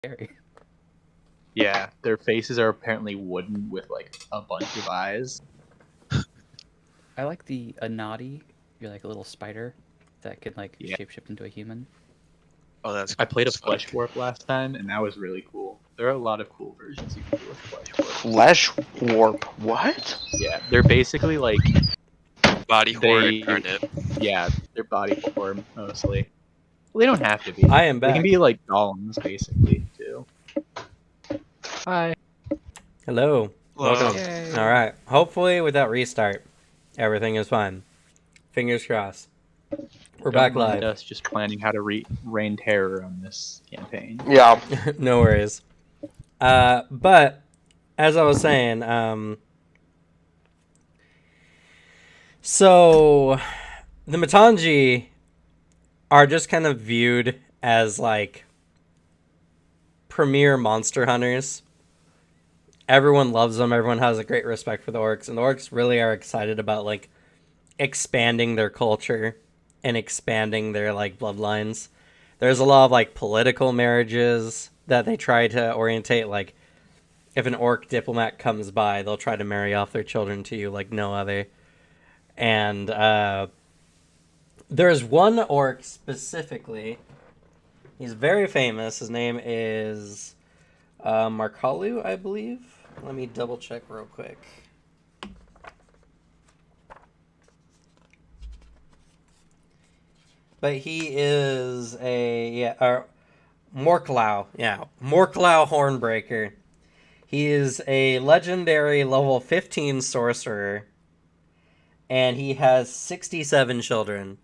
scary. Yeah, their faces are apparently wooden with like a bunch of eyes. I like the Anati. You're like a little spider that can like Yeah, shapeshift into a human. Oh, that's I cool played a as fuck. flesh warp last time, and that was really cool. There are a lot of cool versions you can do with flesh warp. Flesh warp. What? Yeah, they're basically like Body horror they, incarnate. yeah, they're body form mostly. Well, they don't have to be. I am They can back. be like golems basically too. Hi. Hello. Welcome. Yay. All right. Hopefully, with that restart, everything is fine. Fingers crossed. We're Don't back mind live. us just planning how to rain terror on this campaign. Yeah. No worries. But as I was saying, so the Matanji are just kind of viewed as like premier monster hunters. Everyone loves them. Everyone has a great respect for the orcs, and the orcs really are excited about like expanding their culture and expanding their like bloodlines. There's a lot of like political marriages that they try to orientate. Like if an orc diplomat comes by, they'll try to marry off their children to you like no other. And there's one orc specifically. He's very famous. His name is Markalu, I believe. Let me double check real quick. But he is Morklau. Yeah, Morklau Hornbreaker. He is a legendary level 15 sorcerer, and he has 67 children.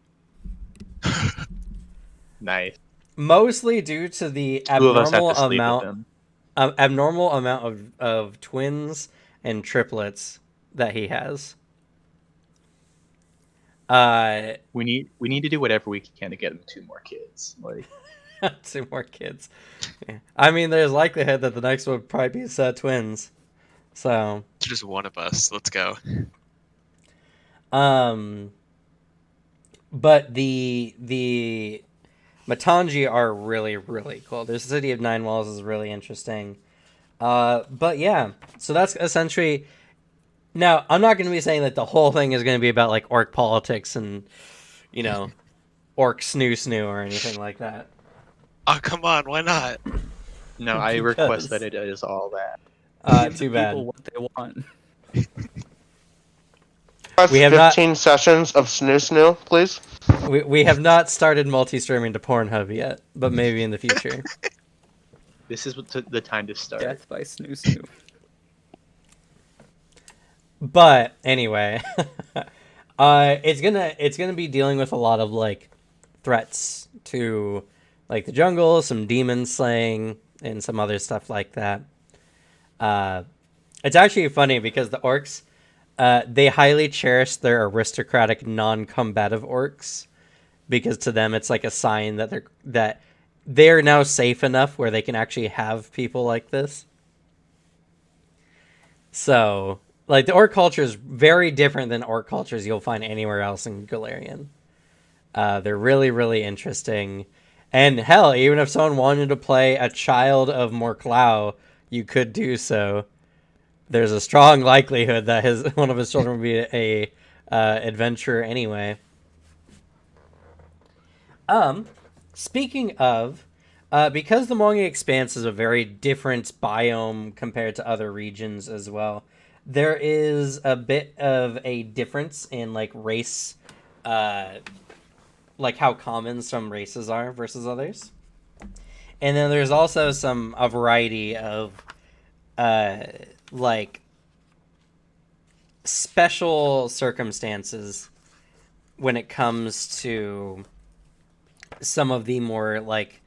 Nice. Mostly due to the Two of us have abnormal to sleep with amount them. abnormal amount of twins and triplets that he has. We need to do whatever we can to get them 2 more kids. Like 2 more kids. Yeah. I mean, there's likelihood that the next one would probably be twins. So, It's just one of us. Let's go. but the Matanji are really, really cool. The City of Nine Walls is really interesting. But yeah, so that's essentially. Now, I'm not going to be saying that the whole thing is going to be about like orc politics and, you know, orc snoo or anything like that. Oh, come on. Why not? no, I Because- request that it is all that. Give Too the bad. people what they want. Press We have not- 15 sessions of snoo, please. We have not started multi-streaming to Pornhub yet, but maybe in the future. This is the time to start. Death by snoo. But anyway, it's gonna be dealing with a lot of like threats to like the jungle, some demon slaying, and some other stuff like that. It's actually funny because the orcs, they highly cherish their aristocratic, non-combative orcs, because to them it's like a sign that they're now safe enough where they can actually have people like this. So, like, the orc culture is very different than orc cultures you'll find anywhere else in Galarian. They're really, really interesting. And hell, even if someone wanted to play a child of Morklau, you could do so. There's a strong likelihood that one of his children would be a adventurer anyway. Speaking of, because the Mongi Expanse is a very different biome compared to other regions as well, there is a bit of a difference in like race, like how common some races are versus others. And then there's also a variety of like special circumstances when it comes to some of the more like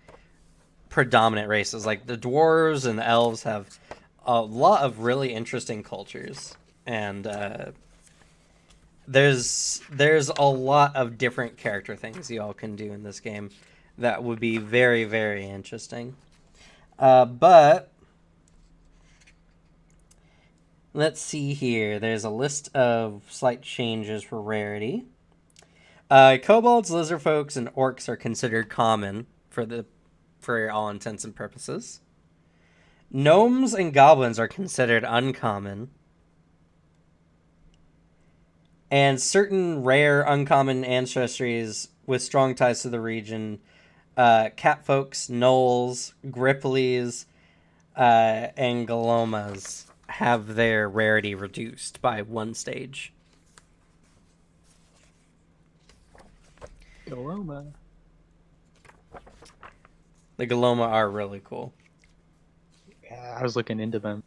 predominant races. Like the dwarves and the elves have a lot of really interesting cultures, and there's a lot of different character things you all can do in this game that would be very, very interesting. But let's see here. There's a list of slight changes for rarity. Kobolds, lizardfolks, and orcs are considered common for all intents and purposes. Gnomes and goblins are considered uncommon. And certain rare uncommon ancestries with strong ties to the region, catfolks, gnolls, gripplies, and galomas have their rarity reduced by 1 stage. Galoma. The galoma are really cool. Yeah, I was looking into them.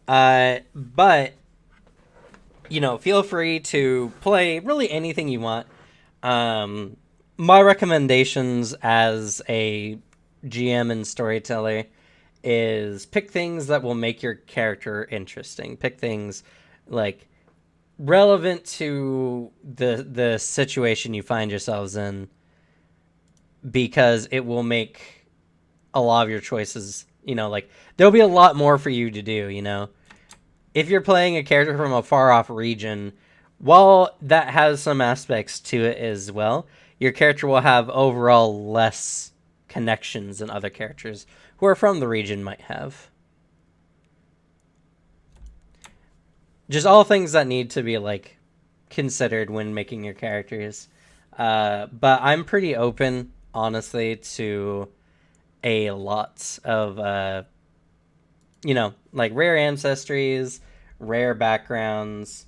But feel free to play really anything you want. My recommendations as a GM and storyteller is pick things that will make your character interesting. Pick things like relevant to the situation you find yourselves in, because it will make a lot of your choices, like there'll be a lot more for you to do. If you're playing a character from a far off region, while that has some aspects to it as well, your character will have overall less connections than other characters who are from the region might have. Just all things that need to be considered when making your characters. But I'm pretty open, honestly, to a lot of rare ancestries, rare backgrounds.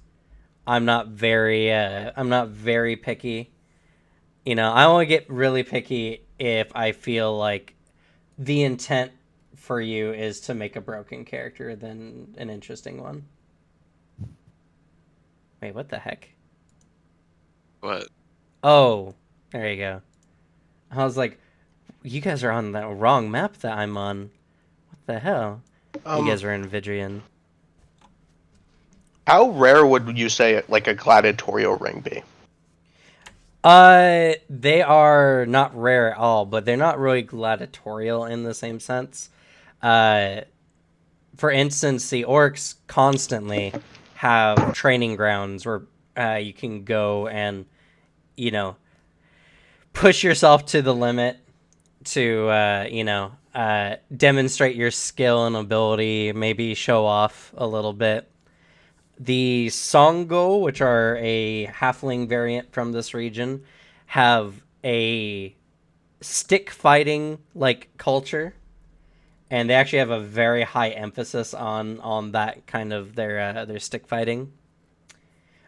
I'm not very picky. I only get really picky if I feel like the intent for you is to make a broken character than an interesting one. Wait, what the heck? What? Oh, there you go. I was like, you guys are on the wrong map that I'm on. What the hell? You guys are in Vidrian. How rare would you say like a gladiatorial ring be? They are not rare at all, but they're not really gladiatorial in the same sense. For instance, the orcs constantly have training grounds where you can go and, push yourself to the limit to, demonstrate your skill and ability, maybe show off a little bit. The Songo, which are a halfling variant from this region, have a stick fighting culture, and they actually have a very high emphasis on that kind of their stick fighting.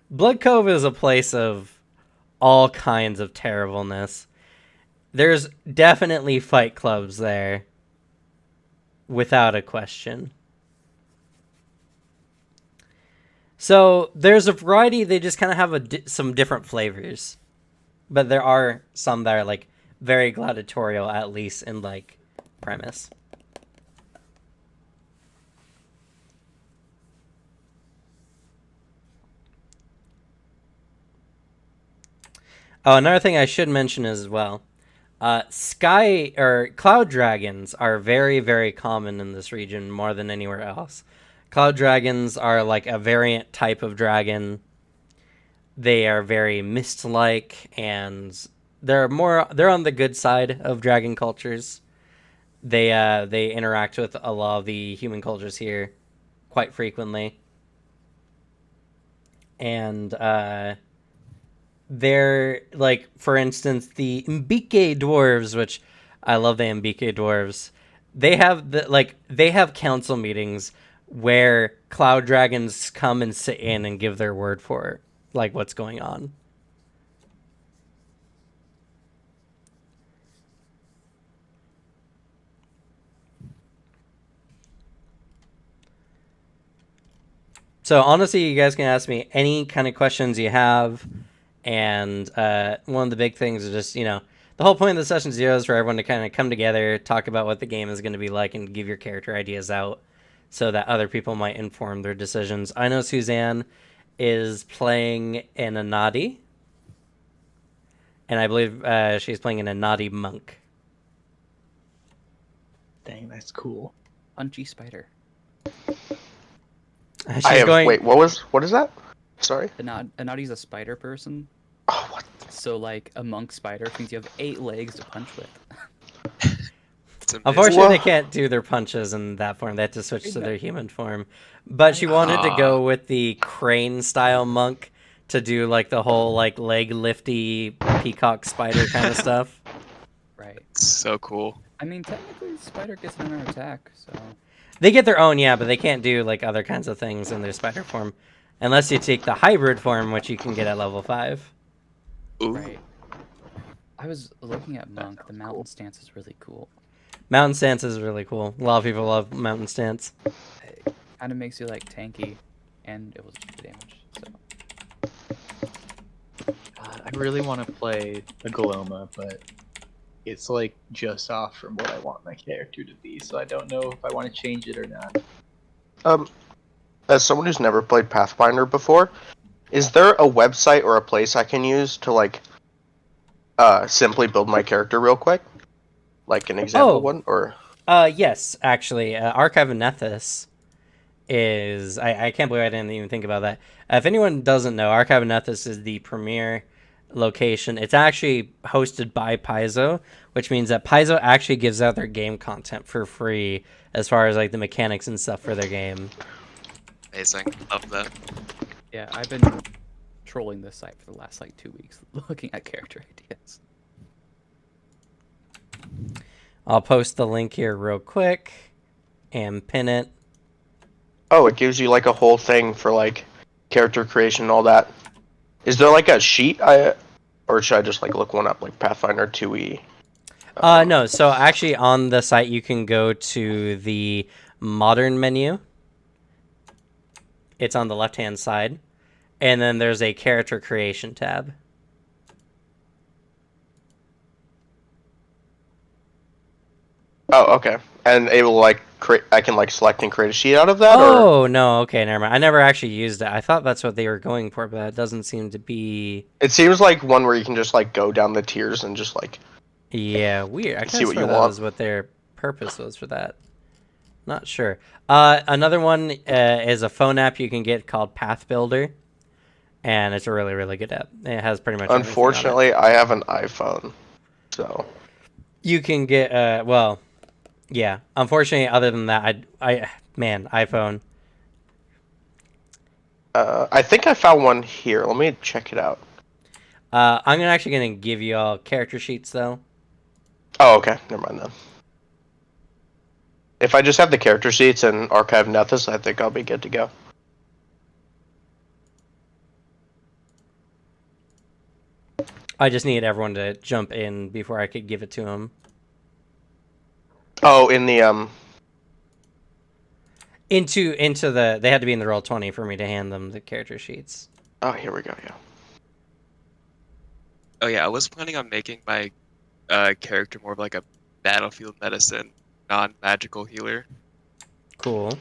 Blood Cove is a place of all kinds of terribleness. There's definitely fight clubs there, without a question. So there's a variety. They just kind of have some different flavors, but there are some that are very gladiatorial, at least in premise. Oh, another thing I should mention as well. Sky or cloud dragons are very, very common in this region, more than anywhere else. Cloud dragons are a variant type of dragon. They are very mist-like, and they're on the good side of dragon cultures. They interact with a lot of the human cultures here quite frequently. And they're for instance, the Mbike dwarves, which I love the Mbike dwarves. They have council meetings where cloud dragons come and sit in and give their word for what's going on. So honestly, you guys can ask me any kind of questions you have. And one of the big things is just, the whole point of the Session Zero is for everyone to kind of come together, talk about what the game is going to be like, and give your character ideas out so that other people might inform their decisions. I know Suzanne is playing an Anadi, and I believe she's playing an Anadi monk. Dang, that's cool. Punchy spider. Wait, what is that? Sorry? Anadi's a spider person. Oh, what? So a monk spider means you have 8 legs to punch with. That's amazing. Unfortunately, they Whoa. can't do their punches in that form. They have to switch to Isn't their that- human form. But she wanted to Ah. go with the crane style monk to do like the whole like leg lifty peacock spider kind of stuff. Right. So cool. I mean, technically, Spider gets another attack, so They get their own, yeah, but they can't do like other kinds of things in their spider form, unless you take the hybrid form, which you can get at level 5. Ooh. right. I was looking at Monk. The mountain stance is really cool. Mountain stance is really cool. A lot of people love mountain stance. It kind of makes you like tanky, and it was the damage. So God, I really want to play a Galoma, but it's like just off from what I want my character to be, so I don't know if I want to change it or not. As someone who's never played Pathfinder before, is there a website or a place I can use to like simply build my character real quick? Like an example Oh. one, or Yes, actually, Archive of Nethys is. I can't believe I didn't even think about that. If anyone doesn't know, Archive of Nethys is the premier location. It's actually hosted by Paizo, which means that Paizo actually gives out their game content for free as far as like the mechanics and stuff for their game. Amazing. Love that. yeah, I've been trolling this site for the last like 2 weeks, looking at character ideas. I'll post the link here real quick and pin it. oh, it gives you like a whole thing for like character creation and all that. Is there like a sheet or should I just like look one up like Pathfinder 2e? No, so actually on the site you can go to the modern menu. It's on the left-hand side. And then there's a character creation tab. Oh, okay. And it will like create. I can like select and create a sheet out of that. Or Oh, no, okay, never mind. I never actually used it. I thought that's what they were going for, but that doesn't seem to be... it seems like one where you can just like go down the tiers and just like. Yeah, weird. I See kind of what swear you that want. was what their purpose was for that. Not sure. Another one is a phone app you can get called Path Builder, and it's a really, really good app. It has pretty much everything on it. Unfortunately, I have an iPhone, so. You can get well, yeah. Unfortunately, other than that, man, iPhone. I think I found one here. Let me check it out. I'm actually gonna give you all character sheets though. Oh, okay. Never mind then. If I just have the character sheets and Archive Nethys, I think I'll be good to go. I just need everyone to jump in before I could give it to them. Oh, in the Into the they had to be in the Roll20 for me to hand them the character sheets. Oh, here we go. Yeah. Oh yeah, I was planning on making my character more of like a battlefield medicine, non-magical healer. Cool.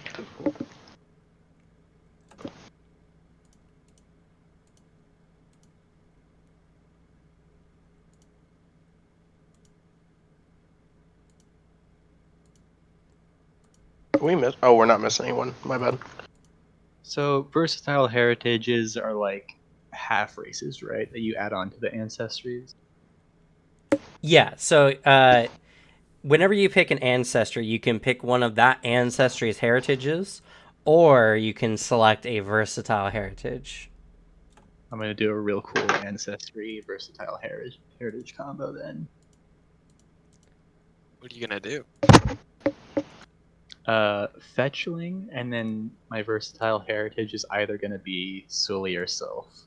Oh, we're not missing anyone. My bad. So versatile heritages are like half races, right? That you add on to the ancestries. Yeah. So whenever you pick an ancestry, you can pick one of that ancestry's heritages, or you can select a versatile heritage. I'm gonna do a real cool ancestry versatile heritage combo then. What are you gonna do? Fetchling, and then my versatile heritage is either gonna be Sully or Sylph.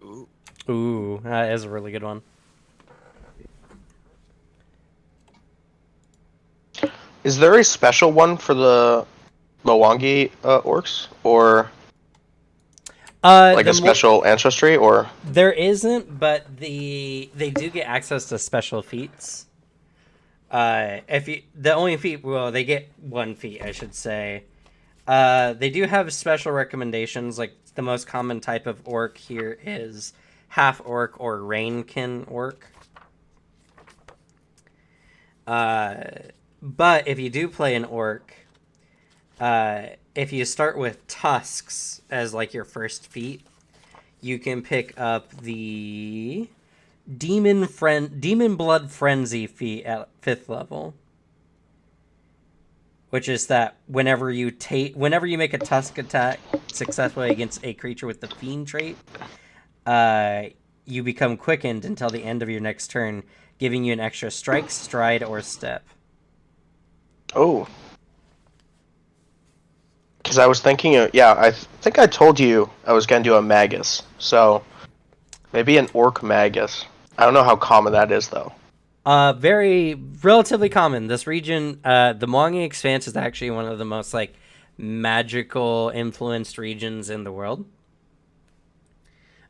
Ooh. Ooh, that is a really good one. Is there a special one for the Mwangi orcs, or like a special ancestry, or There isn't, but they do get access to special feats. If you the only feat, well, they get one feat, I should say. They do have special recommendations. Like the most common type of orc here is half orc or rainkin orc. But if you do play an orc, if you start with tusks as like your first feat, you can pick up the Demon Blood Frenzy feat at 5th level. which is that whenever you make a tusk attack successfully against a creature with the fiend trait, you become quickened until the end of your next turn, giving you an extra strike, stride, or step. Oh. Because I was thinking, I think I told you I was going to do a Magus. So, maybe an Orc Magus. I don't know how common that is, though. Relatively common. This region, the Mwangi Expanse is actually one of the most, like, magical influenced regions in the world.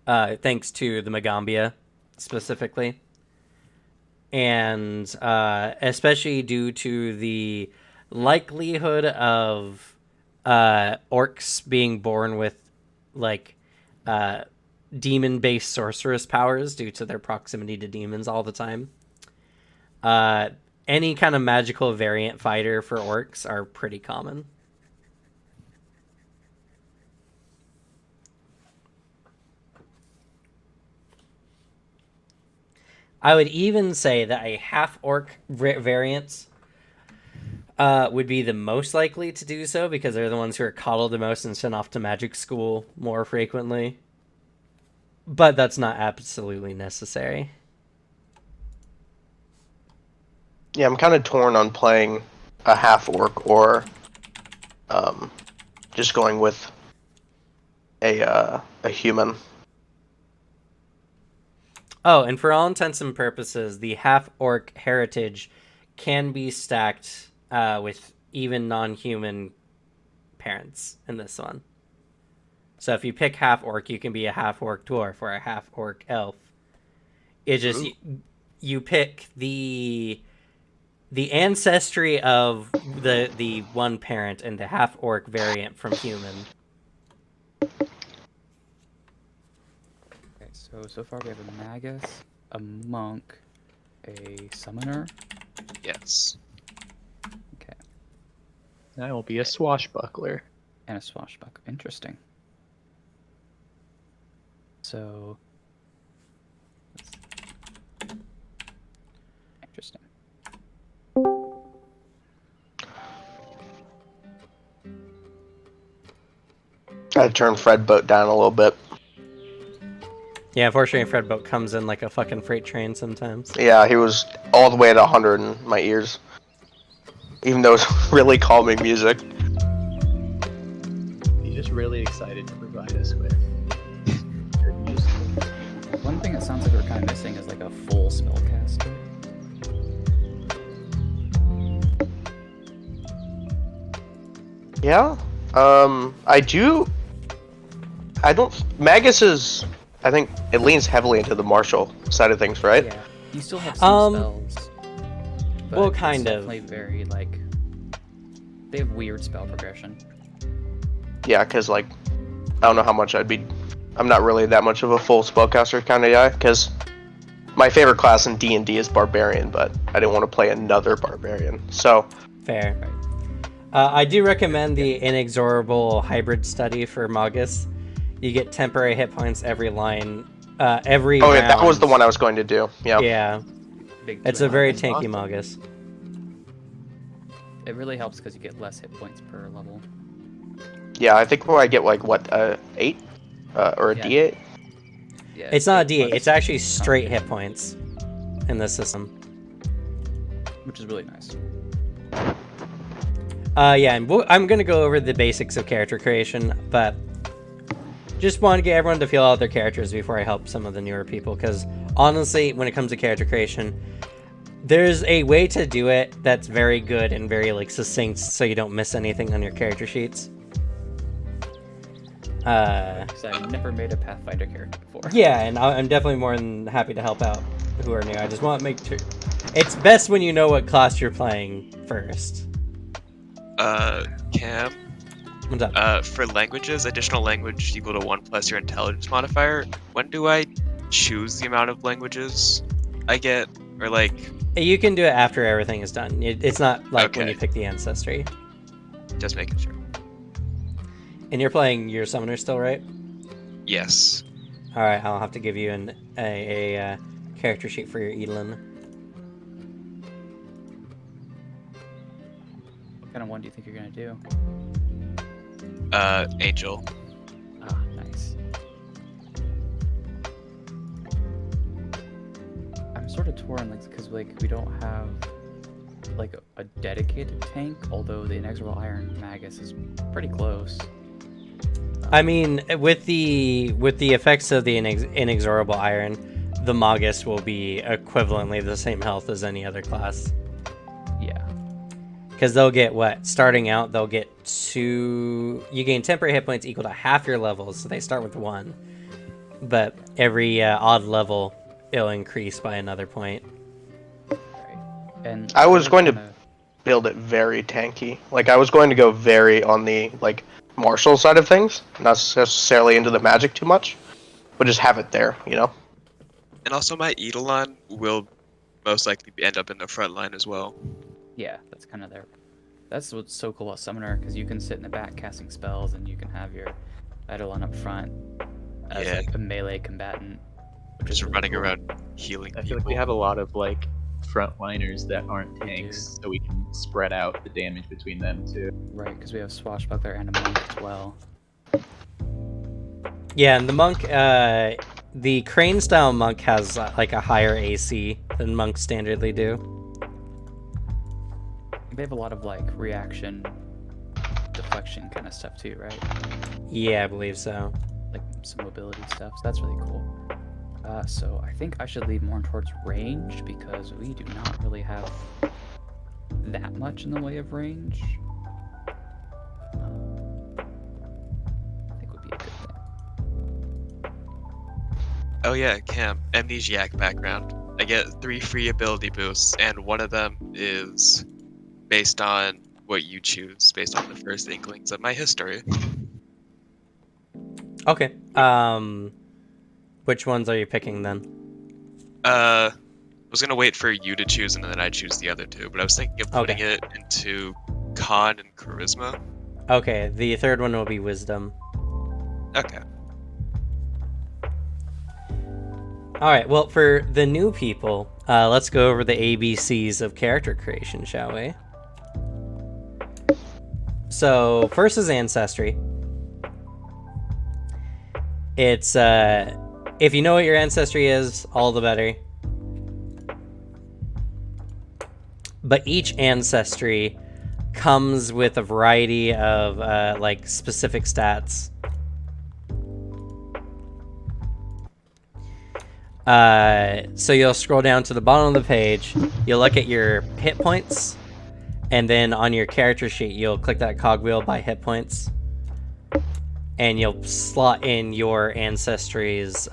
Thanks to the Magambia, specifically. And, especially due to the likelihood of orcs being born with, like, demon-based sorceress powers due to their proximity to demons all the time. Any kind of magical variant fighter for orcs are pretty common. I would even say that a half-orc variant would be the most likely to do so, because they're the ones who are coddled the most and sent off to magic school more frequently. But that's not absolutely necessary. Yeah, I'm kind of torn on playing a half-orc or just going with a human. Oh, and for all intents and purposes, the half-orc heritage can be stacked with even non-human parents in this one. So if you pick half-orc, you can be a half-orc dwarf or a half-orc elf. It's just you pick the ancestry of the one parent and the half-orc variant from human. So far we have a Magus, a Monk, a Summoner. Yes. Okay. And I will be a Swashbuckler. And a Swashbuckler. Interesting. So... Interesting. I turned Fred Boat down a little bit. Yeah, unfortunately, Fred Boat comes in like a fucking freight train sometimes. Yeah, he was all the way at 100 in my ears. Even though it's really calming music. He's just really excited to provide us with good music. One thing that sounds like we're kind of missing is like a full spellcaster. Yeah. Magus is, I think, it leans heavily into the martial side of things, right? Yeah. You still have some spells. But Well, it's kind of. definitely very, like... They have weird spell progression. Yeah, because, like, I don't know how much I'm not really that much of a full spellcaster kind of guy, because my favorite class in D&D is Barbarian, but I didn't want to play another Barbarian, so... Fair. I do recommend the Inexorable Hybrid Study for Magus. You get temporary hit points every line, every round. Yeah, that was the one I was going to do, yeah. Yeah. It's a very tanky awesome. Magus. It really helps because you get less hit points per level. Yeah, I think where I get, like, what, 8? Or a Yeah. D8? Yeah, It's not a 8 D8, plus it's actually straight hit points in this system. which is really nice. Yeah, and I'm gonna go over the basics of character creation, but just want to get everyone to feel out their characters before I help some of the newer people, because honestly, when it comes to character creation, there's a way to do it that's very good and very, like, succinct, so you don't miss anything on your character sheets. Because I've never made a Pathfinder character before. Yeah, and I'm definitely more than happy to help out who are new. I just want to make sure it's best when you know what class you're playing first. Cam, What's up? for languages, additional language equal to 1 plus your intelligence modifier. When do I choose the amount of languages I get? Or, like... You can do it after everything is done. It's not like when Okay. you pick the ancestry. Just making sure. And you're playing your summoner still, right? Yes. All right, I'll have to give you a character sheet for your Edelin. kind of one do you think you're gonna do? Angel. Ah, nice. I'm sort of torn, like, because like we don't have like a dedicated tank, although the inexorable iron magus is pretty close. I mean, with the effects of the inexorable iron, the magus will be equivalently the same health as any other class. Yeah. Because they'll get what? Starting out, they'll get 2... You gain temporary hit points equal to half your levels, so they start with 1. But every odd level, it'll increase by another point. Right. And I was going to kinda- build it very tanky. Like, I was going to go very on the, like, martial side of things. Not necessarily into the magic too much. But just have it there, you know? And also my Eidolon will most likely end up in the front line as well. Yeah, that's kind of there. That's what's so cool about Summoner, because you can sit in the back casting spells, and you can have your Eidolon up front as Yeah. like a melee combatant, which Just is really running cool. around healing I people. feel like we have a lot of like frontliners that aren't tanks, so we can spread out the damage between them too. Right, because we have Swashbuckler and a monk as well. Yeah, and the monk, the crane style monk has like a higher AC than monks standardly do. They have a lot of like reaction, deflection kind of stuff too, right? Yeah, I believe so. Like some mobility stuff. So that's really cool. So I think I should lean more towards range because we do not really have that much in the way of range. I think would be a good thing. Oh yeah, Cam, amnesiac background. I get 3 free ability boosts, and one of them is based on what you choose, based on the first inklings of my history. Okay. Which ones are you picking then? I was gonna wait for you to choose and then I choose the other 2, but I was thinking of putting Okay. it into con and charisma. Okay, the third one will be wisdom. Okay. Alright, well, for the new people, let's go over the ABCs of character creation, shall we? So, first is ancestry. It's, if you know what your ancestry is, all the better. But each ancestry comes with a variety of, like, specific stats. So you'll scroll down to the bottom of the page, you'll look at your hit points, and then on your character sheet, you'll click that cogwheel by hit points, and you'll slot in your ancestry's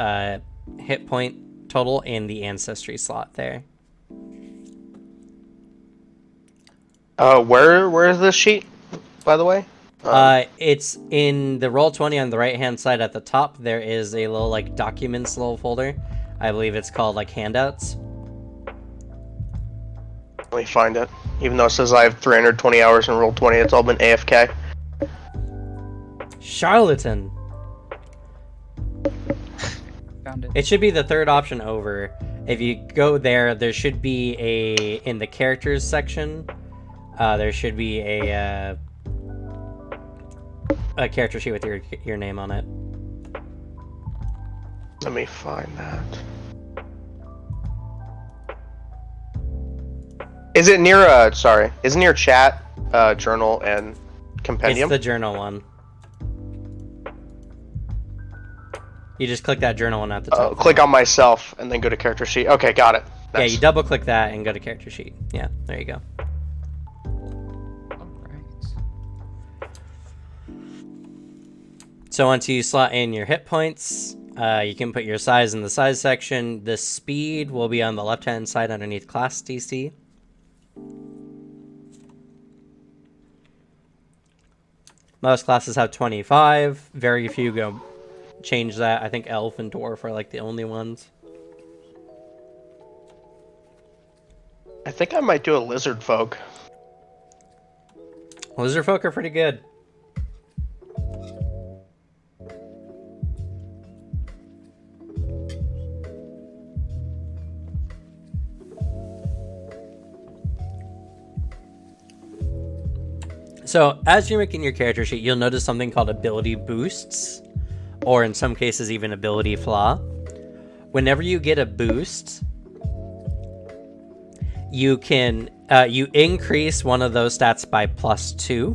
hit point total in the ancestry slot there. Where is this sheet, by the way? It's in the Roll20 on the right-hand side at the top. There is a little, like, documents little folder. I believe it's called, like, handouts. Let me find it. Even though it says I have 320 hours in Roll20, it's all been AFK. Charlatan! Found it. It should be the third option over. If you go there, there should be in the characters section, there should be a character sheet with your name on it. Let me find that. Is it near, sorry, is it near chat, journal, and compendium? It's the journal one. You just click that journal one at the top. Click on myself, and then go to character sheet. Okay, got it. Yeah, Nice. you double click that and go to character sheet. Yeah, there you go. Alright. So once you slot in your hit points, you can put your size in the size section. The speed will be on the left-hand side underneath class DC. Most classes have 25. Very few go change that. I think elf and dwarf are like the only ones. I think I might do a lizard folk. Lizard folk are pretty good. So as you're making your character sheet, you'll notice something called ability boosts, or in some cases even ability flaw. Whenever you get a boost, you can you increase one of those stats by +2,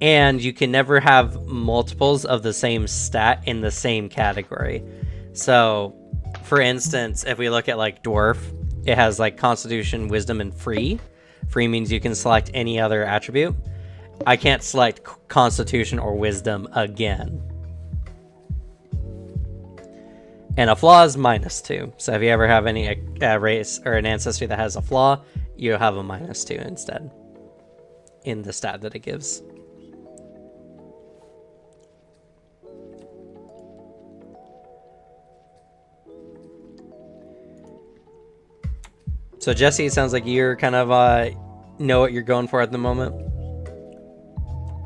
and you can never have multiples of the same stat in the same category. So, for instance, if we look at like dwarf, it has like Constitution, Wisdom, and Free. Free means you can select any other attribute. I can't select Constitution or Wisdom again. And a flaw is -2. So if you ever have any race or an ancestry that has a flaw, you'll have a -2 instead in the stat that it gives. So Jesse, it sounds like you're kind of know what you're going for at the moment.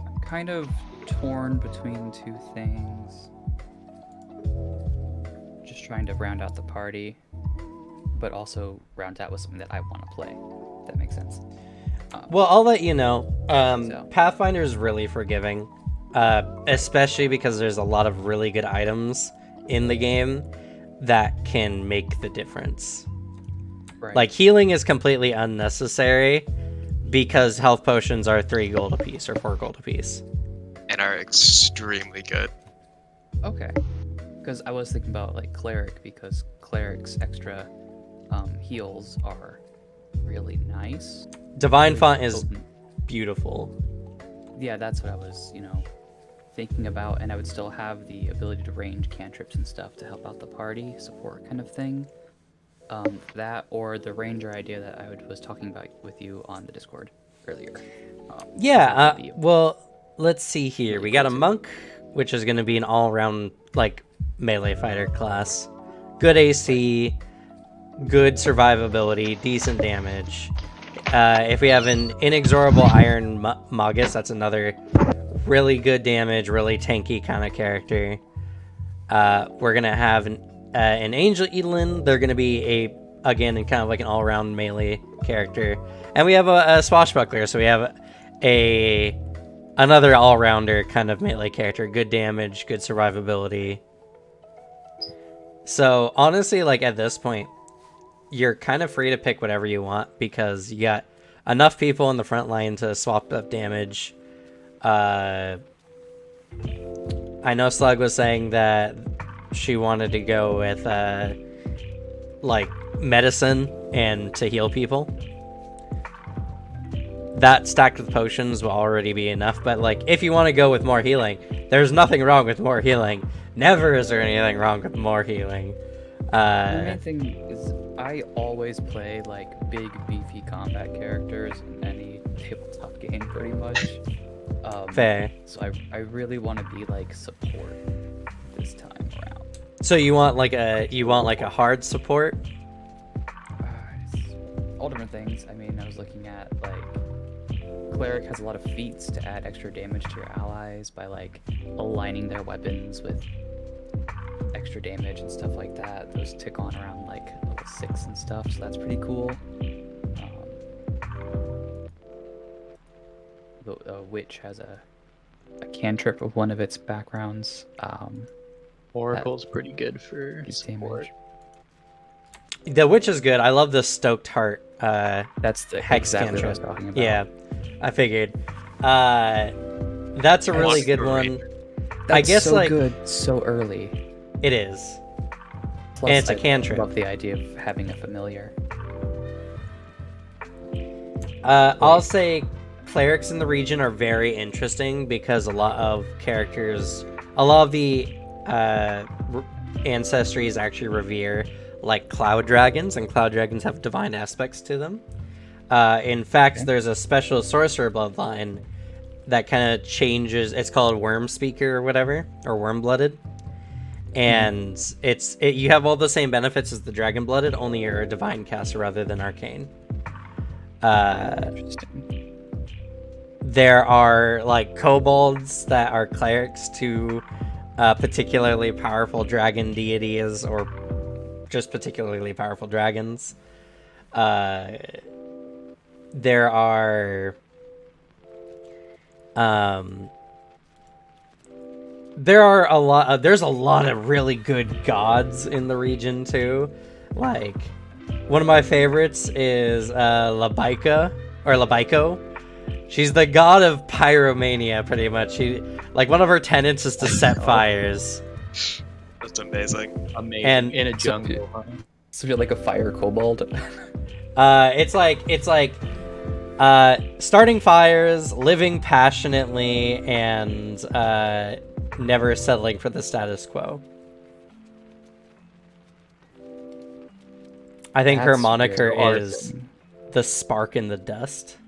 I'm kind of torn between two things. Just trying to round out the party, but also round out with something that I want to play. If that makes sense. Well, I'll let you know. So. Pathfinder is really forgiving, especially because there's a lot of really good items in the game that can make the difference. Right. Like, healing is completely unnecessary because health potions are 3 gold apiece or 4 gold apiece. And are extremely good. Okay. Because I was thinking about like cleric, because cleric's extra heals are really nice. Divine Font is beautiful. Yeah, that's what I was, thinking about, and I would still have the ability to range cantrips and stuff to help out the party support kind of thing. That or the ranger idea that I was talking about with you on the Discord earlier. Well, let's see here. We got a monk, which is going to be an all-around like melee fighter class. Good AC, good survivability, decent damage. If we have an inexorable iron magus, that's another really good damage, really tanky kind of character. We're going to have an Angel Edelin. They're going to be again kind of like an all-around melee character, and we have a Swashbuckler, so we have another all-rounder kind of melee character. Good damage, good survivability. So honestly, like at this point, you're kind of free to pick whatever you want because you got enough people in the front line to swap up damage. I know Slug was saying that she wanted to go with like medicine and to heal people. That stacked with potions will already be enough, but like if you want to go with more healing, there's nothing wrong with more healing. Never is there anything wrong with more healing. The main thing is I always play like big beefy combat characters in any tabletop game pretty much. Fair. So I really want to be like support this time around. So you want like a hard support? All different things. I mean, I was looking at like cleric has a lot of feats to add extra damage to your allies by like aligning their weapons with extra damage and stuff like that. Those tick on around like level 6 and stuff, so that's pretty cool. The witch has a cantrip of one of its backgrounds. Oracle's pretty good for support. The witch is good. I love the stoked heart. That's the hex exactly cantrip. what I was talking about. Yeah, I figured. That's a really good one. That's I guess so like good so early. It is. Plus, and it's a I cantrip. love the idea of having a familiar. I'll say clerics in the region are very interesting because a lot of the ancestries actually revere like cloud dragons, and cloud dragons have divine aspects to them. In fact, there's a special sorcerer bloodline that kind of changes. It's called Worm Speaker or whatever, or Worm Blooded, and you have all the same benefits as the Dragon Blooded, only you're a divine caster rather than arcane. Interesting. There are like kobolds that are clerics to particularly powerful dragon deities or just particularly powerful dragons. there are there's a lot of really good gods in the region too. Like, one of my favorites is Labaiko. She's the god of pyromania, pretty much. One of her tenets is to set fires. That's amazing. Amazing. And in a jungle, huh? So you're like a fire kobold. It's like starting fires, living passionately, and never settling for the status quo. I think her That's moniker weird. is the spark in the dust.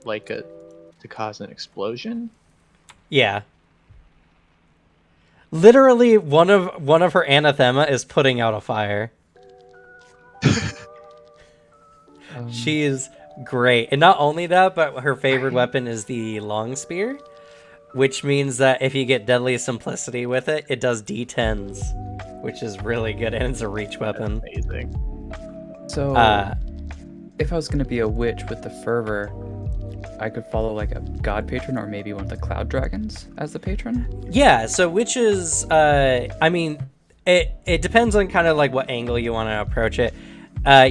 Like to cause an explosion. Yeah. Literally, one of her anathema is putting out a fire. She's great. And not only that, but her favorite weapon is the long spear, which means that if you get deadly simplicity with it, it does D10s, which is really good, and it's a reach weapon. Amazing. So, if I was going to be a witch with the fervor, I could follow like a god patron or maybe one of the cloud dragons as the patron. Yeah, so witches, I mean, it depends on kind of like what angle you want to approach it.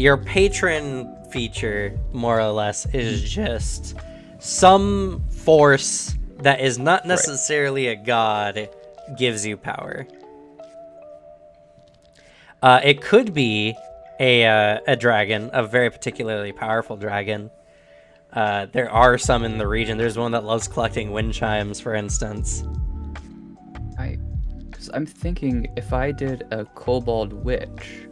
Your patron feature, more or less, is just some force that is not necessarily a god gives you power. It could be a dragon, a very particularly powerful dragon. There are some in the region. There's one that loves collecting wind chimes, for instance. Because I'm thinking if I did a kobold witch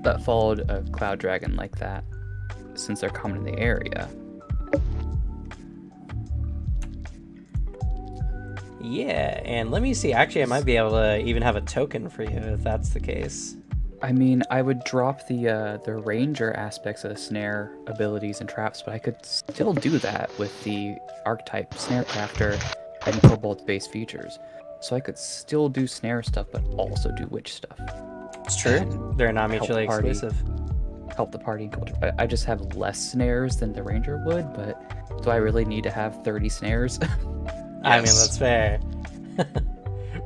that followed a cloud dragon like that, since they're common in the area. Yeah, and let me see. Actually, I might be able to even have a token for you if that's the case. I mean, I would drop the ranger aspects of the snare abilities and traps, but I could still do that with the archetype snare crafter and kobold base features. So I could still do snare stuff, but also do witch stuff. It's true. They're not mutually exclusive. Help the party. I just have less snares than the ranger would, but do I really need to have 30 snares? I mean, that's fair.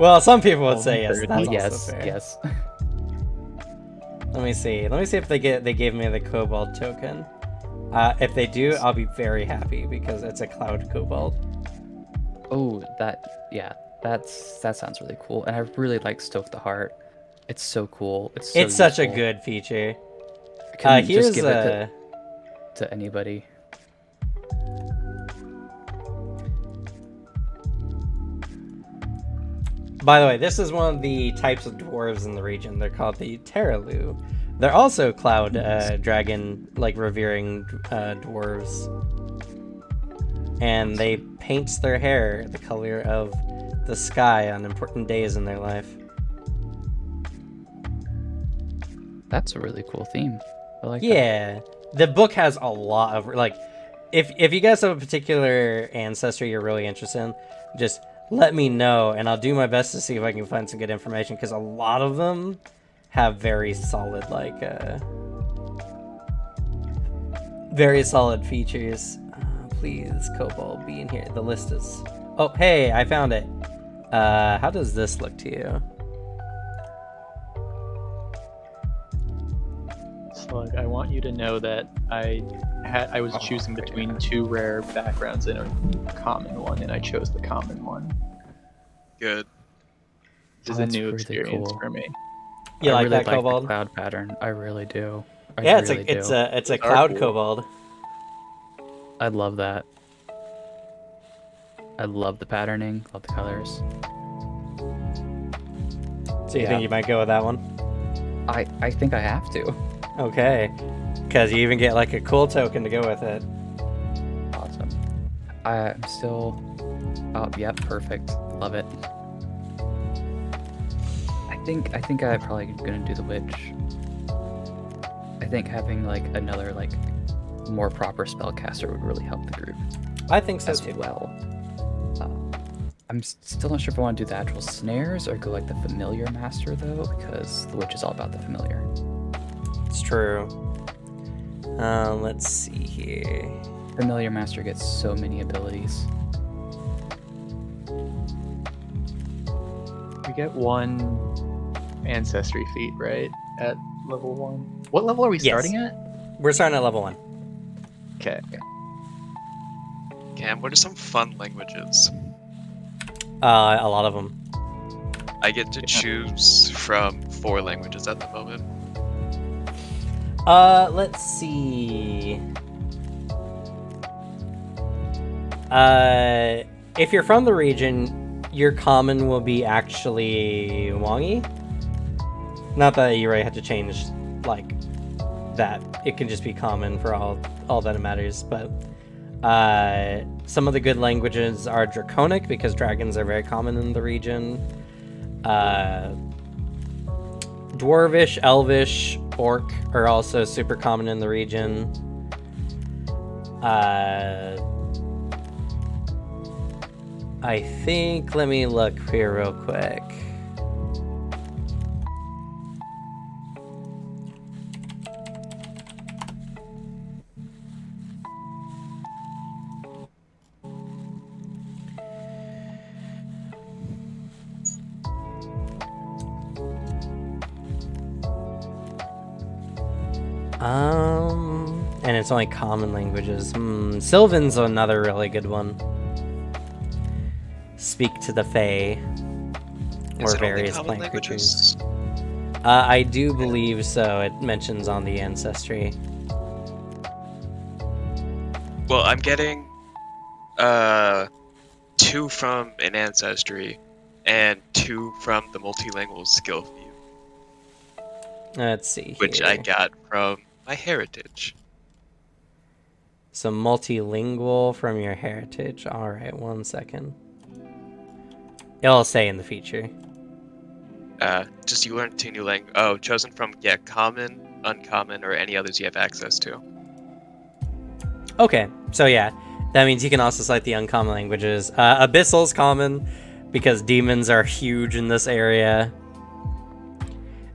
Well, some people would say yes. That's yes, also fair. yes. Let me see. Let me see if they gave me the kobold token. If they do, I'll be very happy because it's a cloud kobold. Oh, that sounds really cool, and I really like Stoke the Heart. It's so cool. It's such a good feature. Can you here's just give it to anybody. By the way, this is one of the types of dwarves in the region. They're called the Terralu. They're also cloud dragon, like revering dwarves. And they paint their hair the color of the sky on important days in their life. That's a really cool theme. I like that. Yeah, the book has a lot of like, if you guys have a particular ancestry you're really interested in, just let me know, and I'll do my best to see if I can find some good information, because a lot of them have very solid very solid features. Please, Kobold, be in here. The list is... Oh, hey, I found it. How does this look to you? Slug, I want you to know that I was choosing between two rare backgrounds and a common one, and I chose the common one. Good. This is a That's new really experience cool. for me. You I like really that, Kobold? the cloud pattern. I really do. Yeah, really do. it's a Are cloud cool. Kobold. I love that. I love the patterning. Love the colors. So you Yeah. think you might go with that one? I think I have to. Okay. Because you even get like a cool token to go with it. Awesome. I'm still... Oh, yep, perfect. Love it. I think I'm probably gonna do the witch. I think having like another like more proper spellcaster would really help the group I think so as too. well. I'm still not sure if I want to do the actual snares or go like the familiar master though, because the witch is all about the familiar. It's true. Let's see here. Familiar Master gets so many abilities. We get one ancestry feat, right? At level 1. What level are we Yes. starting at? We're starting at level 1. Okay. Cam, what are some fun languages? A lot of them. I get to choose from 4 languages at the moment. Let's see. If you're from the region, your common will be actually Wangi. Not that you really have to change like that. It can just be common for all that it matters. But some of the good languages are Draconic because dragons are very common in the region. Dwarvish, Elvish, Orc are also super common in the region. I think, let me look here real quick. And it's only common languages. Sylvan's another really good one. Speak to the Fae. Is Or it only various common plant languages? creatures. I do believe so. It mentions on the ancestry. Well, I'm getting 2 from an ancestry and 2 from the multilingual skill feat, Let's see here. which I got from my heritage. So multilingual from your heritage. All right, 1 second. It'll say in the feature. Just you learn 2 new languages. Oh, chosen from common, uncommon, or any others you have access to. Okay, so yeah, that means you can also select the uncommon languages. Abyssal's common because demons are huge in this area.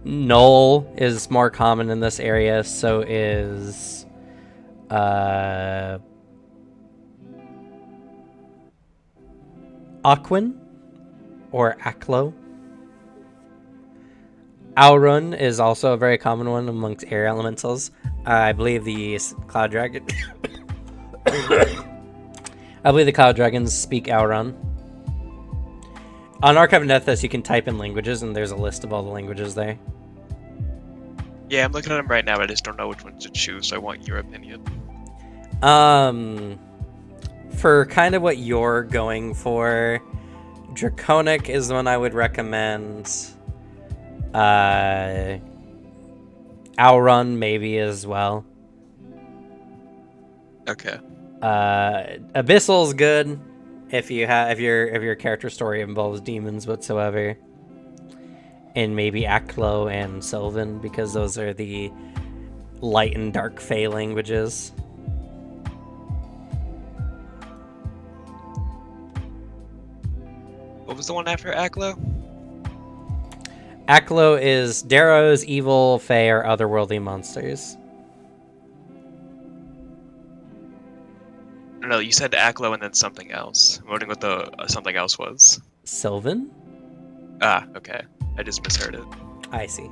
Null is more common in this area, so is Aquin or Aklo. Aurun is also a very common one amongst air elementals. I believe the Cloud Dragon. I believe the Cloud Dragons speak Aurun. On Archive of Nethys, you can type in languages, and there's a list of all the languages there. Yeah, I'm looking at them right now. I just don't know which one to choose. So I want your opinion. For kind of what you're going for, Draconic is the one I would recommend. Aurun maybe as well. Okay. Abyssal's good if your character story involves demons whatsoever. And maybe Aklo and Sylvan, because those are the light and dark Fae languages. What was the one after Aklo? Aklo is Darrow's evil, Fae, or otherworldly monsters. No, you said Aklo and then something else. I'm wondering what the something else was. Sylvan? Ah, okay. I just misheard it. I see.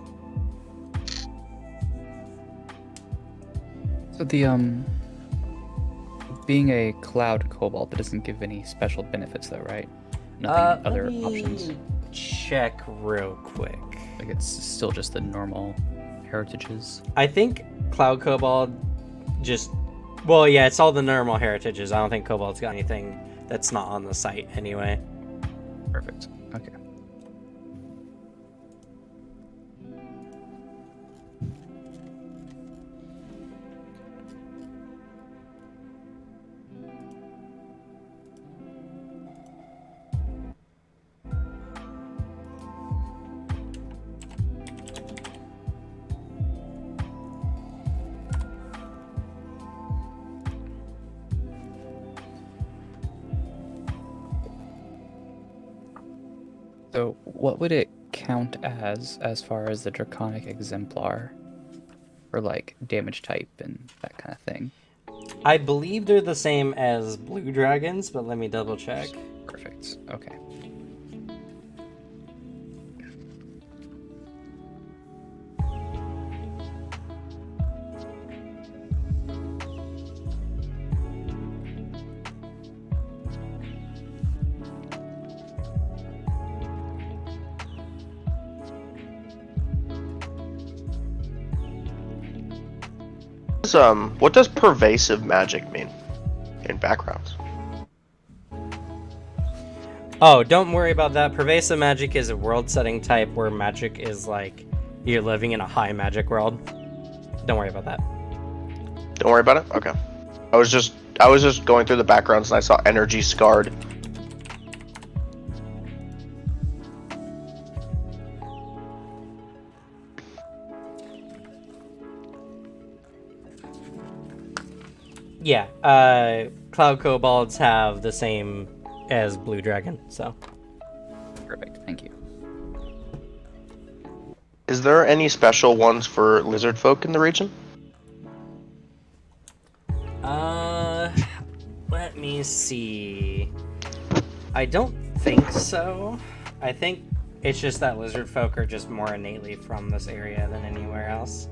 So the being a cloud kobold, that doesn't give any special benefits though, right? Nothing other Let me options. check real quick. Like it's still just the normal heritages. I think Cloud Kobold just... Well, yeah, it's all the normal heritages. I don't think Kobold's got anything that's not on the site anyway. Perfect. Okay. So what would it count as far as the draconic exemplar? or like damage type and that kind of thing? I believe they're the same as blue dragons, but let me double check. Perfect. Okay. What does pervasive magic mean in backgrounds? Oh, don't worry about that. Pervasive magic is a world-setting type where magic is like you're living in a high magic world. Don't worry about that. Don't worry about it. Okay. I was just going through the backgrounds and I saw energy scarred. Yeah, cloud kobolds have the same as blue dragon, so. Perfect. Thank you. Is there any special ones for lizard folk in the region? Let me see. I don't think so. I think it's just that lizard folk are just more innately from this area than anywhere else.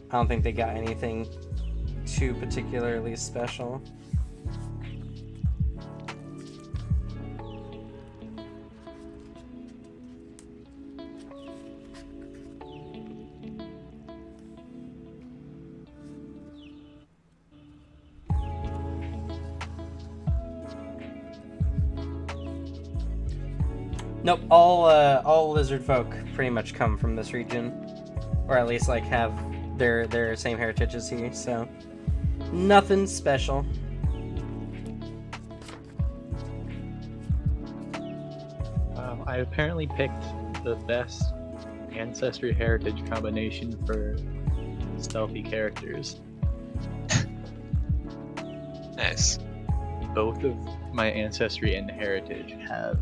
I don't think they got anything too particularly special. Nope, all lizard folk pretty much come from this region, or at least like have their same heritage as here. So nothing special. I apparently picked the best ancestry heritage combination for stealthy characters. Nice. Both of my ancestry and heritage have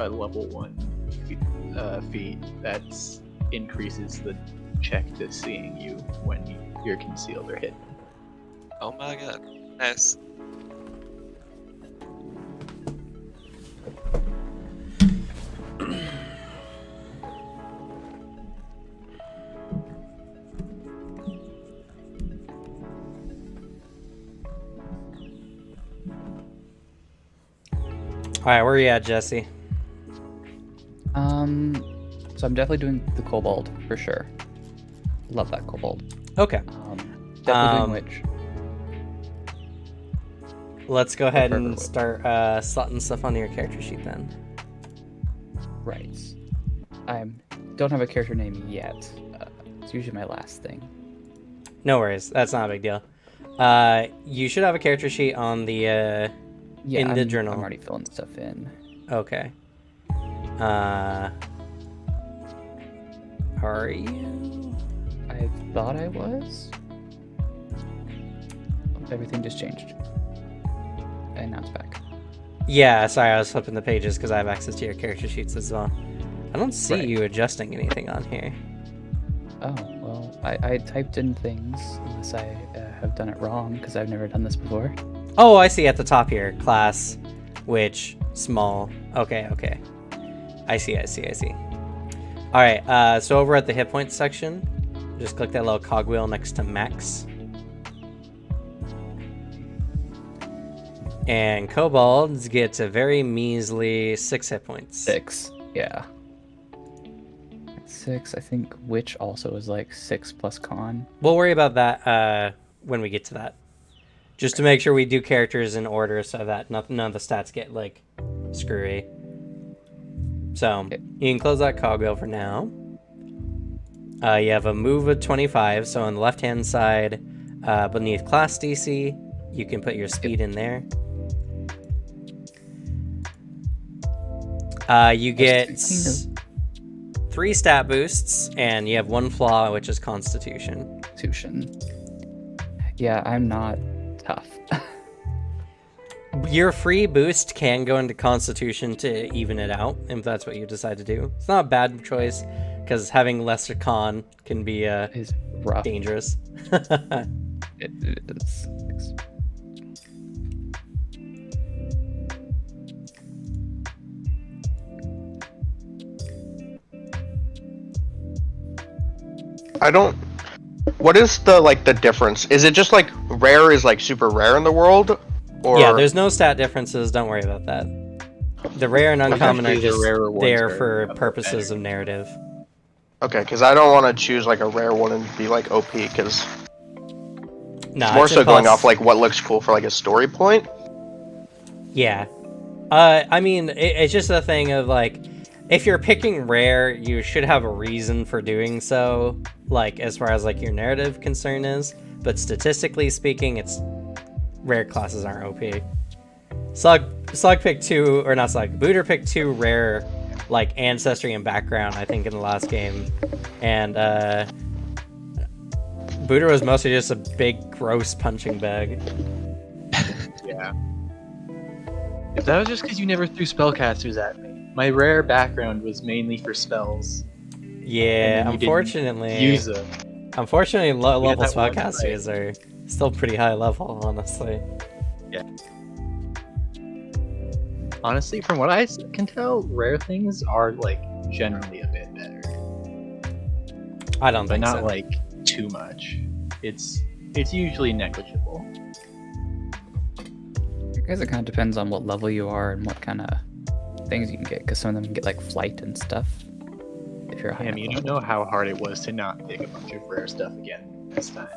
a level 1 feat that increases the check to seeing you when you're concealed or hidden. Oh my god. Nice. Alright, where are you at, Jesse? So I'm definitely doing the kobold for sure. Love that kobold. Okay. Definitely doing witch. Let's go ahead and Witch. start slotting stuff onto your character sheet then. Right. I don't have a character name yet. It's usually my last thing. No worries, that's not a big deal. You should have a character sheet on the Yeah, in the journal. I'm already filling stuff in. Okay. Are you? I thought I was. Everything just changed. And now it's back. Yeah, sorry, I was flipping the pages because I have access to your character sheets as well. I don't see Right. you adjusting anything on here. Oh, well, I typed in things, unless I have done it wrong, because I've never done this before. Oh, I see at the top here. Class, witch, small. Okay. I see. Alright, so over at the hit points section, just click that little cogwheel next to max. And kobolds get a very measly 6 hit points. 6, yeah. 6, I think witch also is like 6 plus con. We'll worry about that when we get to that. Just to make sure we do characters in order so that none of the stats get like screwy. So Okay. you can close that cogwheel for now. You have a move of 25, so on the left hand side beneath class DC, you can put your speed in there. You get 3 stat boosts, and you have 1 flaw, which is Constitution. Constitution. Yeah, I'm not tough. Your free boost can go into Constitution to even it out, if that's what you decide to do. It's not a bad choice, because having lesser con can be It's rough. dangerous. It is. I don't. What is the difference? Is it just like rare is like super rare in the world, or Yeah, there's no stat differences. Don't worry about that. The rare and uncommon are actually the just rarer ones there are for a lot purposes better. of narrative. okay? Because I don't want to choose like a rare one and be like OP. Because No, more it's so going off impossible. like what looks cool for like a story point. Yeah. I mean, it's just a thing of like, if you're picking rare, you should have a reason for doing so, like as far as like your narrative concern is. But statistically speaking, it's rare classes aren't OP. Slug picked 2, or not Slug, Booter picked 2 rare, like ancestry and background, I think, in the last game, and Booter was mostly just a big gross punching bag. Yeah. If that was just because you never threw spellcasters at me. My rare background was mainly for spells. Yeah, And you didn't unfortunately. Use them. Unfortunately, low We had level that one spellcasters are still pretty high level, honestly. Honestly, from what I can tell, rare things are like generally a bit better, I don't but think not so. like too much. It's usually negligible. I guess it kind of depends on what level you are and what kind of things you can get, because some of them can get like flight and stuff. If you're high Damn, enough you don't level. know how hard it was to not pick a bunch of rare stuff again this time.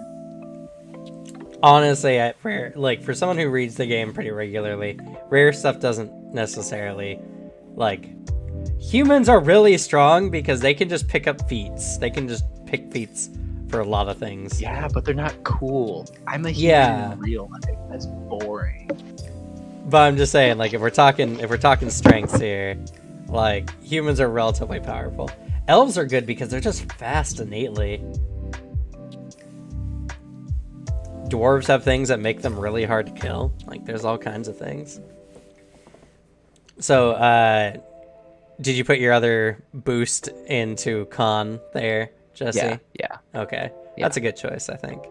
Honestly, for someone who reads the game pretty regularly, rare stuff doesn't necessarily, like, humans are really strong because they can just pick up feats. They can just pick feats for a lot of things. Yeah, but they're not cool. I'm a human Yeah. in real life. That's boring. But I'm just saying, like, if we're talking strengths here, like, humans are relatively powerful. Elves are good because they're just fast innately. Dwarves have things that make them really hard to kill. Like, there's all kinds of things. So, did you put your other boost into con there, Jesse? Yeah. Okay. Yeah. That's a good choice, I think.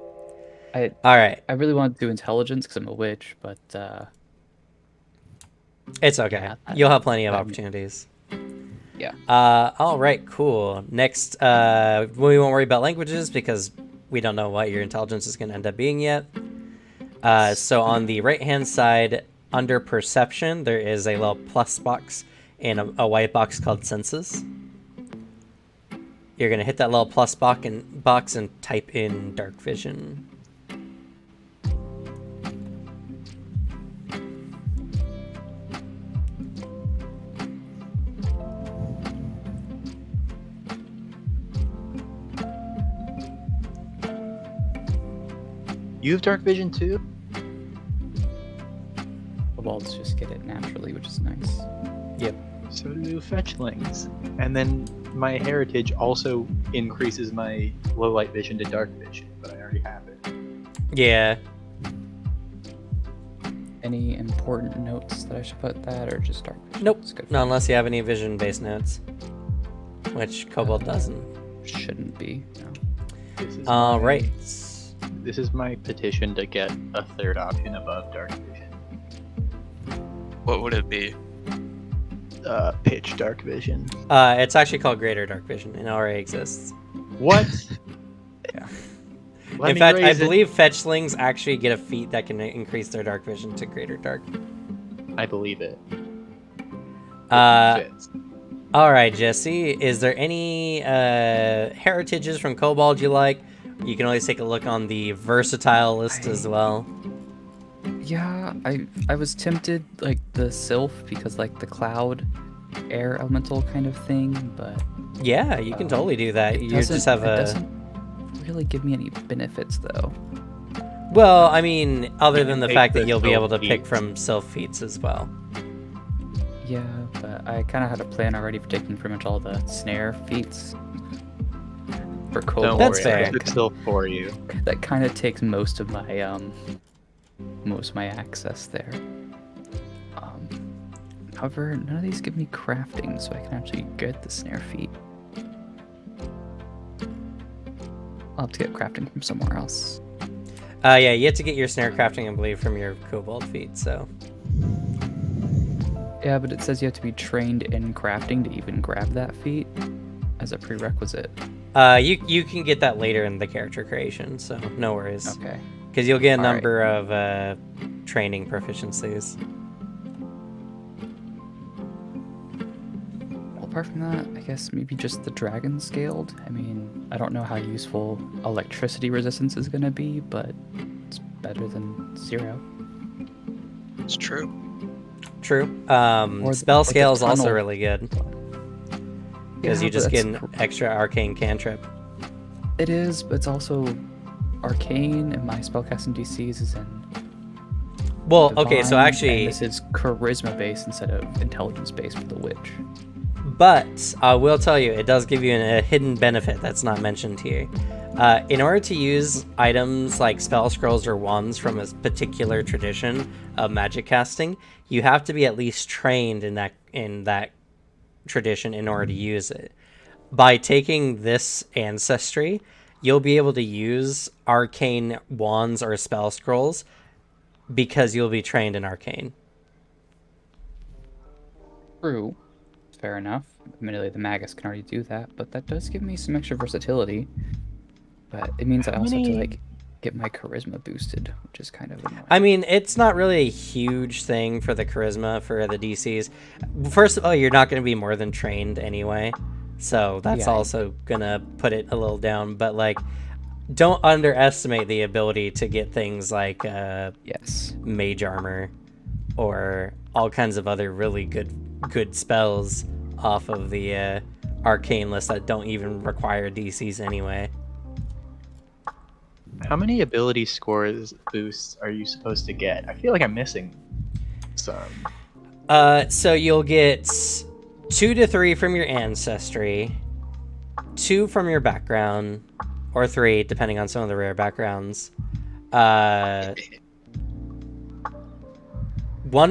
I All right. I really wanted to do intelligence because I'm a witch, but It's okay. Yeah, You'll have plenty of that- opportunities. yeah. All right, cool. Next, we won't worry about languages because we don't know what your intelligence is going to end up being yet. So on the right-hand side, under perception, there is a little plus box and a white box called senses. You're going to hit that little plus box and type in dark vision. You have dark vision too? Kobolds just get it naturally, which is nice. Yep. So do fetchlings. And then my heritage also increases my low light vision to dark vision, but I already have it. Yeah. Any important notes that I should put that, or just dark vision? Nope. It's good. Not unless you have any vision-based notes, which Kobold doesn't. Shouldn't be. No. This is All my- right. This is my petition to get a third option above dark vision. What would it be? Pitch dark vision. It's actually called Greater Dark Vision, and it already exists. What? Yeah. Let In me fact, I raise it. believe fetchlings actually get a feat that can increase their dark vision to Greater Dark. I believe it. Uh, Fits. all right, Jesse. Is there any heritages from Kobold you like? You can always take a look on the versatile list as well. Yeah, I was tempted like the sylph because like the cloud air elemental kind of thing, but Yeah, you can totally do that. it You doesn't, just have it a. doesn't really give me any benefits though. Well, I mean, other You than can the take fact the that you'll be sylph able to pick feats. from sylph feats as well. Yeah, but I kind of had a plan already for taking pretty much all the snare feats for Don't kobold. That's worry, fair. I took still for you. That kind of takes most of my access there. However, none of these give me crafting, so I can actually get the snare feat. I'll have to get crafting from somewhere else. Yeah, you have to get your snare crafting, I believe, from your kobold feat. So. Yeah, but it says you have to be trained in crafting to even grab that feat as a prerequisite. You can get that later in the character creation, so no worries. Okay. Because you'll get a All number of training proficiencies. Well, apart from that, I guess maybe just the dragon scaled. I mean, I don't know how useful electricity resistance is going to be, but it's better than 0. It's true. True. Or Spell like a scale is also tunnel. really good. Because Yeah, you but just get that's an extra arcane cantrip. It is, but it's also arcane, and my spellcasting DCs is in. Well, okay, so divine, actually, and this is charisma based instead of intelligence based for the witch. but I will tell you, it does give you a hidden benefit that's not mentioned here. In order to use items like spell scrolls or wands from a particular tradition of magic casting, you have to be at least trained in that tradition in order to use it. By taking this ancestry, you'll be able to use arcane wands or spell scrolls because you'll be trained in arcane. True. Fair enough. Admittedly, the magus can already do that, but that does give me some extra versatility. But it means I also have to like get my charisma boosted, which is kind of annoying. I mean, it's not really a huge thing for the charisma for the DCs. First of all, you're not going to be more than trained anyway, so that's Yeah. also going to put it a little down. But like, don't underestimate the ability to get things like Yes. mage armor or all kinds of other really good spells off of the arcane list that don't even require DCs anyway. How many ability scores boosts are you supposed to get? I feel like I'm missing some. So you'll get 2 to 3 from your ancestry, 2 from your background, or 3 depending on some of the rare backgrounds. 1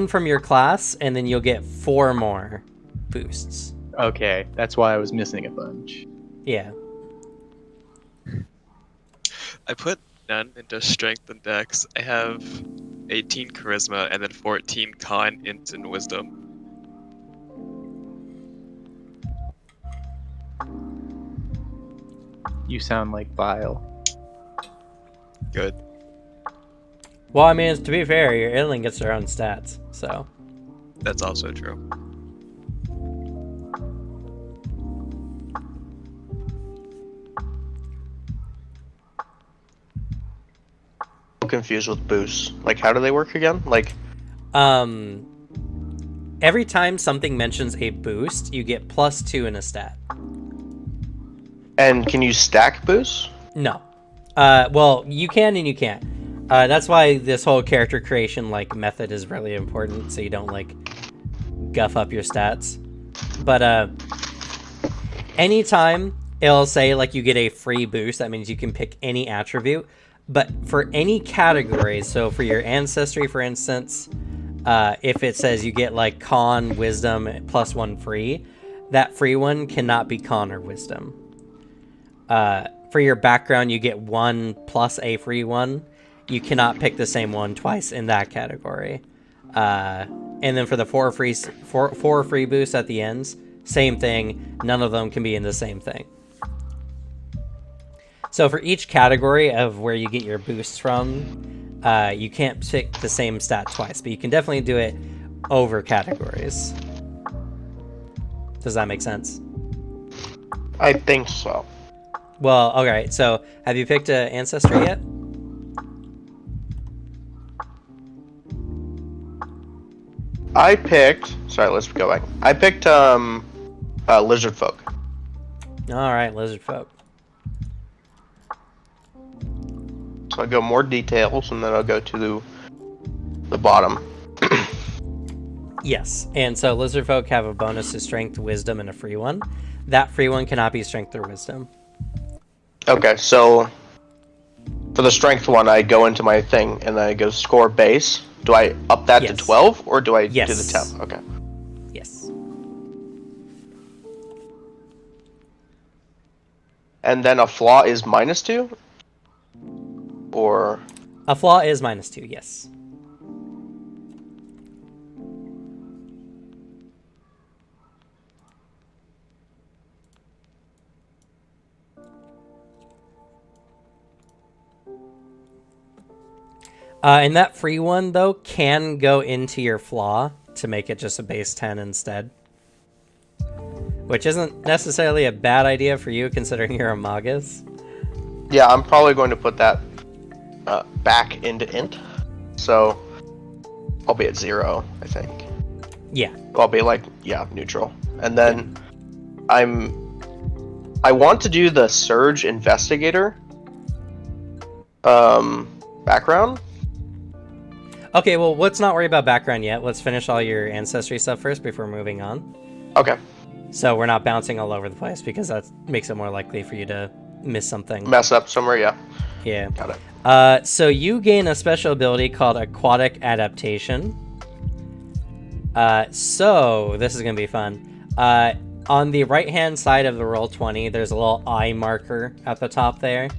from your class, and then you'll get 4 more boosts. Okay, that's why I was missing a bunch. Yeah. I put none into strength and dex. I have 18 charisma and then 14 con, int, and wisdom. You sound like Vile. Good. Well, I mean, to be fair, your alien gets their own stats, so. That's also true. I'm confused with boosts. Like, how do they work again? Like, Every time something mentions a boost, you get +2 in a stat. and can you stack boosts? No. Well, you can and you can't. That's why this whole character creation like method is really important, so you don't like guff up your stats. But anytime it'll say like you get a free boost, that means you can pick any attribute. But for any category, so for your ancestry, for instance, if it says you get like con, wisdom, +1 free, that free one cannot be con or wisdom. For your background, you get 1 plus a free one. You cannot pick the same one twice in that category. And then for the 4 free boosts at the ends, same thing. None of them can be in the same thing. So for each category of where you get your boosts from, you can't pick the same stat twice, but you can definitely do it over categories. Does that make sense? I think so. Well, alright, so have you picked Ancestry yet? I picked. Sorry, let's go back. I picked lizard folk. Alright, Lizard Folk. So I go more details, and then I'll go to the bottom. Yes, and so Lizard Folk have a bonus to Strength, Wisdom, and a free one. That free one cannot be Strength or Wisdom. Okay, so for the strength one, I go into my thing, and then I go score base. Do I up that to Yes. 12, or do I do Yes. the 10? Okay. Yes. And then a flaw is -2? Or... A flaw is -2, yes. And that free one, though, can go into your flaw to make it just a base 10 instead. Which isn't necessarily a bad idea for you, considering you're a Magus. Yeah, I'm probably going to put that back into int. So, I'll be at 0, I think. Yeah. I'll be like, yeah, neutral. And then I want to do the Surge Investigator background. Okay, well, let's not worry about background yet. Let's finish all your ancestry stuff first before moving on. Okay. So we're not bouncing all over the place, because that makes it more likely for you to miss something. Mess up somewhere, yeah. Yeah. Got it. So you gain a special ability called Aquatic Adaptation. So this is going to be fun. On the right-hand side of the Roll20, there's a little eye marker at the top there.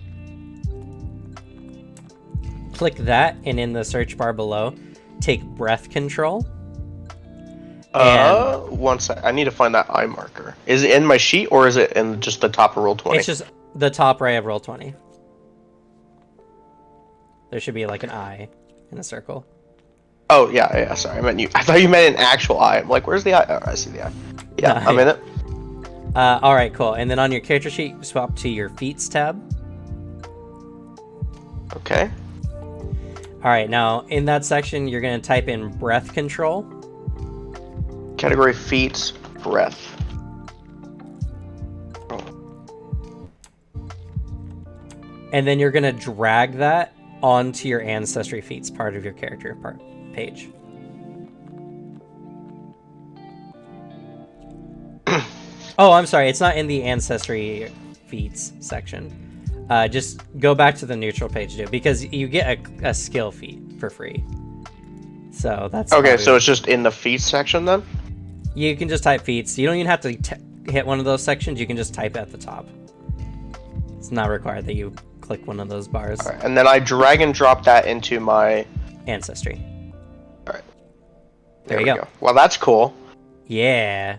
Click that, and in the search bar below, take Breath Control. One sec. I need to find that eye marker. Is it in my sheet, or is it in just the top of Roll20? It's just the top right of Roll20. There should be like an eye in a circle. Oh, yeah, sorry. I thought you meant an actual eye. I'm like, where's the eye? Oh, I see the eye. Yeah, I'm in it. Alright, cool. And then on your character sheet, swap to your feats tab. Okay. Alright, now in that section, you're going to type in Breath Control. Category feats, breath. And then you're going to drag that onto your ancestry feats part of your character page. Oh, I'm sorry. It's not in the ancestry feats section. Just go back to the neutral page, dude, because you get a skill feat for free. So that's okay. So it's just in the feats section then. You can just type feats. You don't even have to hit one of those sections. You can just type at the top. It's not required that you click one of those bars. All right, and then I drag and drop that into my ancestry. All right. There you go. Well, that's cool. Yeah,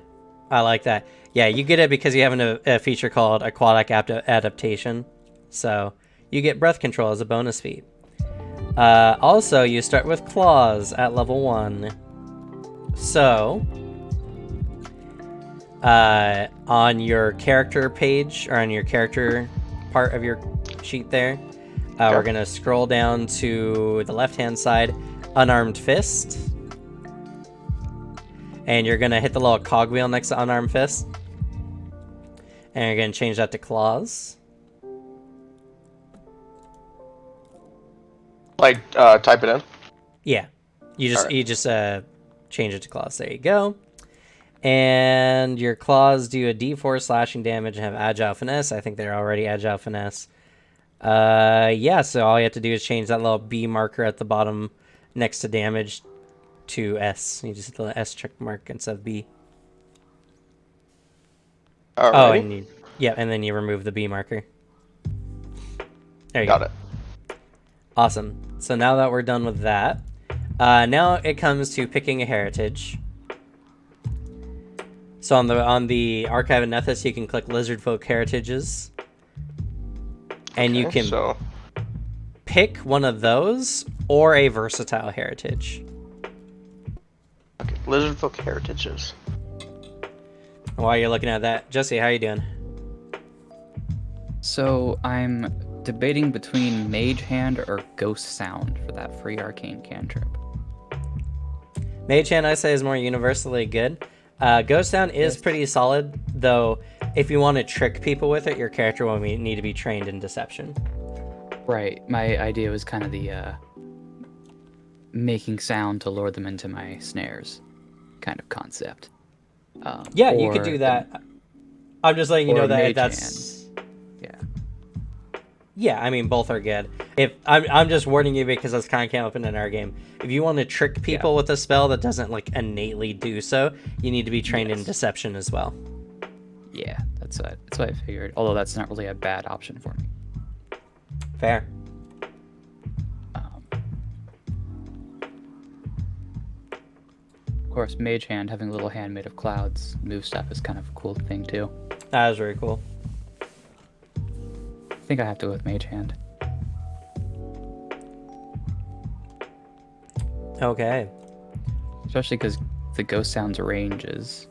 I like that. Yeah, you get it because you have a feature called Aquatic Adaptation. So you get Breath Control as a bonus feat. Also, you start with Claws at level 1. So, on your character page, or on your character part of your sheet there, we're going to scroll down to the left-hand side, Unarmed Fist. And you're going to hit the little cogwheel next to Unarmed Fist. And you're going to change that to Claws. Like, type it in? Yeah. You just change it to Claws. There you go. And your Claws do a D4 slashing damage and have Agile Finesse. I think they're already Agile Finesse. Yeah, so all you have to do is change that little B marker at the bottom next to damage to S. You just hit the S check mark instead of B. Alrighty. Oh, and then you remove the B marker. There you go. Got it. Awesome. So now that we're done with that, now it comes to picking a heritage. So on the Archive of Nethys, you can click Lizardfolk Heritages, and you can pick one of those or a versatile heritage. Okay, Lizardfolk Heritages. While you're looking at that, Jesse, how you doing? So I'm debating between Mage Hand or Ghost Sound for that free arcane cantrip. Mage Hand, I say, is more universally good. Ghost Sound is pretty solid, though. If you want to trick people with it, your character will need to be trained in deception. Right. My idea was kind of the making sound to lure them into my snares kind of concept. Yeah, you could do that. I'm just letting you know that that's... Hand. Yeah. Yeah, I mean, both are good. If I'm just warning you because this kind of came up in our game. If you want to trick people with a spell that doesn't like innately do so, you need to be trained in deception as well. Yeah, that's what I figured. Although that's not really a bad option for me. Fair. Of course, Mage Hand, having a little hand made of clouds, move stuff is kind of a cool thing too. That was very cool. I think I have to go with Mage Hand. Okay. Especially because the Ghost Sounds range is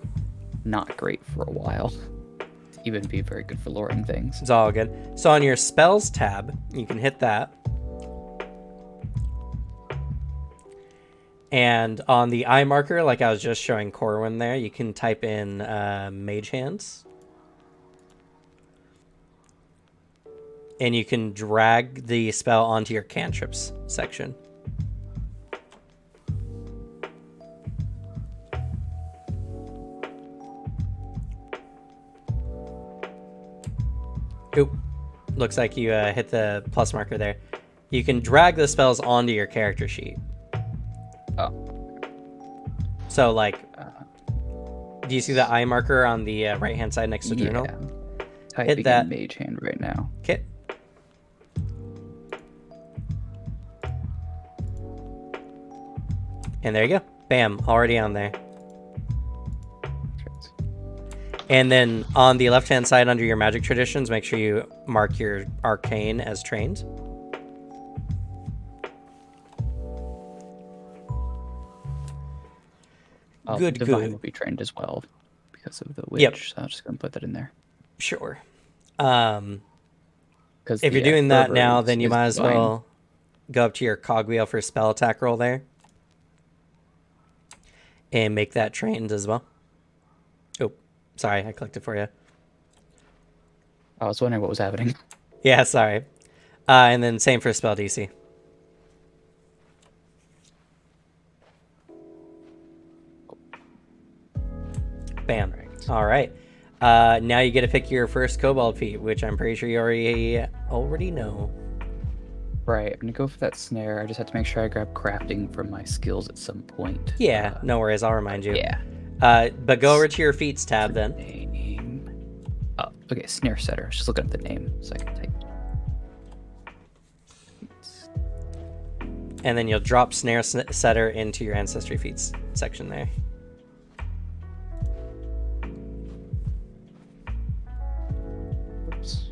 not great for a while. To even be very good for luring things. It's all good. So on your spells tab, you can hit that. And on the eye marker, like I was just showing Corwin there, you can type in Mage Hands. And you can drag the spell onto your cantrips section. Oop. Looks like you hit the plus marker there. You can drag the spells onto your character sheet. Oh. So, like, do you see the eye marker on the right-hand side next to journal? Typing Hit that. in Mage Hand right now. Okay. And there you go. Bam. Already on there. Perfect. And then on the left-hand side under your magic traditions, make sure you mark your arcane as trained. Good, Divine good. will be trained as well because of the witch. Yep. So I'm just gonna put that in there. Sure. Because If you're doing that now, then you is might as divine. well go up to your cogwheel for spell attack roll there. And make that trained as well. Oh, sorry, I clicked it for you. I was wondering what was happening. Yeah, sorry. And then same for spell DC. Bam. All right. Now you get to pick your first kobold feat, which I'm pretty sure you already know. Right, I'm gonna go for that snare. I just have to make sure I grab crafting from my skills at some point. Yeah, no worries. I'll remind you. Yeah. But go over to your feats tab then. Name. Oh, okay, snare setter. I was just looking at the name so I can type. And then you'll drop snare setter into your ancestry feats section there. Oops.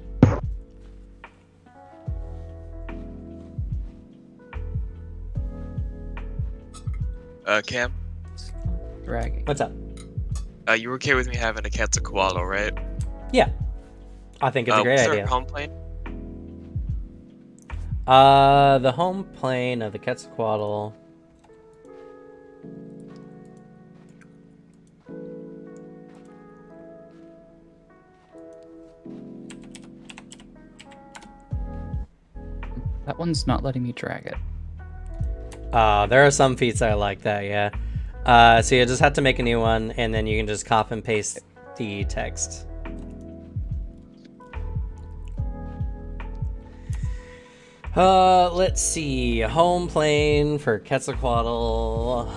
Cam, Dragging. What's up? you okay with me having a Quetzalcoatl, right? Yeah. I think it's a great what's idea. Our home plane? The home plane of the Quetzalcoatl. That one's not letting me drag it. There are some feats that are like that, yeah. So you just have to make a new one, and then you can just copy and paste the text. Let's see. Home plane for Quetzalcoatl.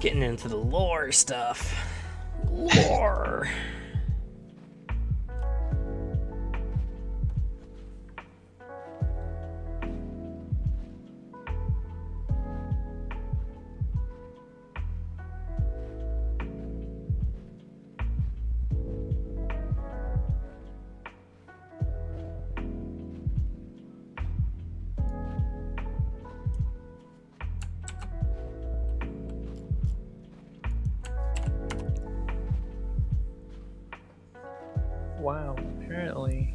Getting into the lore stuff. Lore. wow, apparently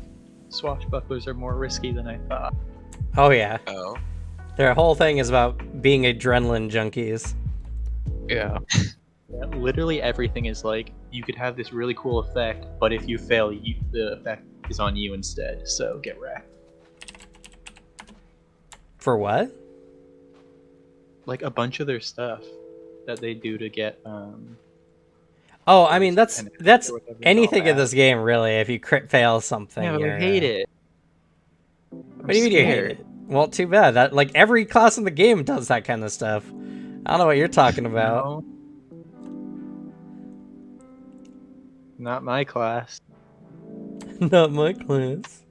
swashbucklers are more risky than I thought. Oh yeah, Oh. their whole thing is about being adrenaline junkies. Yeah. Yeah, literally everything is like, you could have this really cool effect, but if you fail, the effect is on you instead, so get wrecked. For what? Like a bunch of their stuff that they do to get Oh, I mean that's or whatever is all anything in bad. this game really. If you crit fail something, Yeah, but you're, I hate it. What do you mean you hate it? Well, too bad. That like every class in the game does that kind of stuff. I don't know what you're talking about. No. Not my class. Not my class.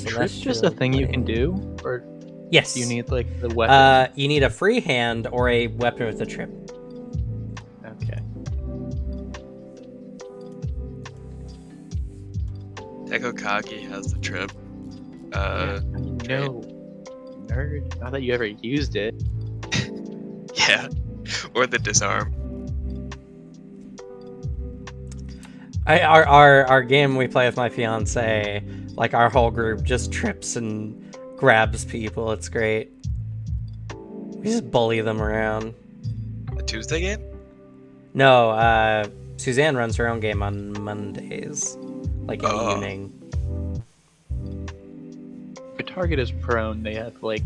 Trip's just a thing you can do, or Yes. you need like the weapon. You need a free hand or a weapon with a trip. Okay. Tekokagi has the trip. No, nerd. Not that you ever used it. Yeah. Or the disarm. Our game we play with my fiance, like our whole group just trips and grabs people. It's great. We just bully them around. The Tuesday game? No, Suzanne runs her own game on Mondays, like in the Oh. evening. If a target is prone, they have like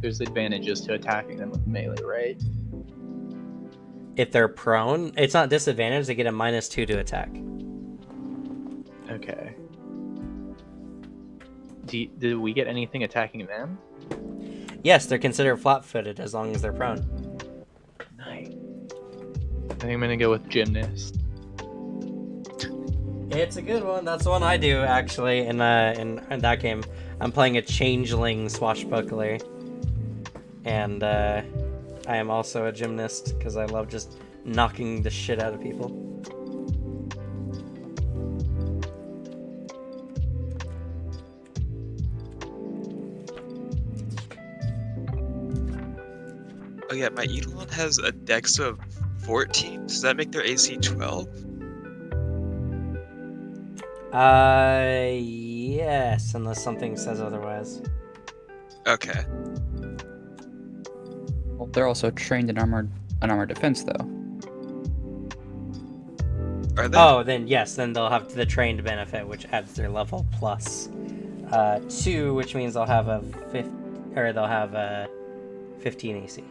there's advantages to attacking them with melee, right? If they're prone, it's not disadvantage. They get a -2 to attack. Okay. Did we get anything attacking them? Yes, they're considered flat-footed as long as they're prone. Nice. I think I'm gonna go with gymnast. It's a good one. That's the one I do actually in that game. I'm playing a changeling swashbuckler, and I am also a gymnast because I love just knocking the shit out of people. Oh yeah, my Eidolon has a dex of 14. Does that make their AC 12? Yes, unless something says otherwise. Okay. Well, they're also trained in armored defense, though. Are they? Oh, then yes, then they'll have the trained benefit, which adds their level plus 2, which means they'll have a 15 AC.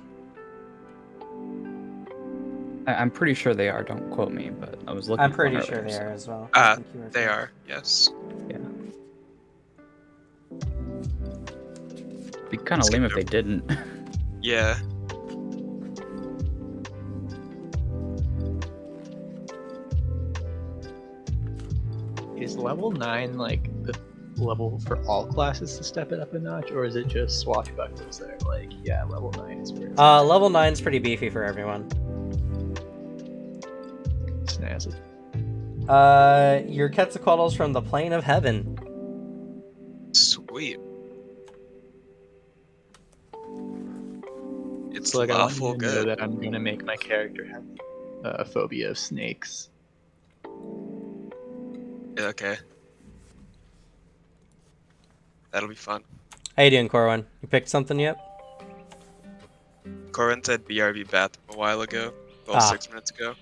I'm pretty sure they are. Don't quote me, but I was looking. I'm pretty for sure earlier, they so- are as well. Ah, I think you were They right. are, yes. Yeah. Be kind of lame if they didn't. Yeah. Is level 9 like the level for all classes to step it up a notch, or is it just swashbucklers that are like, yeah, level 9 is where it's Level 9's pretty beefy for everyone. snazzy? Your Quetzalcoatl's from the plane of heaven. Sweet. It's So like, I want lawful you to know good. that I'm gonna make my character have a phobia of snakes. Yeah, okay. That'll be fun. How you doing, Corwin? You picked something yet? Corin said BRB bathroom a while ago. Well, Ah. 6 minutes ago.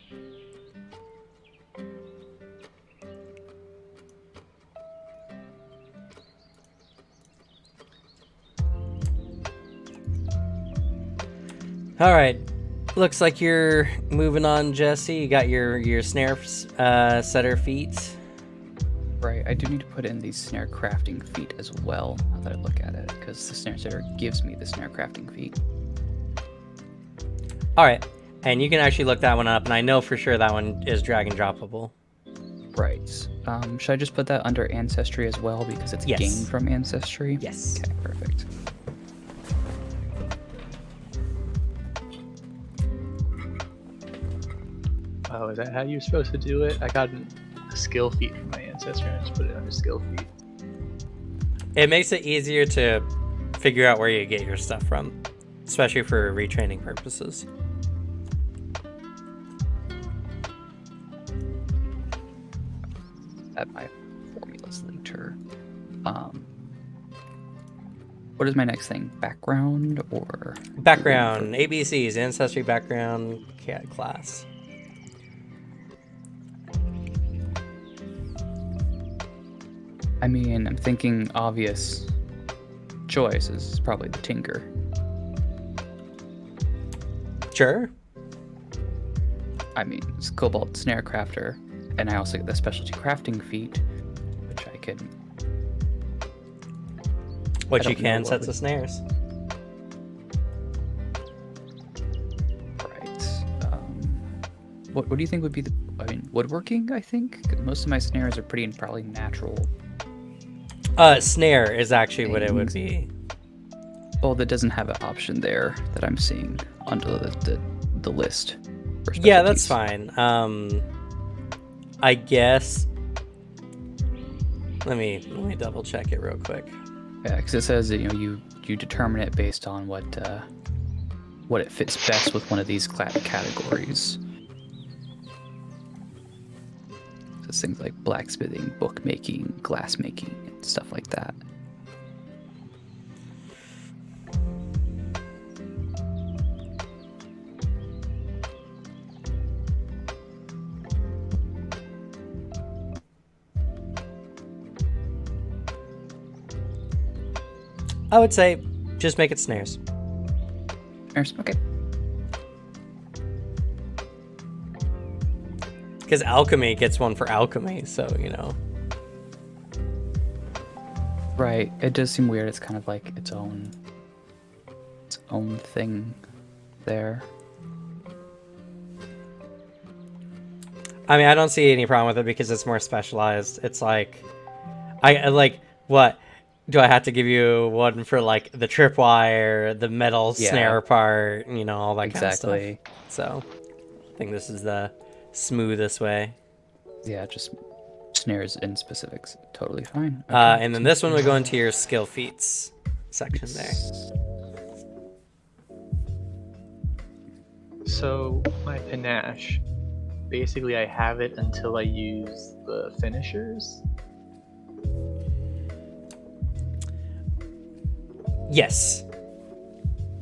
All right. Looks like you're moving on, Jesse. You got your snare setter feat. Right. I do need to put in the snare crafting feat as well. Now that I look at it, because the snare setter gives me the snare crafting feat. All right, and you can actually look that one up, and I know for sure that one is drag and droppable. Right. Should I just put that under ancestry as well because it's Yes. gained from ancestry? Yes. Okay. Perfect. Oh, is that how you're supposed to do it? I got a skill feat from my ancestor and I just put it under skill feat. It makes it easier to figure out where you get your stuff from, especially for retraining purposes. at my formulas later. What is my next thing? Background or Background, ABCs, ancestry background, class. I mean, I'm thinking obvious choice is probably the tinker. Sure. I mean, it's Cobalt Snare Crafter, and I also get the specialty crafting feat, which I can. What I you don't know can what sets would- the snares. Right. What do you think would be the? I mean, woodworking. I think 'cause most of my snares are pretty probably natural. Snare is actually what it would be. Well, that doesn't have an option there that I'm seeing under the list. For Yeah, that's specialties. fine. I guess. Let me double check it real quick. Yeah, because it says that you determine it based on what it fits best with one of these categories. So it's things like blacksmithing, bookmaking, glassmaking, and stuff like that. I would say just make it snares. Okay. Because alchemy gets one for alchemy, so Right. It does seem weird. It's kind of like its own thing there. I mean, I don't see any problem with it because it's more specialized. It's like, I like, what? Do I have to give you one for like the tripwire, the metal Yeah. snare part, all that Exactly. kind of stuff? So, I think this is the smoothest way. Yeah, just snares in specifics. Totally fine. And then this one would go into your skill feats section there. So my panache, basically I have it until I use the finishers. Yes.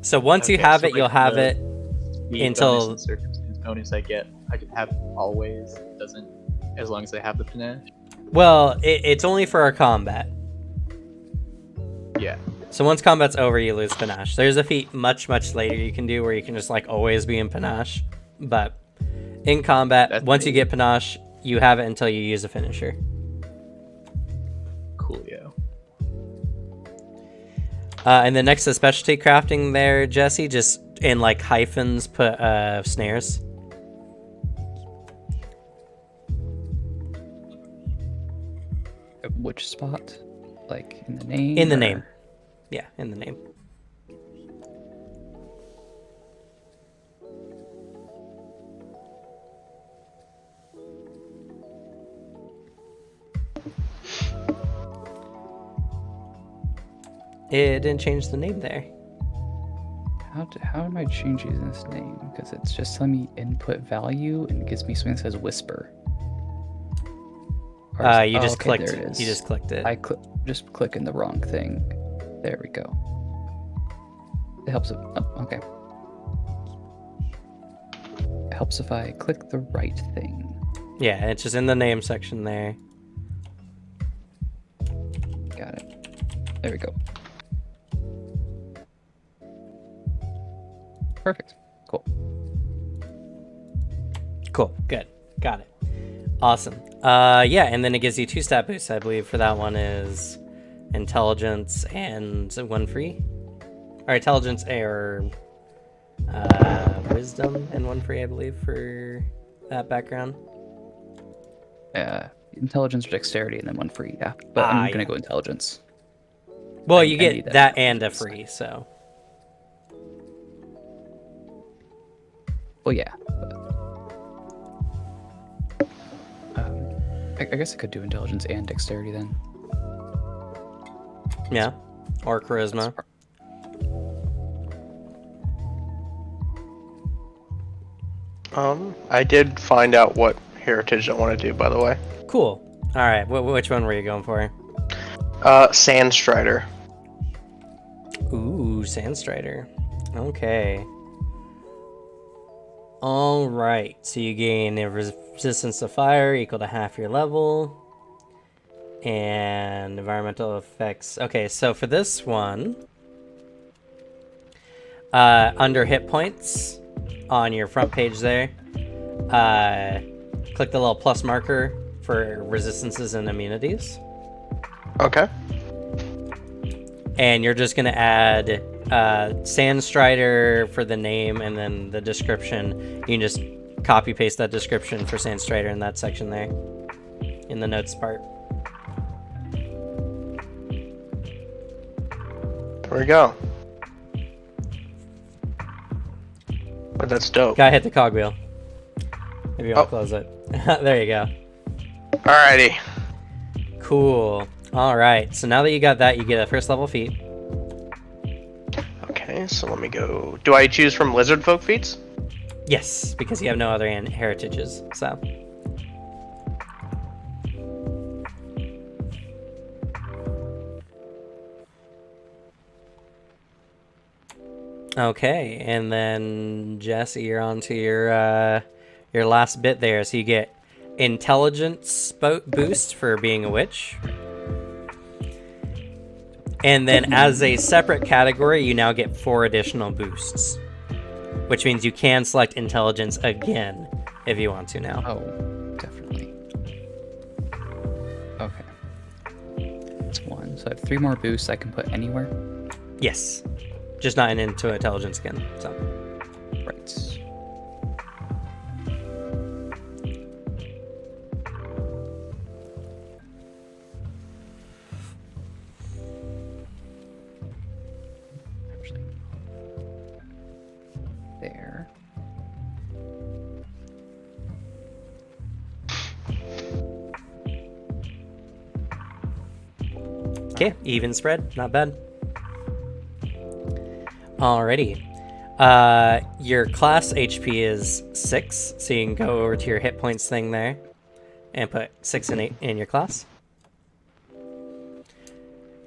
So once you Okay, have so it, you'll like have the it speed until- bonus and circumstance bonus I could have always. It doesn't, as long as I have the panache. Well, it's only for our combat. Yeah. So once combat's over, you lose panache. There's a feat much later you can do where you can just like always be in panache. But in combat, That's once you amazing. get panache, you have it until you use a finisher. Coolio. And then next to specialty crafting there, Jesse, just in like hyphens put snares. At which spot? Like in the name? In the or- name. Yeah, in the name. It didn't change the name there. How am I changing this name? Because it's just telling me input value and it gives me something that says whisper. Or You just okay, clicked. there it is. You just clicked it. I just click in the wrong thing. There we go. It helps. Okay. It helps if I click the right thing. Yeah, it's just in the name section there. Got it. There we go. Perfect. Cool. Cool. Good. Got it. Awesome. Yeah, and then it gives you 2 stat boosts, I believe. For that one is intelligence and 1 free, or intelligence or wisdom and 1 free, I believe, for that background. Intelligence or dexterity and then 1 free. Yeah, but I'm gonna go intelligence. Well, I you need get that that and a intelligence. free, so. Well, yeah. I guess I could do intelligence and dexterity then. Yeah. Or charisma. I did find out what heritage I want to do, by the way. Cool. All right, which one were you going for? Sandstrider. Ooh, Sandstrider. Okay. All right. So you gain a resistance to fire equal to half your level, and environmental effects. Okay, so for this one, under hit points on your front page there, click the little plus marker for resistances and immunities. Okay. And you're just going to add Sandstrider for the name, and then the description. You can just copy paste that description for Sandstrider in that section there, in the notes part. There we go. But that's dope. Gotta hit the cogwheel. If you want to close it. There you go. Alrighty. Cool. Alright, so now that you got that, you get a first level feat. Okay, so let me go. Do I choose from lizard folk feats? Yes, because you have no other heritages, so. Okay, and then Jesse, you're on to your last bit there. So you get intelligence boost for being a witch. And then as a separate category, you now get 4 additional boosts, which means you can select intelligence again if you want to now. Oh, definitely. Okay. That's 1. So I have 3 more boosts I can put anywhere. Yes, just not into intelligence again. So. Right. There. Okay, even spread, not bad. Alrighty. Your class HP is 6, so you can go over to your hit points thing there and put 6 and 8 in your class.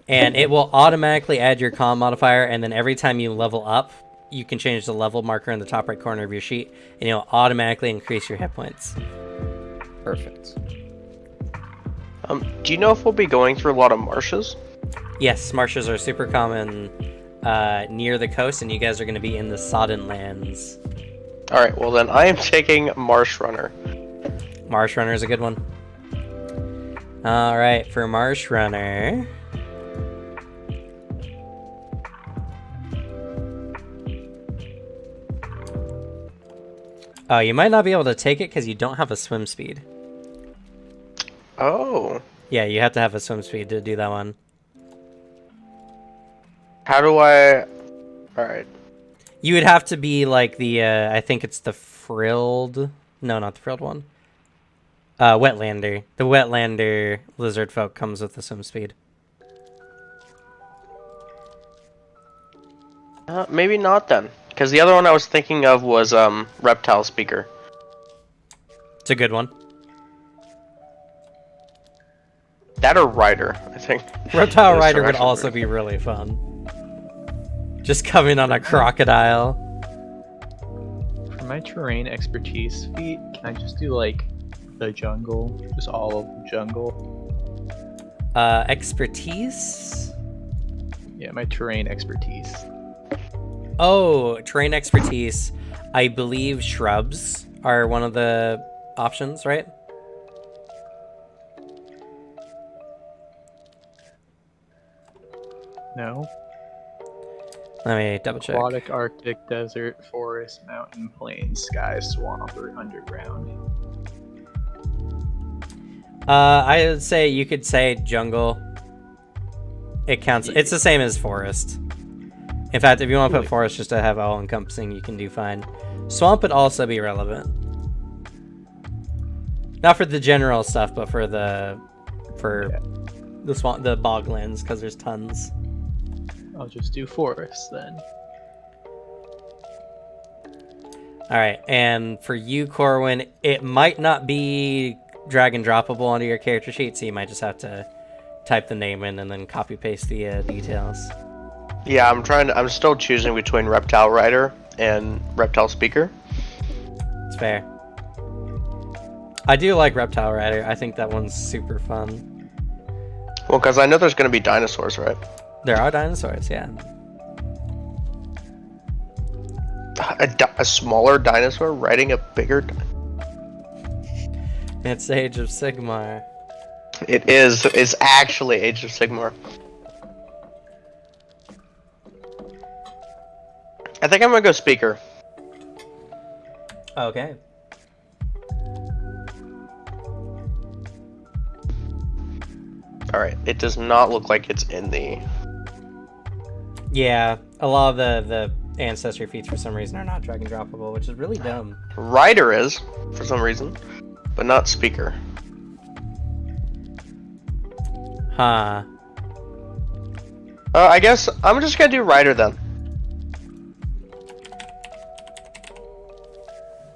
And it will automatically add your comm modifier, and then every time you level up, you can change the level marker in the top right corner of your sheet, and it'll automatically increase your hit points. Perfect. Do you know if we'll be going through a lot of marshes? Yes, marshes are super common near the coast, and you guys are going to be in the Sodden lands. Alright, well then I am taking Marsh Runner. Marsh Runner is a good one. Alright, for Marsh Runner... Oh, you might not be able to take it because you don't have a swim speed. Oh. Yeah, you have to have a swim speed to do that one. How do I... Alright. You would have to be like the, I think it's the frilled... No, not the frilled one. Wetlander. The Wetlander lizard folk comes with the swim speed. Maybe not then. Because the other one I was thinking of was Reptile Speaker. It's a good one. That or Rider, I think. Reptile Those Rider are would actually also be really fun. Just coming on a crocodile. For my terrain expertise feat, can I just do like the jungle? Just all of the jungle? Expertise? Yeah, my terrain expertise. Oh, terrain expertise. I believe shrubs are one of the options, right? No. Let me double check. Aquatic, Arctic, desert, forest, mountain, plain, sky, swamp, or underground. I would say you could say jungle. It counts. It's the same as forest. In fact, if you want to put forest just to have all-encompassing, you can do fine. Swamp would also be relevant. Not for the general stuff, but for the swamp, the boglands, because there's tons. I'll just do forest then. All right, and for you, Corwin, it might not be drag and droppable onto your character sheet, so you might just have to type the name in and then copy paste the details. Yeah, I'm still choosing between Reptile Rider and Reptile Speaker. It's fair. I do like Reptile Rider. I think that one's super fun. Well, because I know there's going to be dinosaurs, right? There are dinosaurs, yeah. A smaller dinosaur riding a bigger. It's Age of Sigmar. It is. It's actually Age of Sigmar. I think I'm gonna go Speaker. Okay. All right. It does not look like it's in the. Yeah, a lot of the ancestry feats for some reason are not drag and droppable, which is really dumb. Rider is for some reason, but not Speaker. Huh. I guess I'm just gonna do Rider then.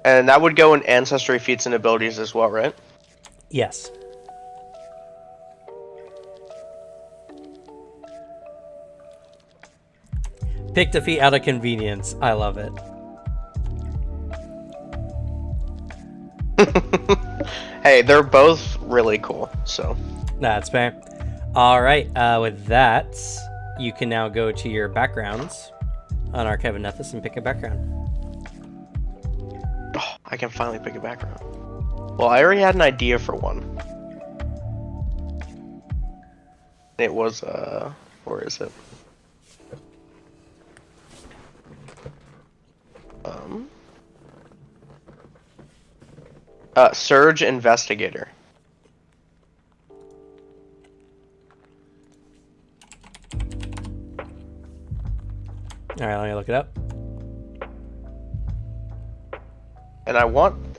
And that would go in ancestry feats and abilities as well, right? Yes. Pick the feat out of convenience. I love it. Hey, they're both really cool, so. That's fair. All right. With that, you can now go to your backgrounds on Archive of Nethys and pick a background. Oh, I can finally pick a background. Well, I already had an idea for one. It was, where is it? Surge Investigator. All right, let me look it up. And I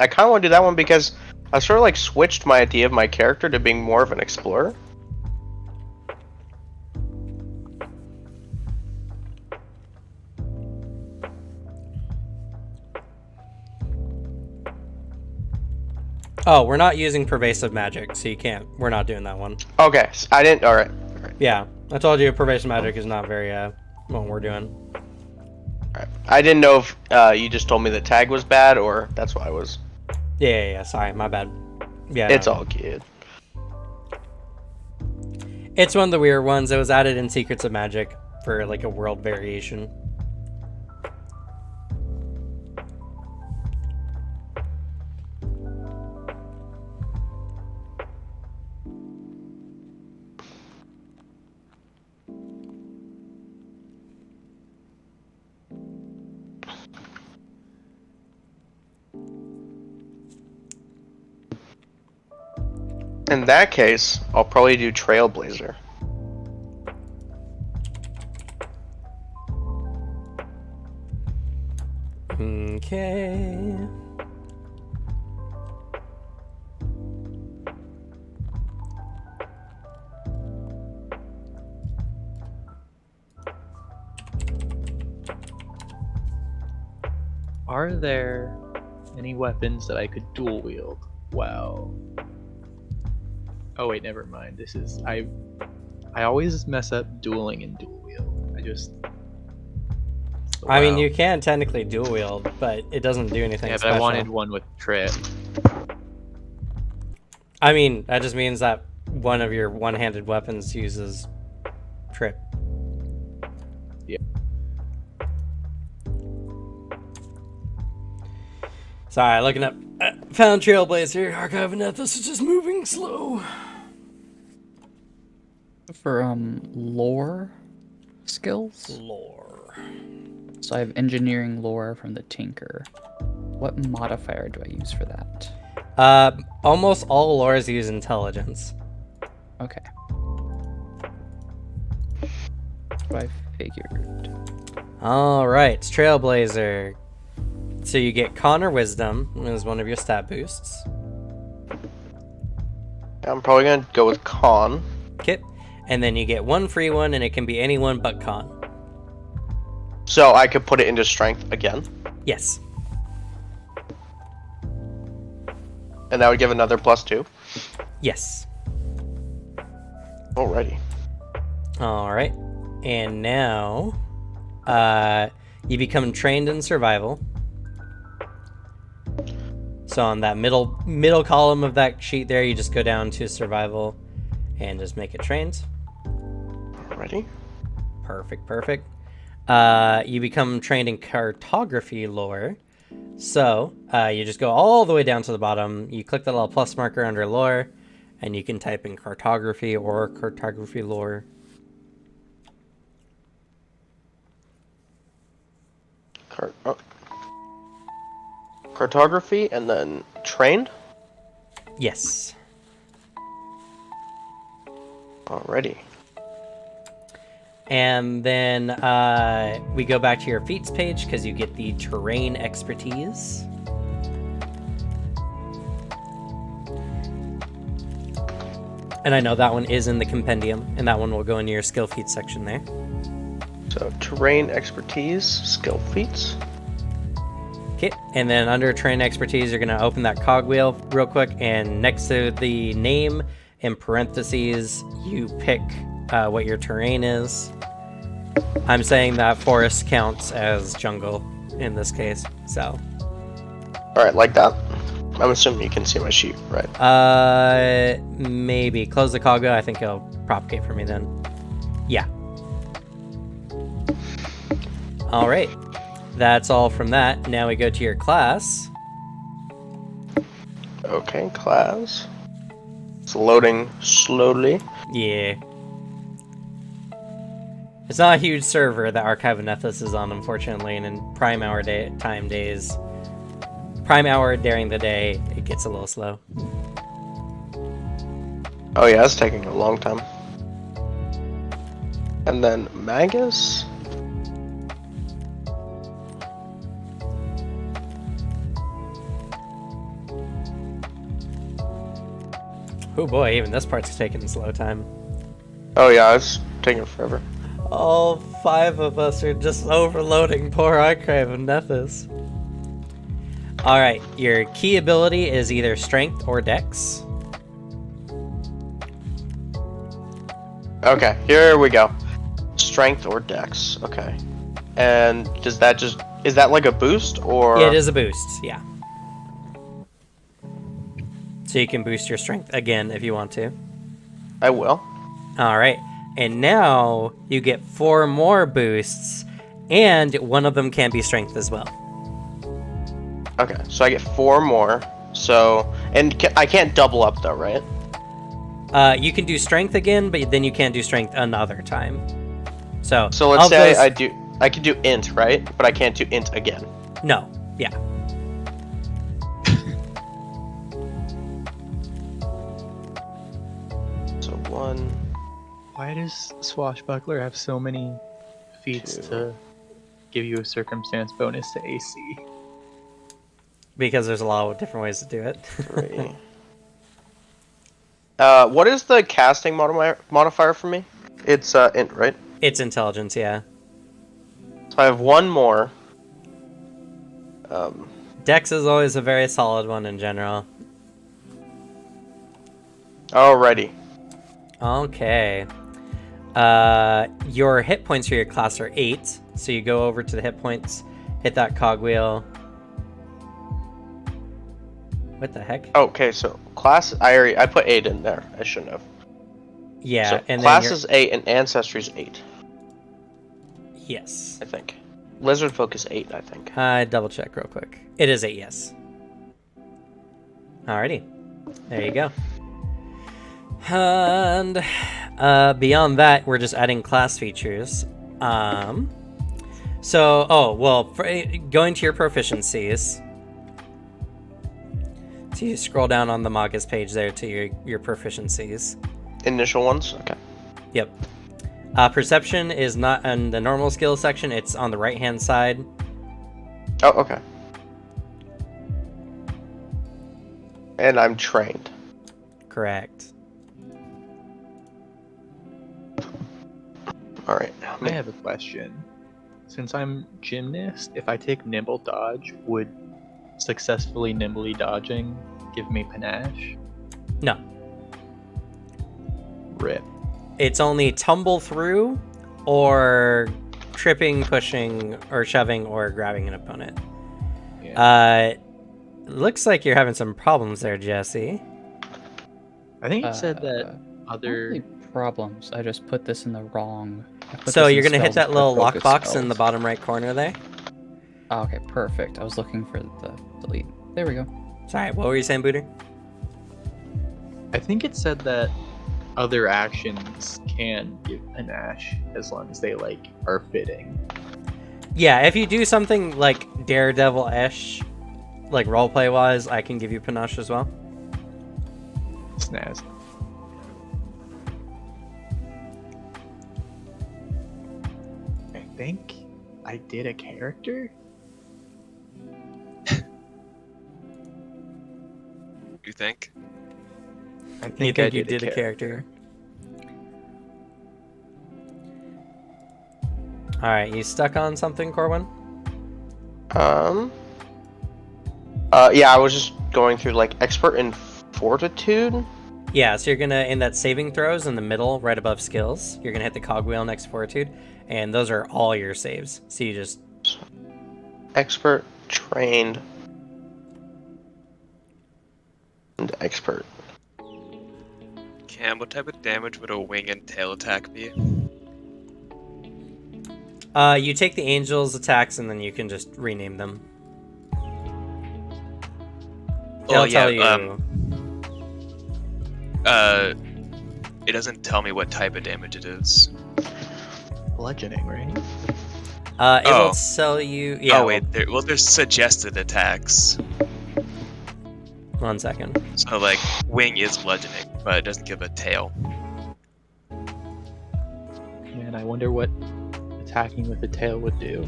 kind of want to do that one because I sort of like switched my idea of my character to being more of an explorer. Oh, we're not using pervasive magic, so you can't. We're not doing that one. Okay, I didn't. All right. Yeah, I told you pervasive magic is not very what we're doing. All right. I didn't know if you just told me the tag was bad or that's why I was. Yeah. Sorry, my bad. Yeah, it's all good. It's one of the weird ones. It was added in Secrets of Magic for like a world variation. In that case, I'll probably do Trailblazer. Okay. Are there any weapons that I could dual wield? Wow. Oh wait, never mind. This is I always mess up dueling and dual wield. I mean, you can technically dual wield, but it doesn't do anything Yeah, special. but I wanted one with trip. I mean, that just means that one of your one-handed weapons uses trip. Yeah. Sorry, looking up. Found Trailblazer. Archive of Nethys is just moving slow. For lore skills. Lore. So I have engineering lore from the Tinker. What modifier do I use for that? Almost all lores use intelligence. Okay. That's what I figured. All right, it's Trailblazer. So you get Con or Wisdom as one of your stat boosts. I'm probably gonna go with Con. Okay. And then you get one free one, and it can be anyone but Con. So I could put it into Strength again. Yes. And that would give another +2. Yes. Alrighty. All right. And now, you become trained in survival. So on that middle column of that sheet there, you just go down to survival and just make it trained. Alrighty. Perfect. You become trained in cartography lore. So you just go all the way down to the bottom. You click the little plus marker under lore, and you can type in cartography or cartography lore. Cartography and then trained? Yes. Alrighty. And then we go back to your feats page because you get the terrain expertise. And I know that one is in the compendium, and that one will go into your skill feats section there. So terrain expertise, skill feats. Okay, and then under terrain expertise, you're going to open that cogwheel real quick, and next to the name, in parentheses, you pick what your terrain is. I'm saying that forest counts as jungle in this case, so. Alright, like that. I'm assuming you can see my sheet, right? Maybe. Close the cogwheel, I think it'll propagate for me then. Yeah. Alright. That's all from that. Now we go to your class. Okay, class. It's loading slowly. Yeah. It's not a huge server that Archive of Nethys is on, unfortunately, and in prime hour during the day, it gets a little slow. Oh yeah, it's taking a long time. And then Magus. Oh boy, even this part's taking a slow time. Oh yeah, it's taking forever. All 5 of us are just overloading poor Archive of Nethys. Alright, your key ability is either Strength or Dex. Okay, here we go. Strength or Dex. Okay. And is that like a boost or? Yeah, it is a boost, yeah. So you can boost your strength again if you want to. I will. Alright, and now you get 4 more boosts, and one of them can be strength as well. Okay, so I get 4 more. So, and I can't double up though, right? You can do strength again, but then you can't do strength another time. So let's say I can do int, right? But I can't do int again. No, yeah. So 1. Why does Swashbuckler have so many feats 2. to give you a circumstance bonus to AC? Because there's a lot of different ways to do it. 3. What is the casting modifier for me? It's int, right? It's intelligence, yeah. So I have 1 more. Dex is always a very solid one in general. Alrighty. Okay. Your hit points for your class are 8, so you go over to the hit points, hit that cogwheel. What the heck? Okay, so class, I put 8 in there. I shouldn't have. Yeah, So and class then is 8 and ancestry is 8, yes. I think. Lizard folk is 8, I think. Double check real quick. It is 8, yes. Alrighty. There you go. And beyond that, we're just adding class features. Going to your proficiencies. So you scroll down on the Magus page there to your proficiencies. Initial ones? Okay. Yep. Perception is not in the normal skill section, it's on the right-hand side. Oh, okay. And I'm trained. Correct. Alright. I have a question. Since I'm gymnast, if I take nimble dodge, would successfully nimbly dodging give me panache? No. Rip. It's only tumble through or tripping, pushing, or shoving, or grabbing an opponent. Yeah. Looks like you're having some problems there, Jesse. I think it said that Not other. really problems. I just put this in the wrong. So you're gonna hit that little focus lockbox in the spells. bottom right corner there. Oh, okay, perfect. I was looking for the delete. There we go. Sorry, what were you saying, Booter? I think it said that other actions can give an ash as long as they like are fitting. Yeah, if you do something like Daredevil-ish, like roleplay wise, I can give you panache as well. Snaz. I think I did a character. You think? I You think think I you did did a character? All right, you stuck on something, Corwin? Yeah, I was just going through like expert in fortitude. Yeah, so you're gonna, in that saving throws in the middle, right above skills, you're gonna hit the cogwheel next to fortitude, and those are all your saves. So you just Expert, trained, and expert. Cam, what type of damage would a wing and tail attack be? you take the angel's attacks and then you can just rename them. They'll tell you. It doesn't tell me what type of damage it is. Bludgeoning, right? It will tell you. Yeah. Oh wait, there's suggested attacks. 1 second. So like wing is bludgeoning, but it doesn't give a tail. Man, I wonder what attacking with the tail would do.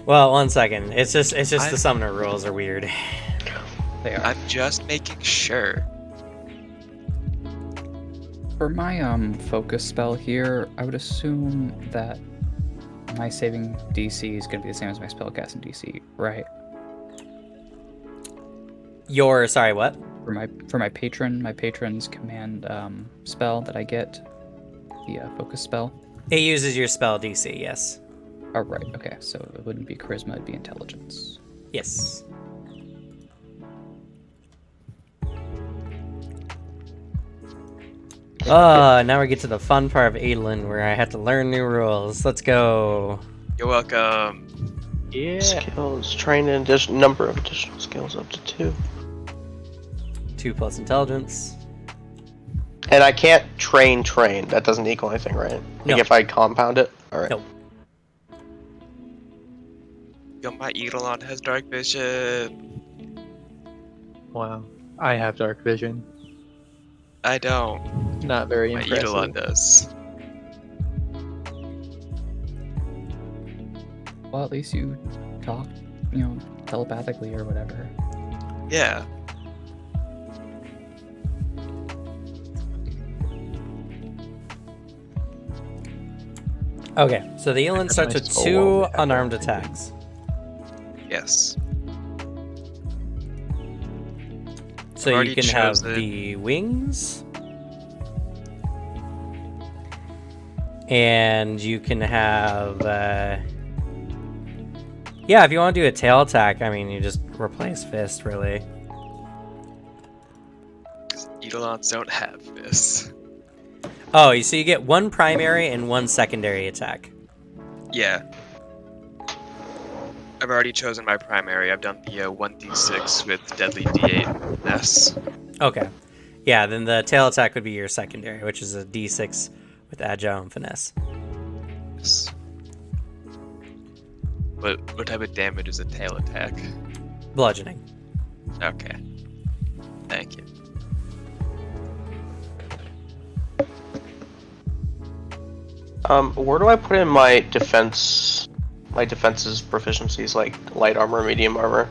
Well, 1 second. It's just I- the summoner rules are weird. They are. I'm just making sure. For my focus spell here, I would assume that my saving DC is going to be the same as my spellcasting DC, right? Your sorry, what? For my patron's command spell that I get, the focus spell. It uses your spell DC. Yes. Oh right, okay. So it wouldn't be charisma; it'd be intelligence. Yes. Now we get to the fun part of Adolin, where I have to learn new rules. Let's go. You're welcome. Yeah. Skills, trained in number of additional skills up to 2. 2 plus intelligence. And I can't train. That doesn't equal anything, right? No. Like if I compound it? Alright. Nope. Yo, my Eidolon has dark vision. Wow. I have dark vision. I don't. Not very My impressive. Eidolon does. Well, at least you talk, telepathically or whatever. Yeah. Okay, so the Elin That's starts my with spell 2 wall. unarmed attacks. Yes. So I've you already can have chosen- the wings. And you can have, yeah, if you want to do a tail attack, I mean, you just replace fist, really. Because Eidolons don't have this. Oh, so you get 1 primary and 1 secondary attack. Yeah. I've already chosen my primary. I've done the 1d6 with deadly d8 S. Okay. Yeah, then the tail attack would be your secondary, which is a d6 with agile and finesse. Yes. What type of damage is a tail attack? Bludgeoning. Okay. Thank you. Where do I put in my defenses proficiencies, like light armor, medium armor?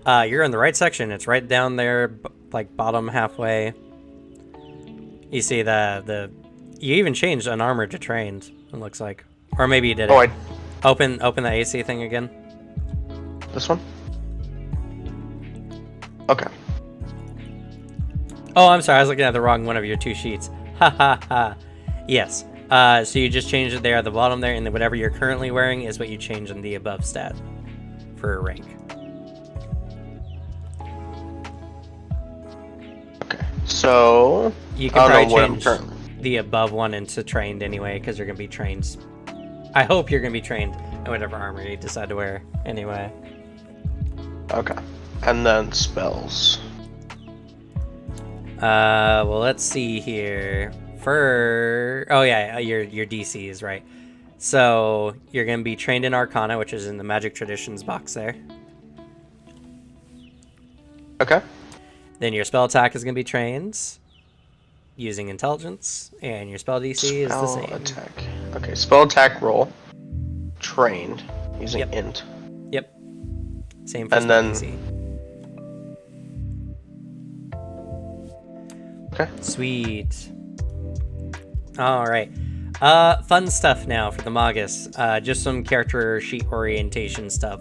You're in the right section. It's right down there, like bottom halfway. You see you even changed unarmored to trained, it looks like. Or maybe you did it. Oh, Open the AC thing again. this one? Okay. Oh, I'm sorry. I was looking at the wrong one of your 2 sheets. Ha ha ha. Yes. So you just change it there at the bottom there, and then whatever you're currently wearing is what you change in the above stat for a rank. Okay. So You can probably change the above one into trained anyway, because you're going to be trained. I hope you're going to be trained in whatever armor you decide to wear anyway. Okay. And then spells. Well, let's see here. Oh yeah, your DC is right. So you're going to be trained in Arcana, which is in the Magic Traditions box there. Okay. Then your spell attack is going to be trained using Intelligence, and your spell DC is the same. Attack. Okay, spell attack roll. Trained using int. Yep. Same for and spell then DC. Okay. Sweet. All right. Fun stuff now for the Magus. Just some character sheet orientation stuff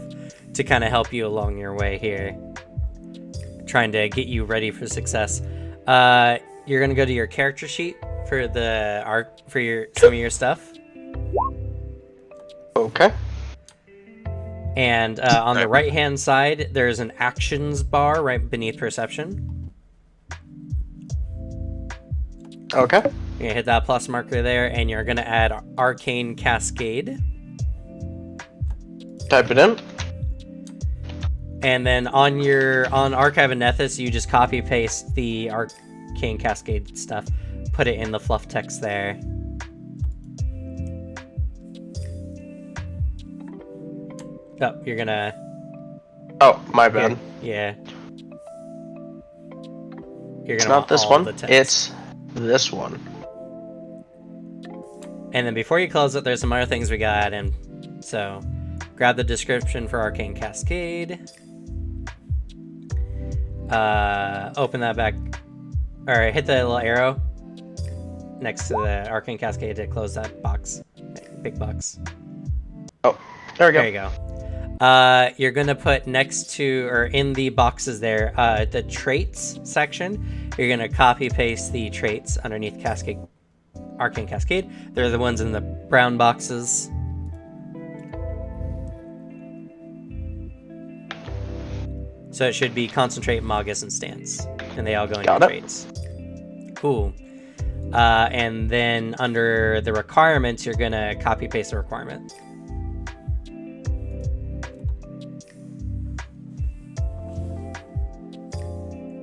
to kind of help you along your way here. Trying to get you ready for success. You're gonna go to your character sheet for some of your stuff. Okay. And on the right-hand side, there's an actions bar right beneath perception. Okay. You're gonna hit that plus marker there, and you're gonna add Arcane Cascade. Type it in. And then on Archive and Nethys, you just copy paste the Arcane Cascade stuff, put it in the fluff text there. Oh, you're gonna. Oh, my bad. Yeah. You're It's gonna not this all one. the text. It's this one. And then before you close it, there's some other things we got, and so grab the description for Arcane Cascade. Open that back, or hit the little arrow next to the Arcane Cascade to close that box, big box. Oh, there we go. There you go. You're gonna put next to, or in the boxes there, the traits section. You're gonna copy paste the traits underneath Cascade, Arcane Cascade. They're the ones in the brown boxes. So it should be Concentrate, Magus, and Stance, and they all go into traits. Cool. And then under the requirements, you're gonna copy paste the requirement.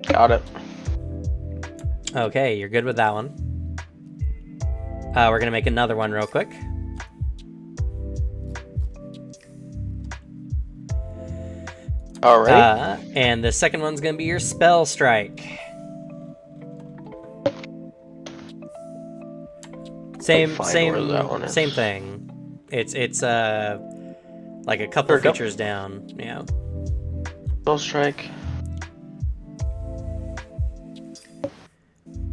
Got it. Okay, you're good with that one. We're gonna make another one real quick. Alright. And the second one's gonna be your Spell Strike. Same thing. It's like a couple features down. Yeah. Spell Strike.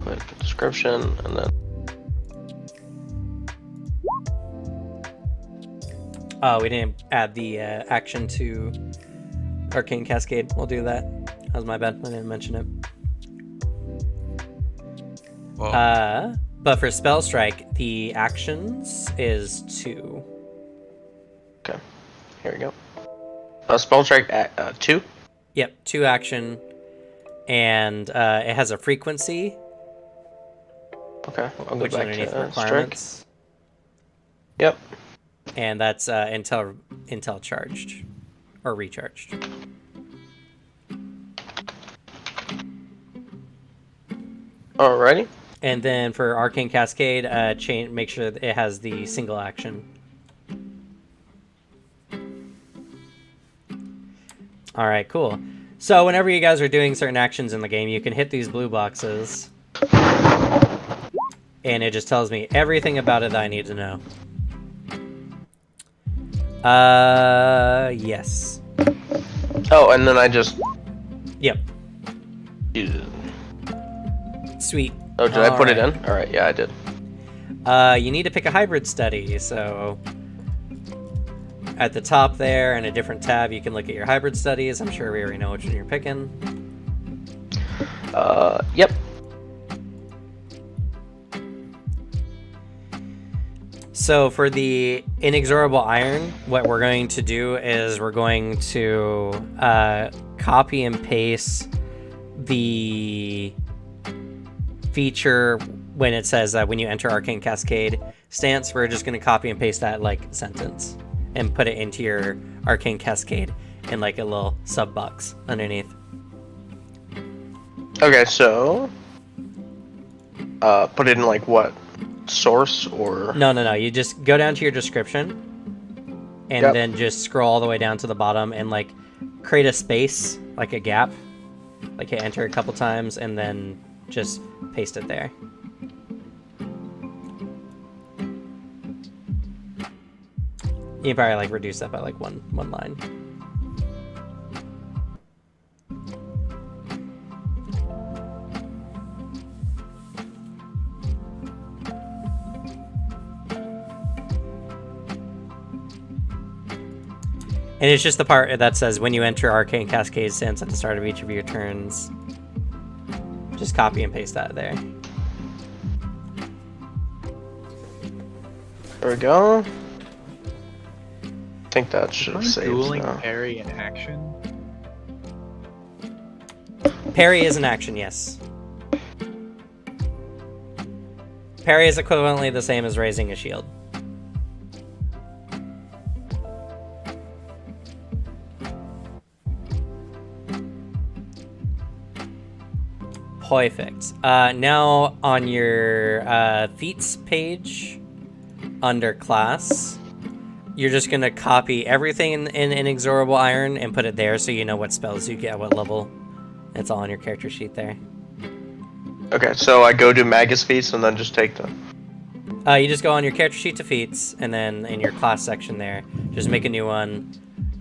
Put the description and then. Oh, we didn't add the action to Arcane Cascade. We'll do that. That was my bad. I didn't mention it. Well, but for Spell Strike, the actions is 2. Okay. Here we go. Spell Strike 2? Yep, 2 action. And it has a frequency. Okay, I'll go which back underneath to requirements. Strike. Yep. And that's until charged or recharged. Alrighty. And then for Arcane Cascade, make sure that it has the single action. All right, cool. So whenever you guys are doing certain actions in the game, you can hit these blue boxes, and it just tells me everything about it that I need to know. Yes. Oh, and then I just. Yep. Yeah. Sweet. Oh, did I put it in? Alright, yeah, I did. You need to pick a hybrid study, so at the top there in a different tab you can look at your hybrid studies. I'm sure we already know which one you're picking. Yep. So for the inexorable iron, what we're going to do is we're going to copy and paste the feature when it says when you enter Arcane Cascade stance. We're just going to copy and paste that like sentence and put it into your Arcane Cascade in like a little sub box underneath. Okay, so put it in like what? Source or No. You just go down to your description and Yep. then just scroll all the way down to the bottom and like create a space, like a gap, like hit enter a couple times and then just paste it there. You can probably like reduce that by like one line. And it's just the part that says when you enter Arcane Cascade stance at the start of each of your turns. Just copy and paste that there. there we go. I think that should have Aren't saved dueling now. parry in action? Parry is an action, yes. Parry is equivalently the same as raising a shield. Perfect. Now on your feats page under class, you're just gonna copy everything in Inexorable Iron and put it there so you know what spells you get at what level. It's all on your character sheet there. Okay, so I go to Magus feats and then just take them. You just go on your character sheet to feats, and then in your class section there, just make a new one,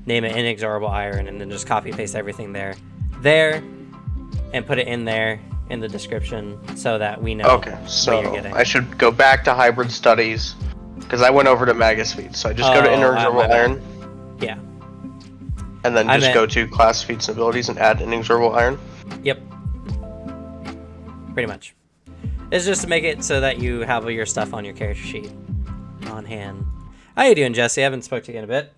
name it Inexorable Iron, and then just copy paste everything there, and put it in there in the description so that we know Okay, what so you're getting. I should go back to hybrid studies because I went over to Magus feats. So I just go to Oh, Inexorable my bad. Iron Yeah. and then I just meant- go to class feats and abilities and add Inexorable Iron. Yep. Pretty much. It's just to make it so that you have all your stuff on your character sheet on hand. How you doing, Jesse? I haven't spoke to you in a bit.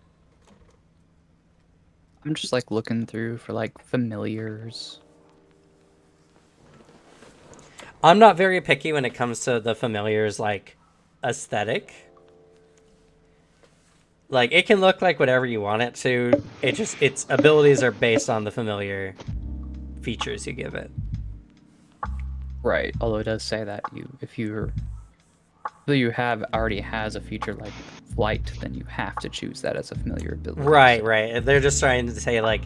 I'm just like looking through for like familiars. I'm not very picky when it comes to the familiars like aesthetic. Like it can look like whatever you want it to. Its abilities are based on the familiar features you give it. Right. Although it does say that if you already has a feature like flight, then you have to choose that as a familiar ability. Right. They're just trying to say like,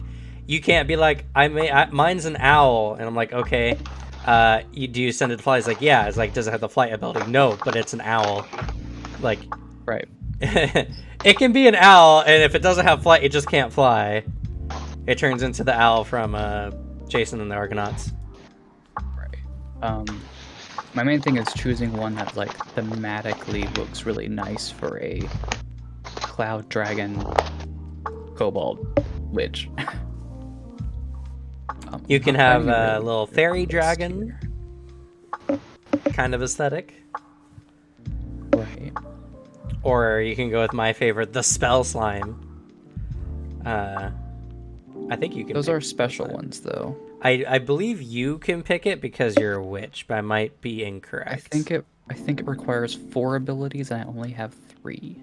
you can't be like, mine's an owl, and I'm like, okay. Do you send it to fly? It's like, yeah. It's like, does it have the flight ability? No, but it's an owl. Like, Right. it can be an owl, and if it doesn't have flight, it just can't fly. It turns into the owl from Jason and the Argonauts. My main thing is choosing one that like thematically looks really nice for a cloud dragon kobold witch. You can I'm have finding it a really little difficult fairy to dragon steer. kind of aesthetic. Right. Or you can go with my favorite, the spell slime. I think you can. Those pick are special slime. ones though. I believe you can pick it because you're a witch, but I might be incorrect. I think it requires 4 abilities and I only have 3.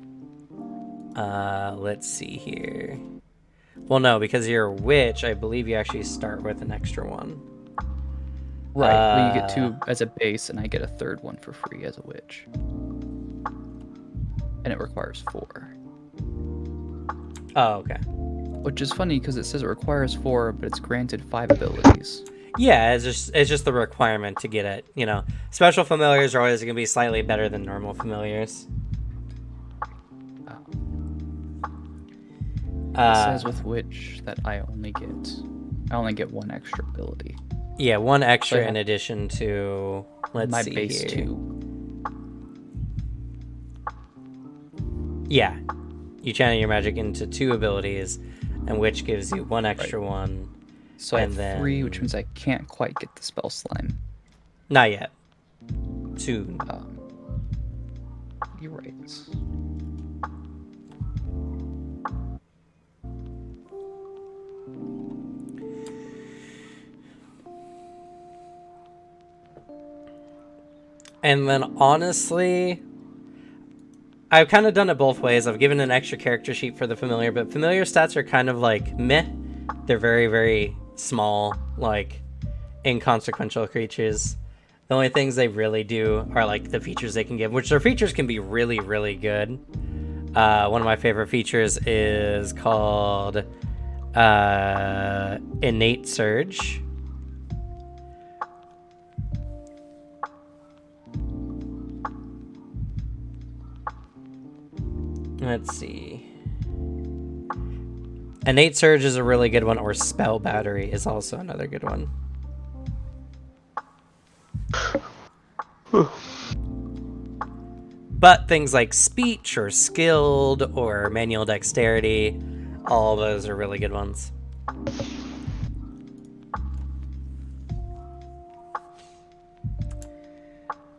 Let's see here. Well, no, because you're a witch, I believe you actually start with an extra one. Right. Well, you get 2 as a base and I get a 3rd one for free as a witch. And it requires 4. Oh, okay. Which is funny because it says it requires 4, but it's granted 5 abilities. Yeah, it's just the requirement to get it. You know, special familiars are always going to be slightly better than normal familiars. It says with witch that I only get 1 extra ability. Yeah, 1 extra So I in have- addition to My see base here. 2. Yeah, you channel your magic into 2 abilities, and which gives you 1 extra one. So I And have 3, which then- means I can't quite get the spell slime. Not yet. Soon. You're right. And then honestly, I've kind of done it both ways. I've given an extra character sheet for the familiar, but familiar stats are kind of like meh. They're very, very small, like inconsequential creatures. The only things they really do are like the features they can give, which their features can be really, really good. One of my favorite features is called Innate Surge. Let's see. Innate Surge is a really good one, or Spell Battery is also another good one. But things like Speech or Skilled or Manual Dexterity, all of those are really good ones.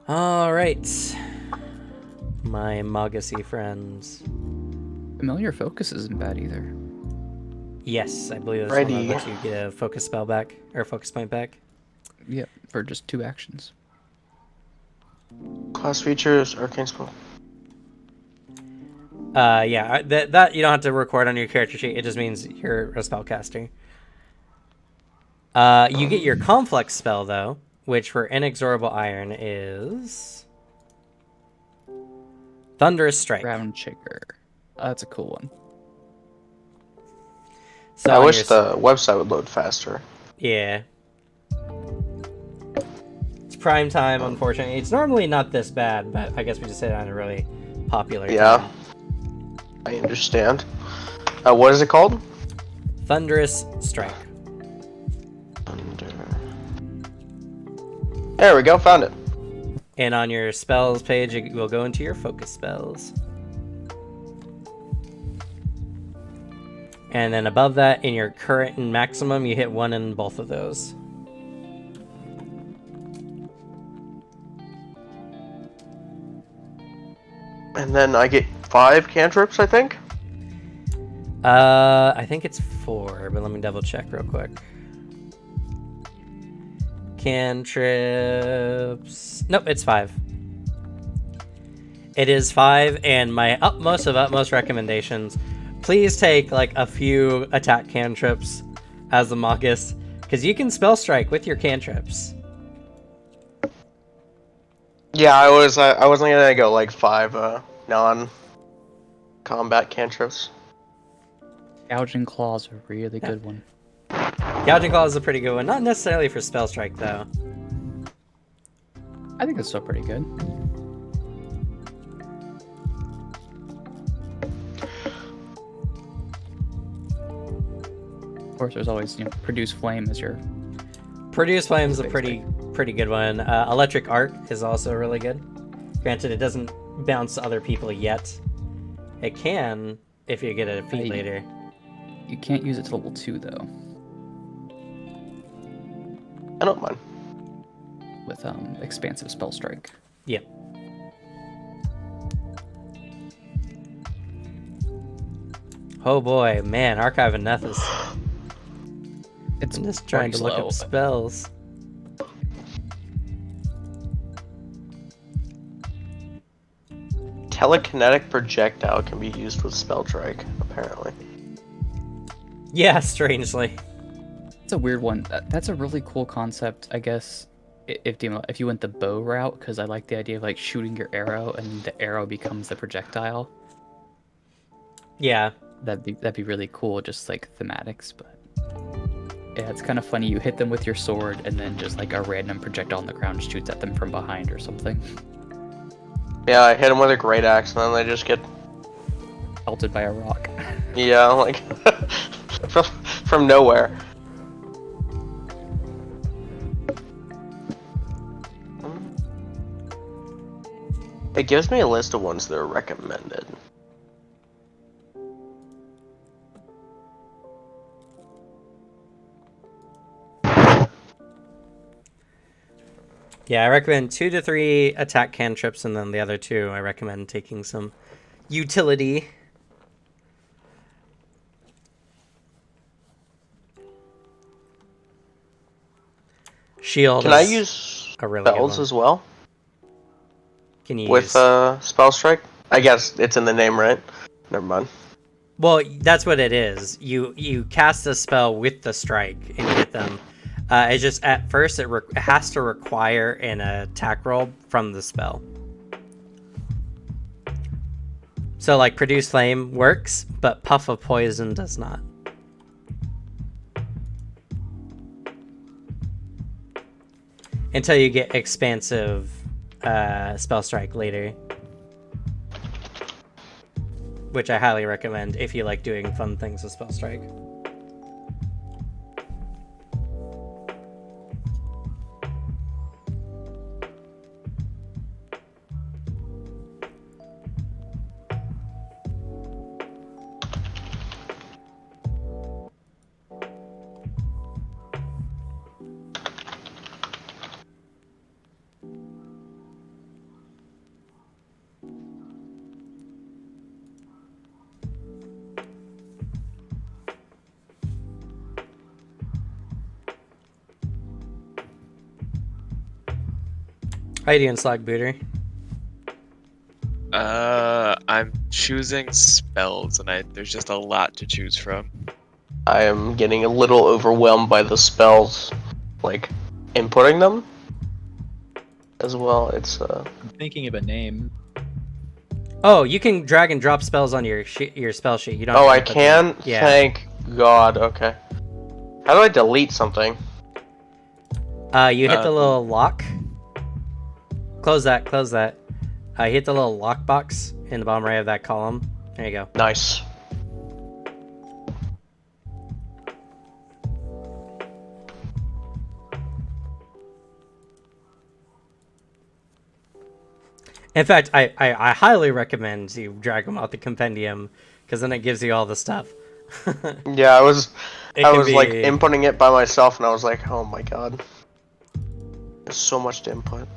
Alright. My Magacy friends. Familiar focus isn't bad either. Yes, I believe that's Righty. one that lets you get a focus spell back, or focus point back. Yep, for just 2 actions. Class features, arcane spell. Yeah, that you don't have to record on your character sheet. It just means you're a spellcaster. You get your conflict spell though, which for Inexorable Iron is Thunderous Strike. Ground Shaker. That's a cool one. So I on wish your the website would load faster. Yeah. It's prime time, unfortunately. It's normally not this bad, but I guess we just hit it on a really popular Yeah. time. I understand. What is it called? Thunderous Strike. Thunder. There we go, found it. And on your spells page, it will go into your focus spells. And then above that, in your current and maximum, you hit 1 in both of those. And then I get 5 cantrips, I think. I think it's 4, but let me double check real quick. Cantrips. Nope, it's 5. It is 5, and my utmost of utmost recommendations, please take like a few attack cantrips as the Magus, because you can spell strike with your cantrips. Yeah, I wasn't gonna go like 5 non-combat cantrips. Gouging Claw is a really good one. Gouging Claw is a pretty good one, not necessarily for spell strike though. I think it's still pretty good. Of course, there's always, Produce Flame as your... Produce Flame is a Basic. pretty good one. Electric Arc is also really good. Granted, it doesn't bounce to other people yet. It can if you get a feat later. You can't use it to level 2, though, I don't mind. with Expansive Spell Strike. Yep. Oh boy, man, Archive of Nethys. It's I'm just trying to look slow. up spells. Telekinetic projectile can be used with spell strike, apparently. Yeah, strangely. It's a weird one. That's a really cool concept, I guess, if you went the bow route, because I like the idea of like shooting your arrow and the arrow becomes the projectile. Yeah. That'd be really cool, just like thematics, but yeah, it's kind of funny. You hit them with your sword, and then just like a random projectile on the ground shoots at them from behind or something. Yeah, I hit them with a great axe, and then they just get Pelted by a rock. yeah, like from nowhere. It gives me a list of ones that are recommended. Yeah, I recommend 2 to 3 attack cantrips, and then the other 2, I recommend taking some utility. Shield Can I is use a really good spells one. as well Can you with use... spell strike? I guess it's in the name, right? Never mind. Well, that's what it is. You cast a spell with the strike and you hit them. It's just at first it has to require an attack roll from the spell. So like Produce Flame works, but Puff of Poison does not. Until you get Expansive Spell Strike later. Which I highly recommend if you like doing fun things with Spell Strike. How you doing, Slag Booter? I'm choosing spells, and there's just a lot to choose from. I am getting a little overwhelmed by the spells, like inputting them as well. It's I'm thinking of a name. Oh, you can drag and drop spells on your spell sheet. You don't. Oh, have to I input can? them. Yeah. Thank God. Okay. How do I delete something? You hit the little lock. Close that. Close that. Hit the little lock box in the bottom right of that column. There you go. Nice. In fact, I highly recommend you drag them out the compendium, because then it gives you all the stuff. Yeah, I was like be... inputting it by myself, and I was like, oh my God, there's so much to input.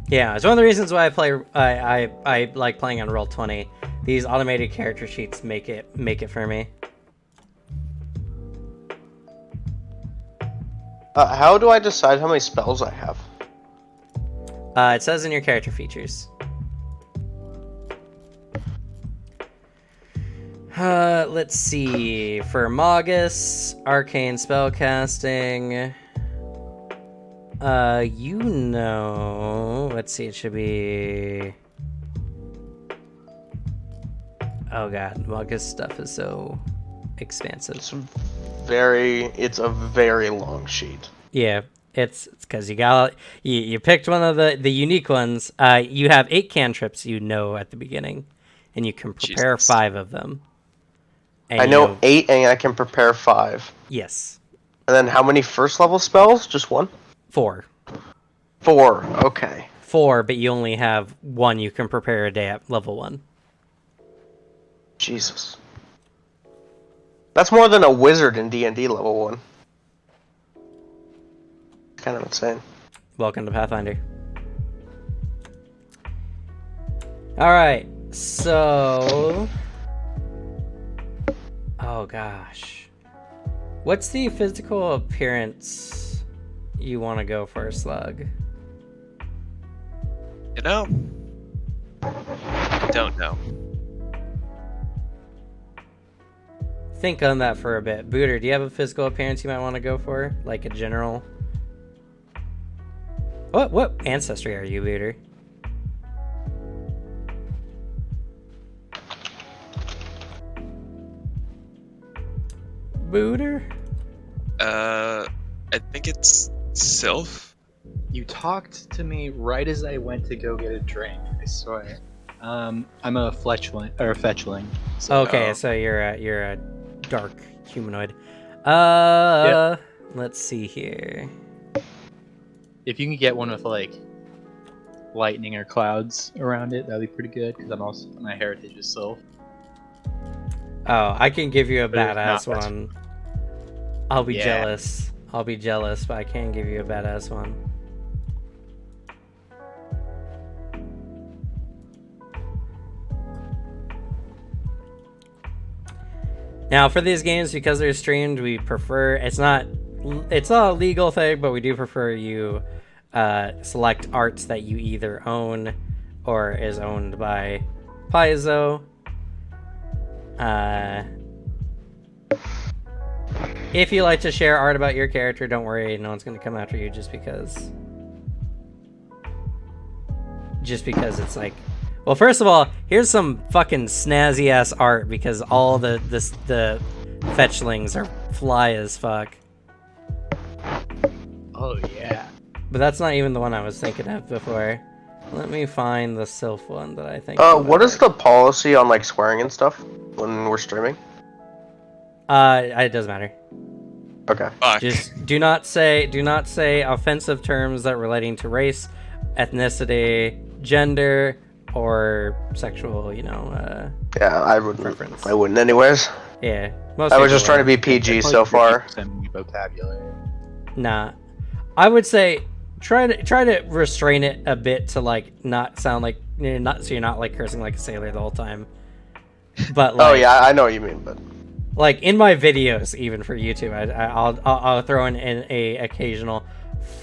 Yeah, it's one of the reasons why I like playing on Roll20. These automated character sheets make it for me. How do I decide how many spells I have? It says in your character features. Let's see. For Magus, Arcane Spellcasting. Let's see, it should be... Oh god, Magus stuff is so expansive. It's a very long sheet. Yeah, it's because you picked one of the unique ones. You have 8 cantrips at the beginning, and you can prepare Jesus. 5 of them. And I know 8, and I can prepare 5. Yes. And then how many first level spells? Just 1? 4. 4. Okay. 4, but you only have 1 you can prepare a day at level 1. Jesus. That's more than a wizard in D&D level 1. Kind of insane. Welcome to Pathfinder. Alright, so... Oh gosh. What's the physical appearance you want to go for, Slug? You know? I don't know. Think on that for a bit. Booter, do you have a physical appearance you might want to go for? Like a general... What ancestry are you, Booter? Booter? I think it's Sylph. You talked to me right as I went to go get a drink, I swear. I'm a fetchling. So, Okay, so you're a dark humanoid. Let's see here. if you can get one with like lightning or clouds around it, that'd be pretty good. Because my heritage is Sylph. Oh, I can give you a But if badass not, one. I'll be jealous. I'll be jealous, but I can give you a badass one. Now, for these games, because they're streamed, we prefer... It's not a legal thing, but we do prefer you select arts that you either own or is owned by Paizo. If you like to share art about your character, don't worry, no one's going to come after you just because it's like... Well, first of all, here's some fucking snazzy ass art because all the fetchlings are fly as fuck. Oh yeah. But that's not even the one I was thinking of before. Let me find the Sylph one that I think. What is the policy on like swearing and stuff when we're streaming? It doesn't matter. Okay. Fuck. Just do not say offensive terms that relating to race, ethnicity, gender, or sexual, yeah, I wouldn't. Preference. I wouldn't anyways. Yeah. I was just trying to be PG so far. Vocabulary. Nah. I would say try to restrain it a bit to like not sound like you're not like cursing like a sailor the whole time. But like, oh yeah, I know what you mean, but like in my videos, even for YouTube, I'll throw in a occasional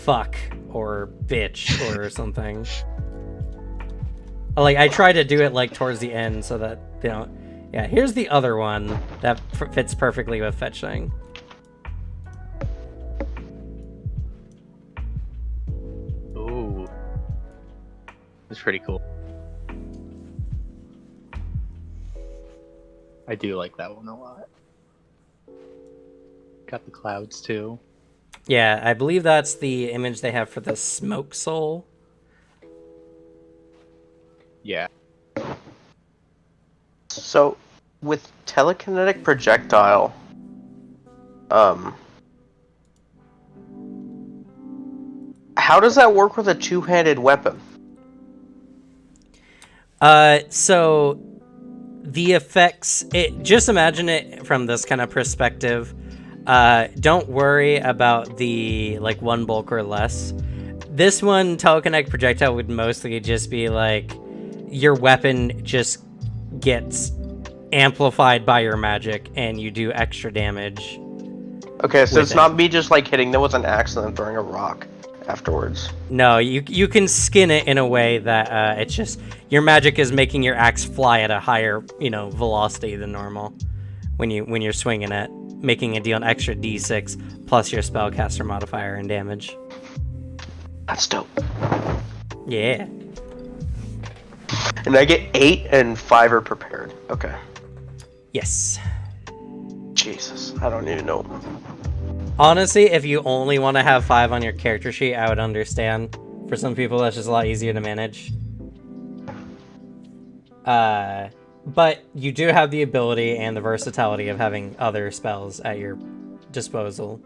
fuck or bitch or something. Like I try to do it like towards the end so that yeah. Here's the other one that fits perfectly with fetching. Ooh, that's pretty cool. I do like that one a lot. Got the clouds too. Yeah, I believe that's the image they have for the smoke soul. Yeah. So, with telekinetic projectile, how does that work with a two-handed weapon? So the effects, just imagine it from this kind of perspective. Don't worry about the like one bulk or less. This one, telekinetic projectile, would mostly just be like your weapon just gets amplified by your magic and you do extra damage. Okay, so it's not me just like hitting them with an axe and then throwing a rock afterwards. No, you can skin it in a way that it's just your magic is making your axe fly at a higher velocity than normal when you're swinging it, making it deal an extra d6 plus your spellcaster modifier and damage. That's dope. Yeah. And I get 8 and 5 are prepared. Okay. Yes. Jesus, I don't even know. Honestly, if you only want to have 5 on your character sheet, I would understand. For some people, that's just a lot easier to manage. But you do have the ability and the versatility of having other spells at your disposal.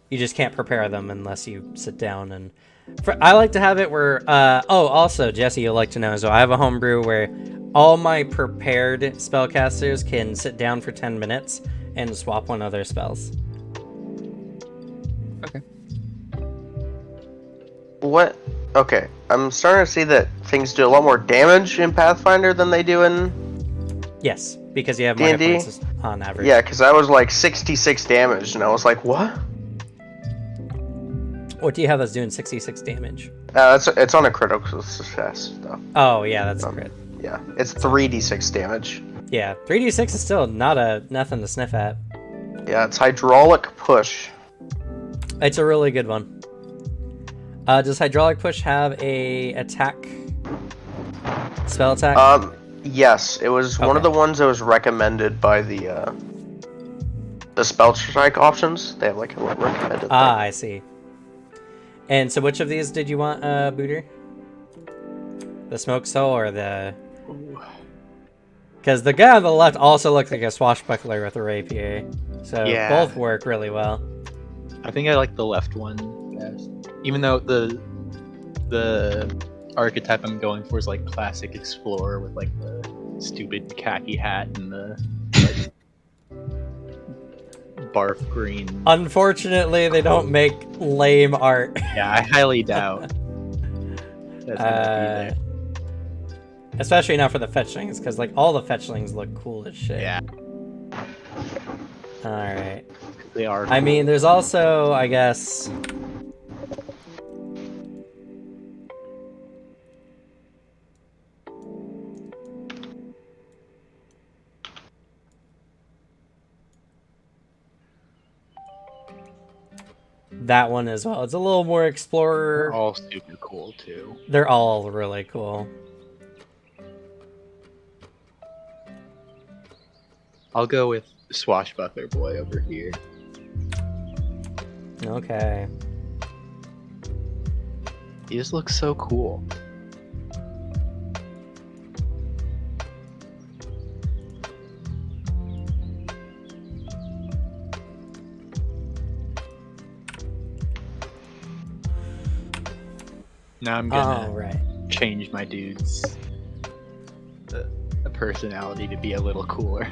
You just can't prepare them unless you sit down and... I like to have it where... also, Jesse, you'll like to know as well. I have a homebrew where all my prepared spellcasters can sit down for 10 minutes and swap one of their spells. Okay. What? Okay, I'm starting to see that things do a lot more damage in Pathfinder than they do in... Yes, because you have more hit D&D? points on average. Yeah, because I was like 66 damage, and I was like, what? What do you have that's doing 66 damage? It's on a critical success, though. Oh, yeah, that's a crit. Yeah, it's 3d6 damage. Yeah, 3d6 is still nothing to sniff at. Yeah, it's hydraulic push. It's a really good one. Does hydraulic push have a attack? Spell attack? Yes, it was one of the ones that was recommended by the spell strike options. They have like a recommended thing. I see. And so which of these did you want, Booter? The smoke soul or the... Because the guy on the left also looks like a swashbuckler with a rapier. So Yeah. both work really well. I think I like the left one best. Even though the archetype I'm going for is like classic explorer with like the stupid khaki hat and the like barf green. Unfortunately, they don't make lame art. Yeah, I highly doubt that's gonna be there. Especially now for the fetchlings, because like all the fetchlings look cool as shit. Yeah, All right. they are. I mean, there's also, I guess. That one as well. It's a little more explorer. They're all super cool too. They're all really cool. I'll go with Swashbuckler boy over here. Okay. He just looks so cool. Now I'm gonna right. change my dude's personality to be a little cooler.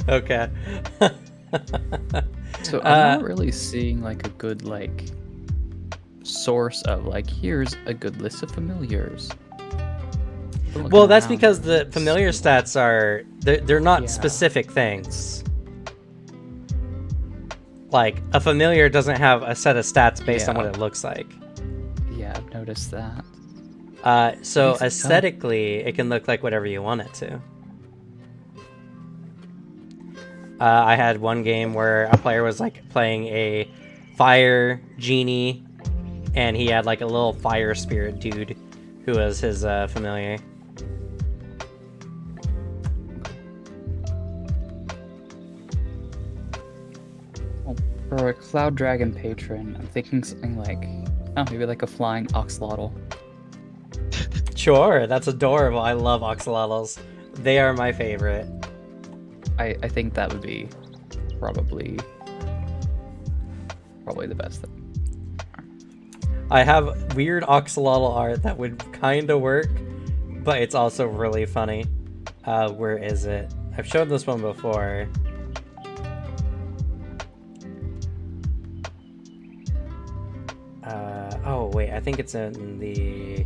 Okay. So I'm not really seeing like a good like source of like here's a good list of familiars. Well, that's because the familiar stats are they're not specific things. Like a familiar doesn't have a set of stats based on what it looks like. Yeah, I've noticed that. So Makes it aesthetically, it can look like whatever you want it to. I had one game where a player was like playing a fire genie, and he had like a little fire spirit dude who was his familiar. For a Cloud Dragon patron, I'm thinking something like, oh, maybe like a flying oxalotl. Sure, that's adorable. I love oxalotls. They are my favorite. I think that would be probably the best thing. I have weird oxalotl art that would kind of work, but it's also really funny. Where is it? I've shown this one before. Oh wait, I think it's in the...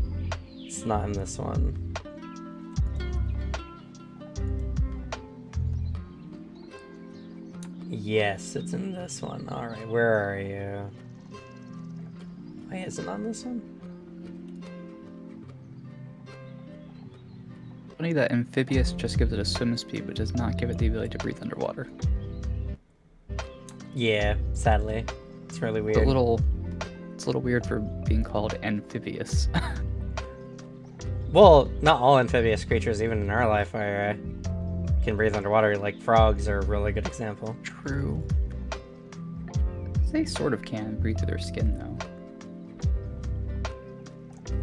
It's not in this one. Yes, it's in this one. Alright, where are you? Wait, is it on this one? Funny that amphibious just gives it a swim speed, but does not give it the ability to breathe underwater. Yeah, sadly. It's really weird. It's a little weird for being called amphibious. Well, not all amphibious creatures, even in our life, are can breathe underwater. Like frogs are a really good example. True. They sort of can breathe through their skin, though.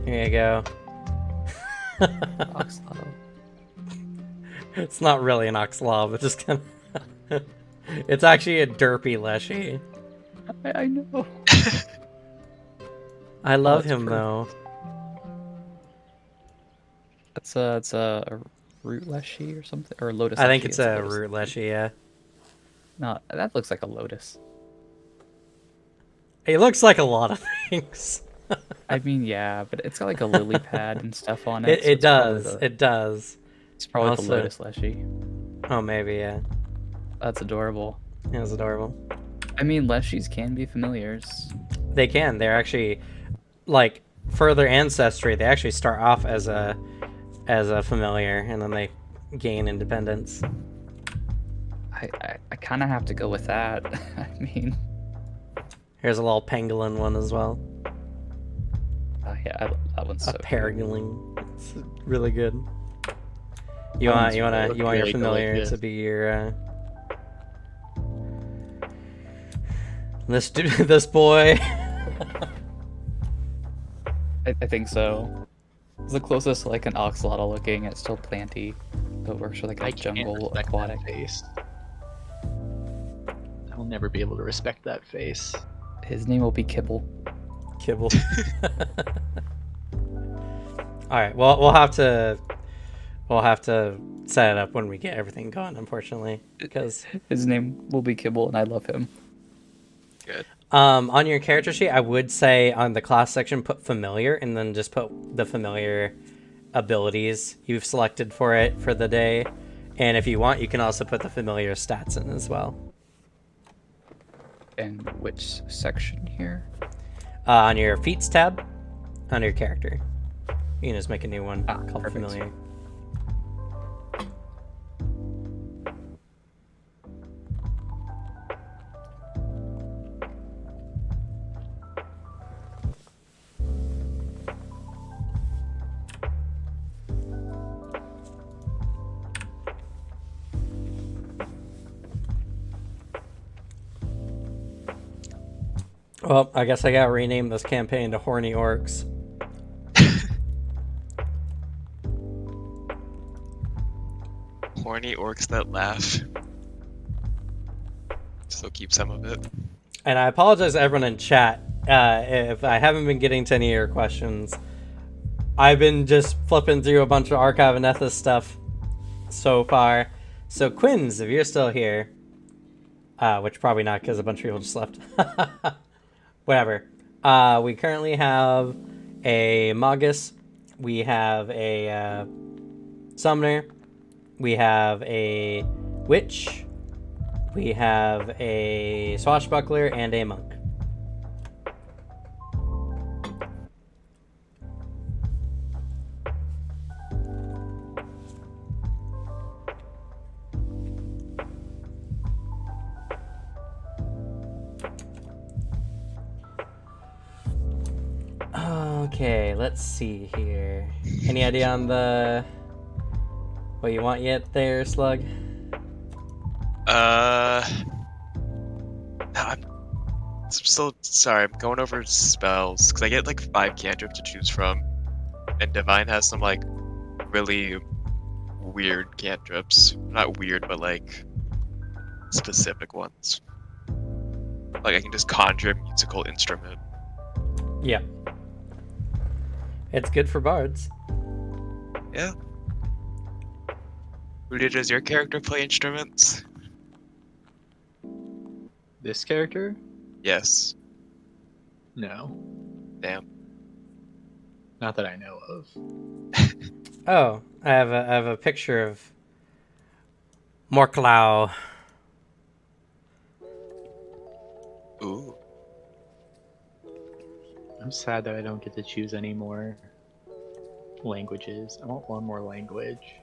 Here you go. Oxalotl. It's not really an oxalotl, but just kind of... It's actually a derpy leshy. I know. I love that's him, pretty- though. It's a root leshy or something, or a lotus. I think leshy. it's a lotus root leshy, yeah. No, that looks like a lotus. He looks like a lot of things. I mean, yeah, but it's got like a lily pad and stuff on it. It so it's probably does. the- It does. It's probably Also- the lotus leshy. Oh, maybe, yeah. That's adorable. It was adorable. I mean, leshies can be familiars. They can. They're actually, like, for their ancestry, they actually start off as a familiar, and then they gain independence. I kind of have to go with that. I mean, Here's a little pangolin one as well. yeah, that one's A so. peregrine. It's really good. You That want one's your really familiar delicious. to be your this boy. I think so. It's the closest to like an oxalotl looking. It's still planty, but works for like a I can't jungle respect aquatic. that face. I'll never be able to respect that face. His name will be Kibble. Kibble. All right. Well, we'll have to set it up when we get everything going, unfortunately, because His name will be Kibble, and I love him. Good. on your character sheet, I would say on the class section, put familiar, and then just put the familiar abilities you've selected for it for the day. And if you want, you can also put the familiar stats in as well. And which section here? On your feats tab, under your character. You can just make a new one called perfect. familiar. Well, I guess I gotta rename this campaign to Horny Orcs. Horny orcs that laugh. Still keep some of it. And I apologize to everyone in chat if I haven't been getting to any of your questions. I've been just flipping through a bunch of Archive and Ethos stuff so far. So Quinns, if you're still here, which probably not because a bunch of people just left. Whatever. We currently have a Magus. We have a Summoner. We have a Witch. We have a Swashbuckler and a Monk. Okay, let's see here. Any idea on the what you want yet there, Slug? I'm still sorry. I'm going over spells because I get like 5 cantrips to choose from, and Divine has some like really weird cantrips. Not weird, but like specific ones. Like I can just conjure a musical instrument. Yeah. It's good for bards. Yeah. Rudy, does your character play instruments? This character? Yes. No. Damn. Not that I know of. Oh, I have a picture of Morklau. Ooh. I'm sad that I don't get to choose any more languages. I want one more language.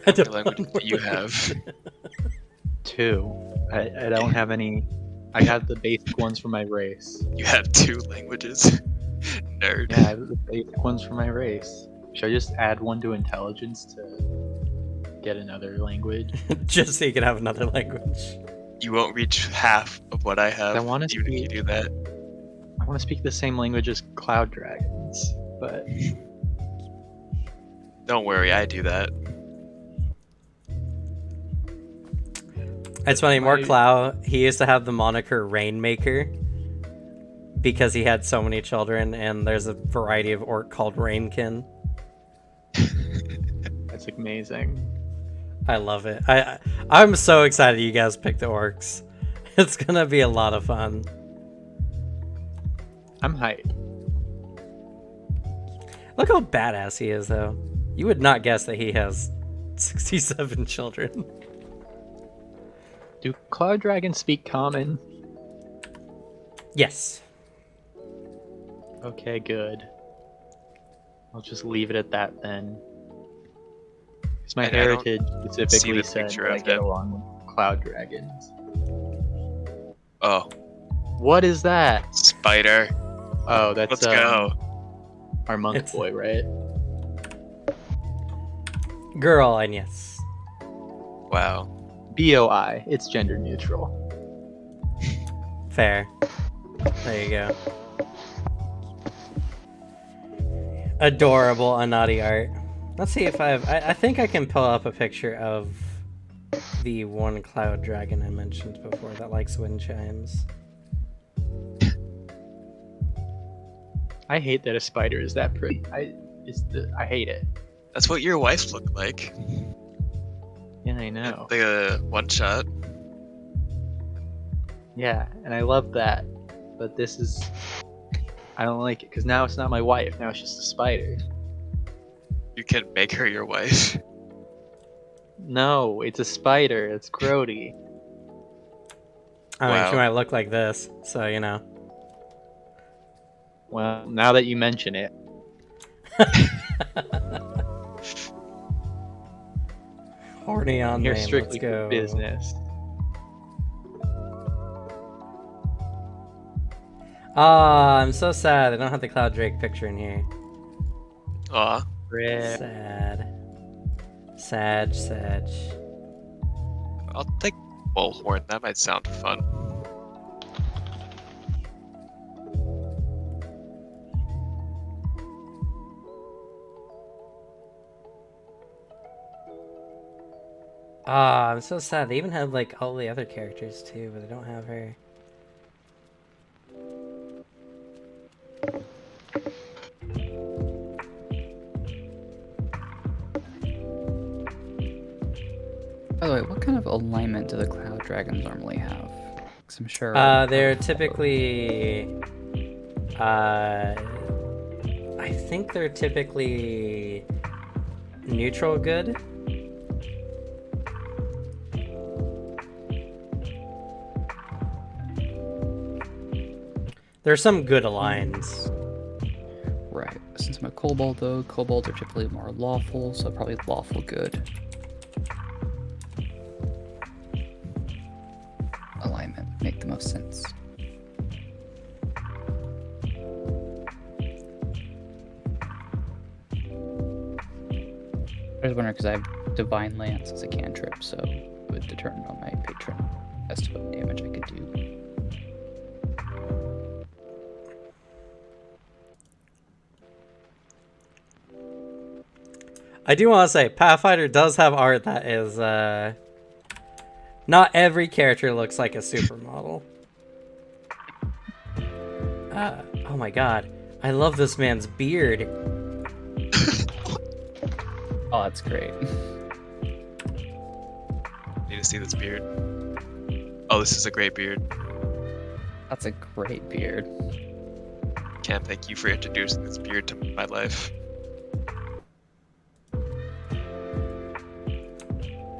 How many languages do you have? 2. I don't have any. I have the basic ones for my race. You have 2 languages? Nerd. Yeah, I have the basic ones for my race. Should I just add one to intelligence to get another language? Just so you can have another language. You won't reach half of what I have, I wanna even if you speak- do that. I want to speak the same language as cloud dragons, but Don't worry, I do that. It's funny, My- Morklau, he used to have the moniker Rainmaker because he had so many children, and there's a variety of orc called Rainkin. that's amazing. I love it. I'm so excited you guys picked the orcs. It's gonna be a lot of fun. I'm hyped. Look how badass he is, though. You would not guess that he has 67 children. Do cloud dragons speak common? Yes. Okay, good. I'll just leave it at that then. Because my And I don't heritage see specifically the said picture that I of get him. along with cloud dragons. Oh, What is that? spider. Oh, that's Let's go. our monk It's- boy, right? Girl, and yes. Wow. BOI. It's gender neutral. Fair. There you go. Adorable Anati art. Let's see if I think I can pull up a picture of the one cloud dragon I mentioned before that likes wind chimes. I hate that a spider is that pretty. I hate it. That's what your wife looked like. Yeah, I know. Like a one shot. Yeah, and I love that. But this is... I don't like it, because now it's not my wife, now it's just a spider. You can make her your wife. No, it's a spider, it's grody. I mean, she Wow. might look like this, so you know. Well, now that you mention it. Horny on Here name, strictly let's go. for business. Ah, I'm so sad. I don't have the Cloud Drake picture in here. Aw. Rip. Sad. I'll take Bullhorn. That might sound fun. Ah, I'm so sad. They even have like all the other characters too, but they don't have her. By the way, what kind of alignment do the Cloud Dragons normally have? 'Cause I'm sure. They're typically. I think they're typically neutral good. There's some good aligns. Right. Since I'm a kobold, though, kobolds are typically more lawful, so probably lawful good. Alignment would make the most sense. I was wondering because I have Divine Lance as a cantrip, so it would determine on my patron as to what damage I could do. I do want to say, Pathfinder does have art that is, not every character looks like a supermodel. Oh my god. I love this man's beard. Oh, that's great. Need to see this beard. Oh, this is a great beard. That's a great beard. Cam, thank you for introducing this beard to my life.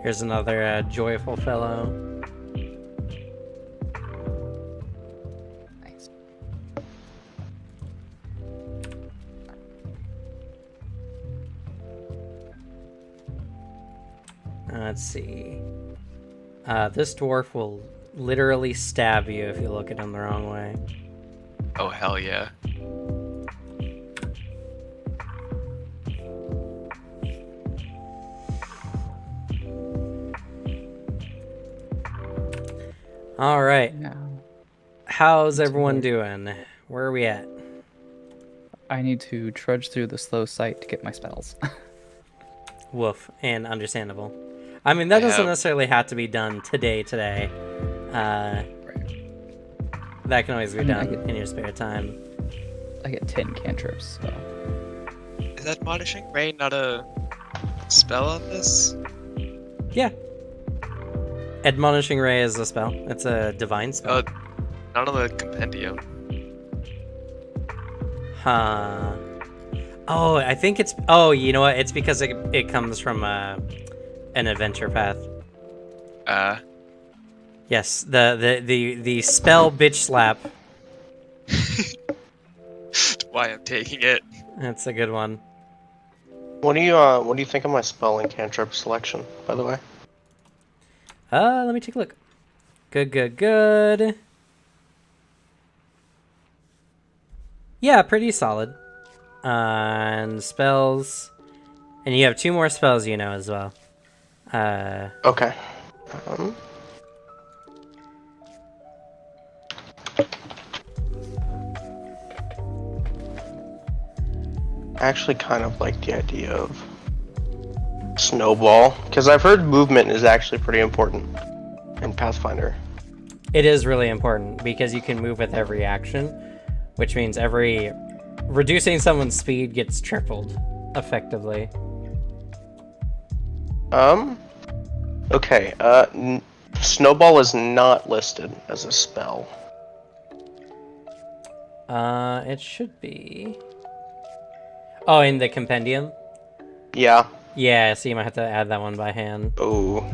Here's another joyful fellow. Nice. Let's see. This dwarf will literally stab you if you look at him the wrong way. Oh, hell yeah. All right. Yeah. How's everyone doing? Where are we at? I need to trudge through the slow site to get my spells. Woof. And understandable. I mean, that doesn't necessarily have to be done today. Right. That can always be I mean, I done get- in your spare time. I get 10 cantrips, so. Is Admonishing Ray not a spell on this? Yeah. Admonishing Ray is a spell. It's a divine spell. Oh, not on the compendium. Huh. Oh, I think it's... Oh, you know what? It's because it comes from an adventure path. Yes, the spell bitch slap. Why I'm taking it. That's a good one. What do you think of my spell and cantrip selection, by the way? Let me take a look. Good. Yeah, pretty solid. And spells. And you have 2 more spells you know as well. Okay. I actually kind of like the idea of snowball, because I've heard movement is actually pretty important in Pathfinder. It is really important because you can move with every action, which means reducing someone's speed gets tripled, effectively. Okay. Snowball is not listed as a spell. It should be. Oh, in the compendium? Yeah. Yeah, so you might have to add that one by hand. Ooh.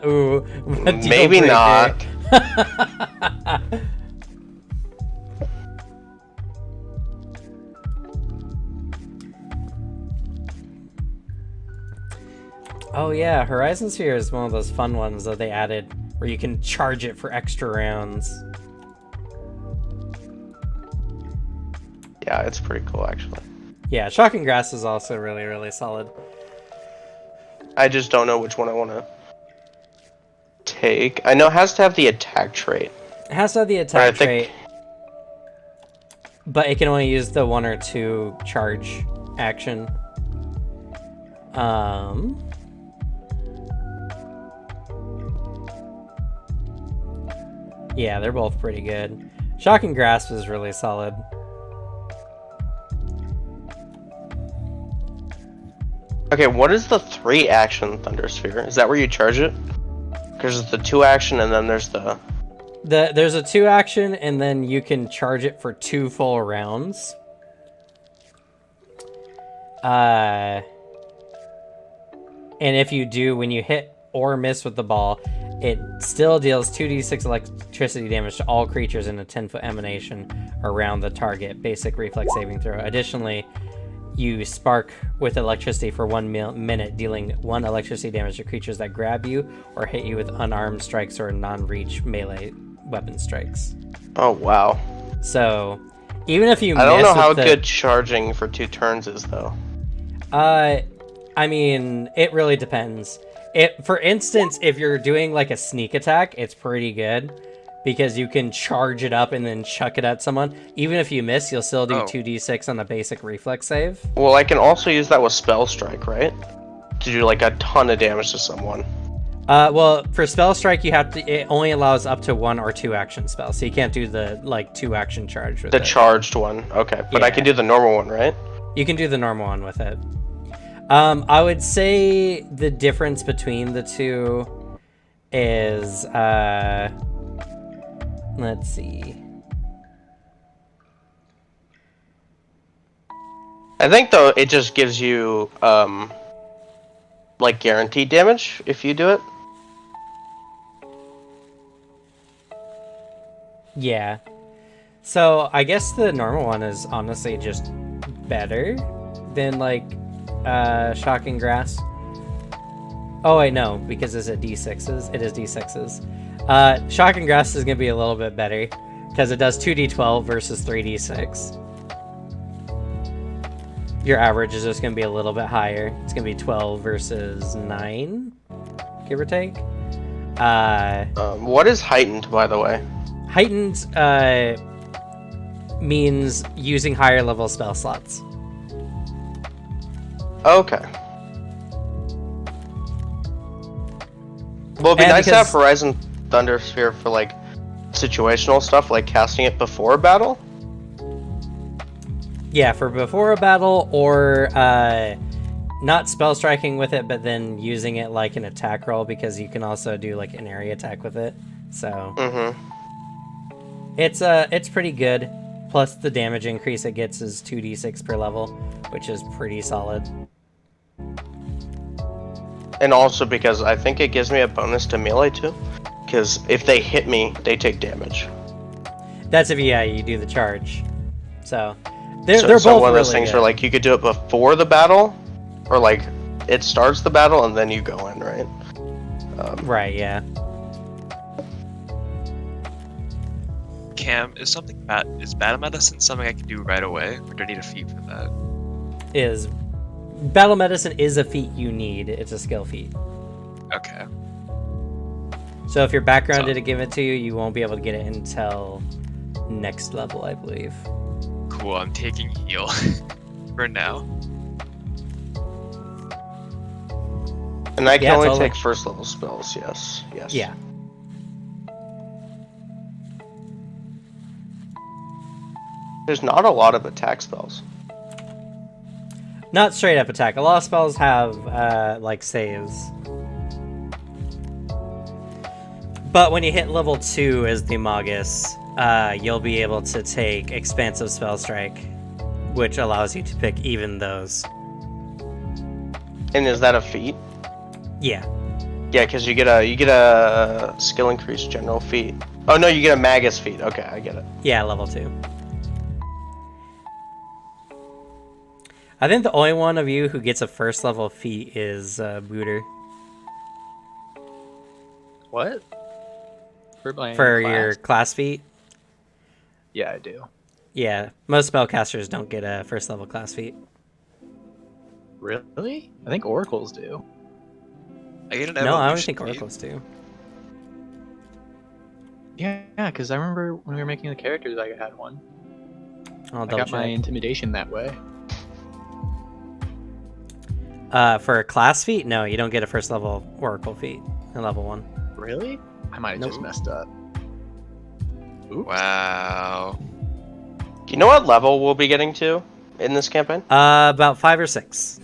Ooh, a deal Maybe breaker. not. Oh yeah, Horizon Sphere is one of those fun ones that they added where you can charge it for extra rounds. Yeah, it's pretty cool actually. Yeah, Shocking Grass is also really, really solid. I just don't know which one I want to take. I know it has to have the attack trait. It has to have the attack trait, but it can only use the 1 or 2 charge action. Yeah, they're both pretty good. Shocking Grasp is really solid. Okay, what is the 3 action Thunder Sphere? Is that where you charge it? Because there's the 2 action and then there's the... There's a 2 action and then you can charge it for 2 full rounds. And if you do, when you hit or miss with the ball, it still deals 2d6 electricity damage to all creatures in a 10-foot emanation around the target. Basic reflex saving throw. Additionally, you spark with electricity for 1 minute, dealing 1 electricity damage to creatures that grab you or hit you with unarmed strikes or non-reach melee weapon strikes. Oh, wow. So, even if you miss... I don't know how good charging for 2 turns is, though. I mean, it really depends. For instance, if you're doing like a sneak attack, it's pretty good because you can charge it up and then chuck it at someone. Even if you miss, you'll still do 2d6 on a basic reflex save. Well, I can also use that with Spell Strike, right? To do like a ton of damage to someone. Well, for Spell Strike, you have to. It only allows up to 1 or 2 action spells, so you can't do the 2 action charge with the it. Charged one, okay. But Yeah. I can do the normal one, right? You can do the normal one with it. I would say the difference between the two is, let's see. I think though it just gives you like guaranteed damage if you do it. Yeah. So I guess the normal one is honestly just better than Shocking Grass. Oh wait, no, because it's D6s. It is D6s. Shocking Grass is gonna be a little bit better because it does 2d12 versus 3d6. Your average is just gonna be a little bit higher. It's gonna be 12 versus 9, give or take. What is heightened, by the way? Heightened means using higher level spell slots. Okay. Well, it'd be nice to have Horizon Thunder Sphere for like situational stuff, like casting it before a battle. Yeah, for before a battle, or not spell striking with it, but then using it like an attack roll, because you can also do like an area attack with it. So it's pretty good. Plus the damage increase it gets is 2d6 per level, which is pretty solid. And also because I think it gives me a bonus to melee too. Because if they hit me, they take damage. That's if you do the charge. So they're both one of those really things good. where like you could do it before the battle, or like it starts the battle and then you go in, right? Right, yeah. Cam, is battle medicine something I can do right away, or do I need a feat for that? Battle medicine is a feat you need. It's a skill feat. Okay. So if your background didn't give it to you, you won't be able to get it until next level, I believe. Cool, I'm taking heal for now. And I can only totally. take first level spells, yes. Yeah. There's not a lot of attack spells. Not straight up attack. A lot of spells have like saves. But when you hit level 2 as the Magus, you'll be able to take Expansive Spell Strike, which allows you to pick even those. And is that a feat? Yeah. Yeah, because you get a skill increase general feat. Oh no, you get a Magus feat. Okay, I get it. Yeah, level 2. I think the only one of you who gets a first level feat is Booter. What? For your class feat? Yeah, I do. Yeah, most spellcasters don't get a first level class feat. Really? I think oracles do. I get an No, I don't evolution think feat. oracles do. Yeah, because I remember when we were making the characters, I had one. I'll I double got my check. intimidation that way. For a class feat, no, you don't get a first level oracle feat in level 1. Really? I might have just messed up. Oops. Wow. Do you know what level we'll be getting to in this campaign? About 5 or 6.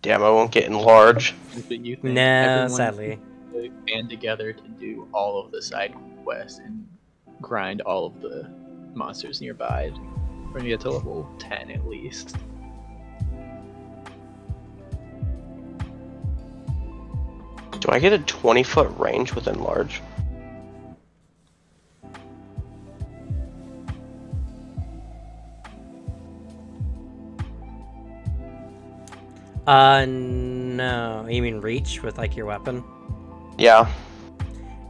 Damn, I won't get enlarge. But you think Nah, everyone sadly. should band together to do all of the side quests and grind all of the monsters nearby. We're gonna get to level 10 at least. Do I get a 20-foot range with enlarge? No. You mean reach with like your weapon? Yeah.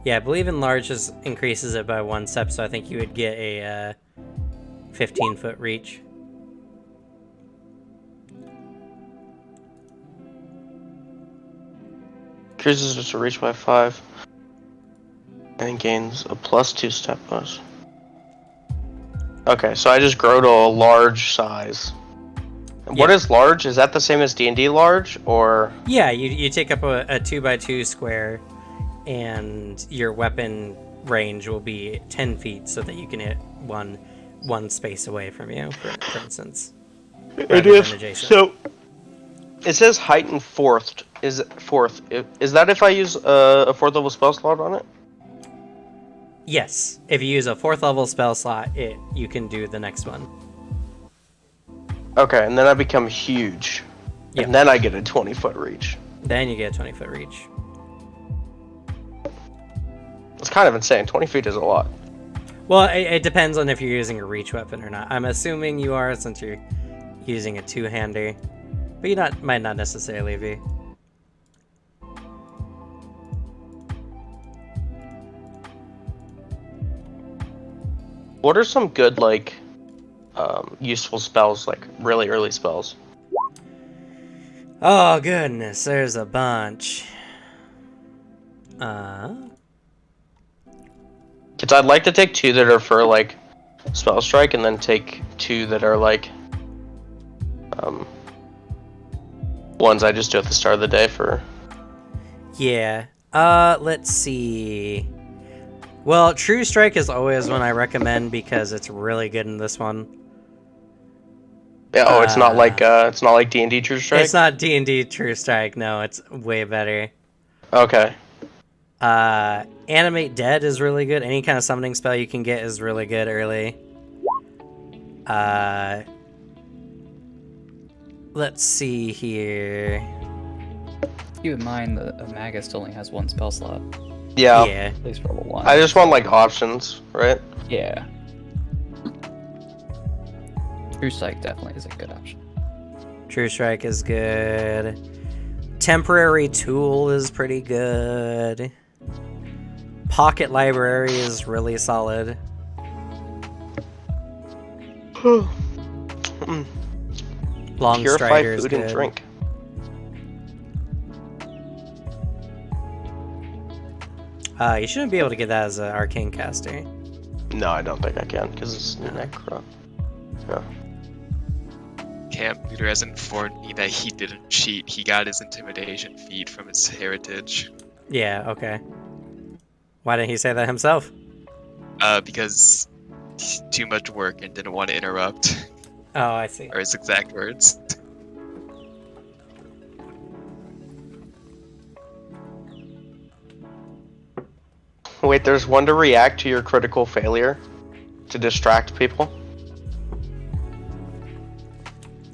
Yeah, I believe enlarge increases it by 1 step, so I think you would get a 15-foot reach. Increases its reach by 5. And gains a +2 step bonus. Okay, so I just grow to a large size. And what Yeah. is large? Is that the same as D&D large, or? Yeah, you take up a 2x2 square, and your weapon range will be 10 feet, so that you can hit one space away from you, for instance. rather than adjacent. So, it says heightened fourth. Is that if I use a 4th level spell slot on it? Yes, if you use a 4th level spell slot, you can do the next one. Okay, and then I become huge. Yep. And then I get a 20-foot reach. Then you get a 20-foot reach. It's kind of insane. 20 feet is a lot. Well, it depends on if you're using a reach weapon or not. I'm assuming you are, since you're using a two-hander. But you might not necessarily be. What are some good, like, useful spells, like really early spells? Oh, goodness, there's a bunch. Because I'd like to take 2 that are for, like, spell strike, and then take 2 that are, like, ones I just do at the start of the day for... Yeah. Let's see. Well, True Strike is always one I recommend because it's really good in this one. Yeah, it's not like D&D True Strike? It's not D&D True Strike, no, it's way better. Okay. Animate Dead is really good. Any kind of summoning spell you can get is really good early. Let's see here. Keep in mind that a Magus only has 1 spell slot, Yeah. Yeah. at least for level 1. I just want, like, options, right? Yeah. True Strike definitely is a good option. True Strike is good. Temporary Tool is pretty good. Pocket Library is really solid. Long Purify Strider is food good. and drink. You shouldn't be able to get that as an arcane caster. No, I don't think I can, because it's necro. Yeah. Camp Leader has informed me that he didn't cheat. He got his intimidation feat from his heritage. Yeah, okay. Why didn't he say that himself? Because too much work and didn't want to interrupt. Oh, I see. Or his exact words. Wait, there's one to react to your critical failure to distract people.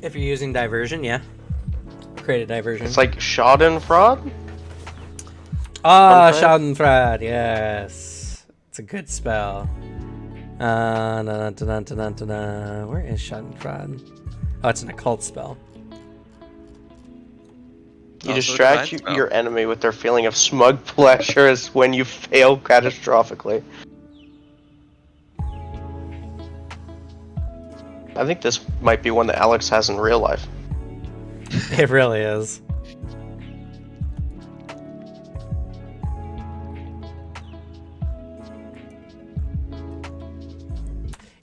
If you're using diversion, yeah. Create a diversion. It's like Schadenfreude. Ah, Schadenfreude? Schadenfreude, yes. It's a good spell. Where is Schadenfreude? Oh, it's an occult spell. You Also distract divine spell. your enemy with their feeling of smug pleasure as when you fail catastrophically. I think this might be one that Alex has in real life. It really is.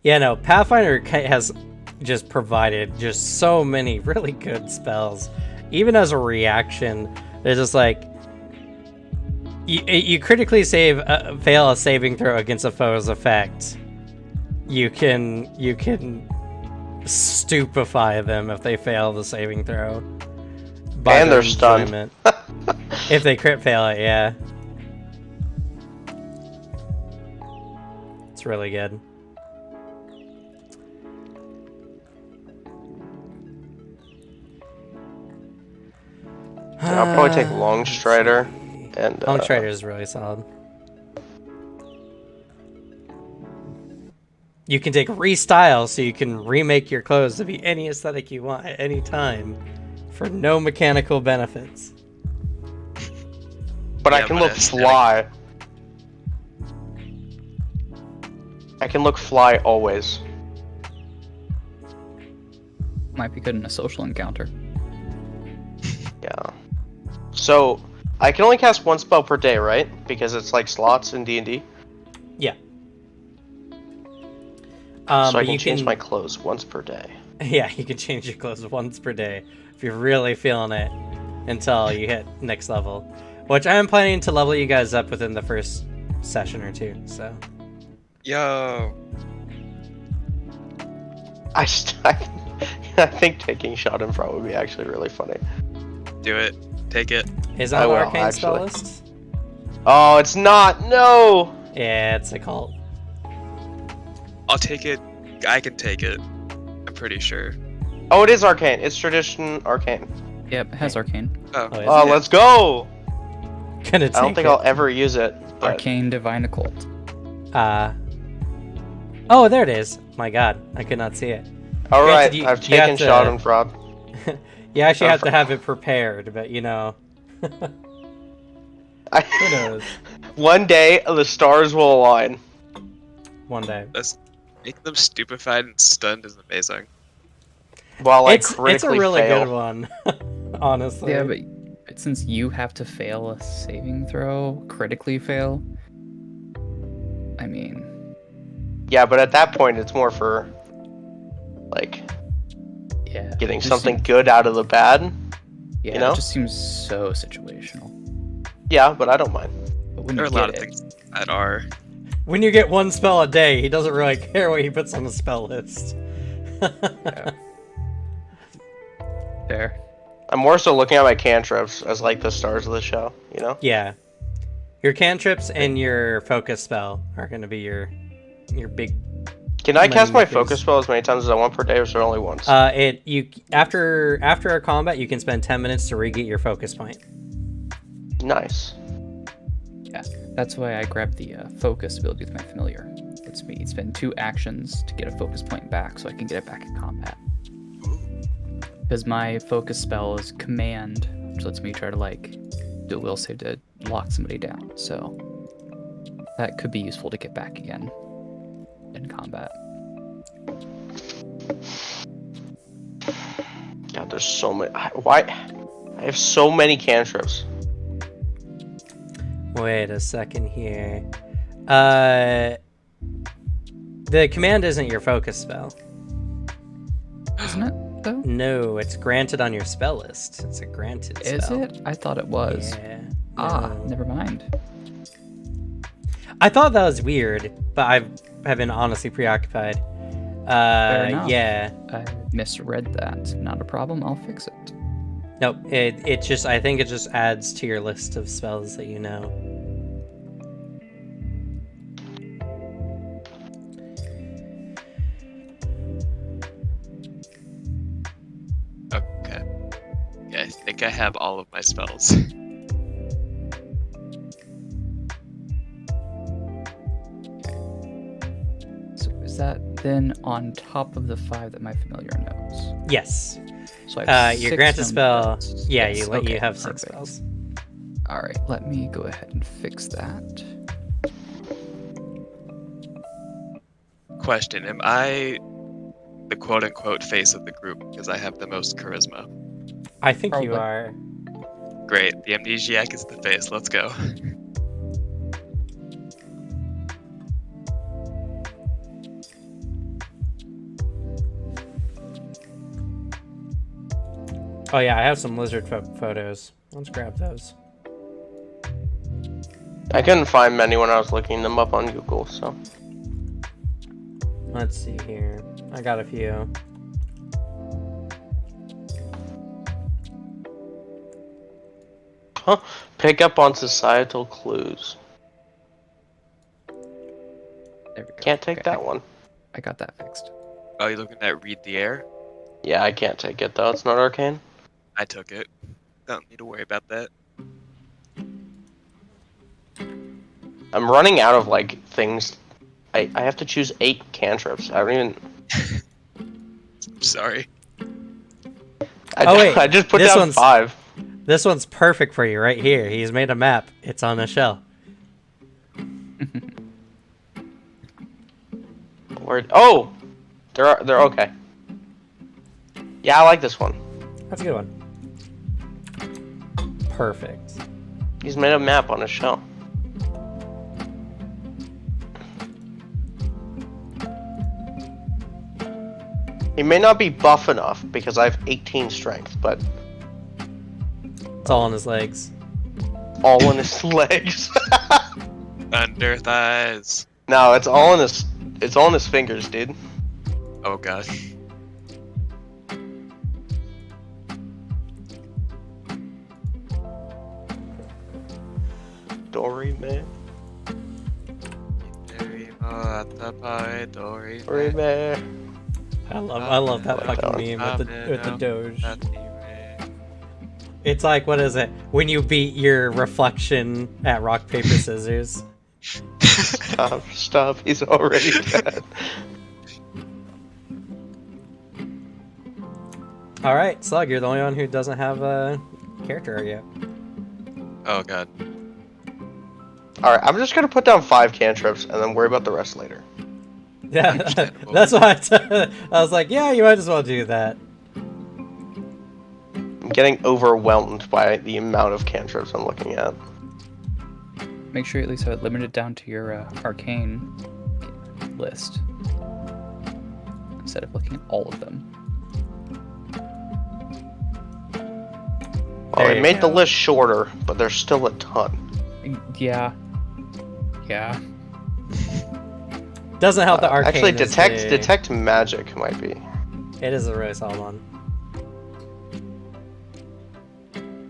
Yeah, no, Pathfinder has just provided just so many really good spells. Even as a reaction, they're just like, you critically fail a saving throw against a foe's effect. You can stupefy them if they fail the saving throw. by And their they're stunned. enjoyment. If they crit fail it, yeah. It's really good. I'll probably take Long Strider. And Long Strider is really solid. You can take restyle, so you can remake your clothes to be any aesthetic you want at any time, for no mechanical benefits. But I Yeah, can but look aesthetic. fly. I can look fly always. Might be good in a social encounter. Yeah. So I can only cast one spell per day, right? Because it's like slots in D&D. Yeah. So I but can you change my clothes once per day. Yeah, you can change your clothes once per day if you're really feeling it until you hit next level. Which I am planning to level you guys up within the first session or two, so. Yo. I think taking Schadenfreude would be actually really funny. Do it. Take it. Is I that will, an arcane spell actually. list? Oh, it's not! No! Yeah, it's a cult. I'll take it. I can take it. I'm pretty sure. Oh, it is arcane. It's tradition arcane. Yep, it has arcane. Oh. Oh, is Oh, it? let's go! Gonna take I don't think it. I'll ever use it. But Arcane Divine Occult. Oh, there it is. My god, I could not see it. alright, you- I've you have taken to- Schadenfreude. You actually have to Perfect. have it prepared, but you know. Who I, knows? one day, the stars will align. One day. Making them stupefied and stunned is amazing. While I It's a critically really fail. good one, honestly. Yeah, but since you have to fail a saving throw, critically fail, I mean, Yeah, but at that point, it's more for, like, yeah. getting it just something seems- good out of the bad. yeah, you know? it just seems so situational. Yeah, but I don't mind. But when There are you a lot get of it, things that are. When you get one spell a day, he doesn't really care what he puts on the spell list. yeah. Fair. I'm more so looking at my cantrips as, like, the stars of the show, you know? Yeah. Your cantrips and your focus spell are going to be your big. Can I cast my Things. focus spell as many times as I want per day, or is there only once? After a combat, you can spend 10 minutes to re-get your focus point. Nice. Yeah, that's why I grabbed the focus ability with my familiar. Lets me spend 2 actions to get a focus point back, so I can get it back in combat. Because my focus spell is command, which lets me try to do a will save to lock somebody down. So that could be useful to get back again in combat. God, there's so many. Why? I have so many cantrips. Wait a second here. The command isn't your focus spell. Isn't it, though? No, it's granted on your spell list. It's a granted Is spell. it? I thought it was. Yeah. Ah, No. never mind. I thought that was weird, but I have been honestly preoccupied. enough. Yeah. I misread that. Not a problem. I'll fix it. Nope. It just, I think it just adds to your list of spells that you know. Okay. Yeah, I think I have all of my spells. So is that then on top of the 5 that my familiar knows? Yes. So I have Your 6 granted known spell. spells. Yeah, Yes, you okay, have 6 perfect. spells. All right, let me go ahead and fix that. Question: am I the quote-unquote face of the group because I have the most charisma? I think you Probably. are. Great. The amnesiac is the face. Let's go. Oh yeah, I have some lizard photos. Let's grab those. I couldn't find many when I was looking them up on Google, so. Let's see here. I got a few. Huh. Pick up on societal clues. There we go. Can't take Okay, that one. I got that fixed. Oh, you looking at read the air? Yeah, I can't take it though. It's not arcane. I took it. Don't need to worry about that. I'm running out of like things. I have to choose 8 cantrips. I don't even. I'm sorry. Wait, I just put this down one's- 5. This one's perfect for you right here. He's made a map. It's on a shell. Oh, they're okay. Yeah, I like this one. That's a good one. Perfect. He's made a map on a shell. He may not be buff enough because I have 18 strength, but It's all on his legs. all in his legs. Under thighs. No, it's all in his fingers, dude. Oh god. Dory man. Dory man. I love that fucking meme with the Doge. It's like, what is it? When you beat your reflection at rock, paper, scissors. Stop, he's already dead. Alright, Slug, you're the only one who doesn't have a character yet. Oh god. Alright, I'm just gonna put down 5 cantrips and then worry about the rest later. Yeah, Understandable. that's why I was like, yeah, you might as well do that. I'm getting overwhelmed by the amount of cantrips I'm looking at. Make sure you at least have it limited down to your arcane list instead of looking at all of them. Well, There it you made the go. list shorter, but there's still a ton. Yeah. Yeah. Doesn't help the arcane. Actually, is the- detect magic might be. It is a really solid one.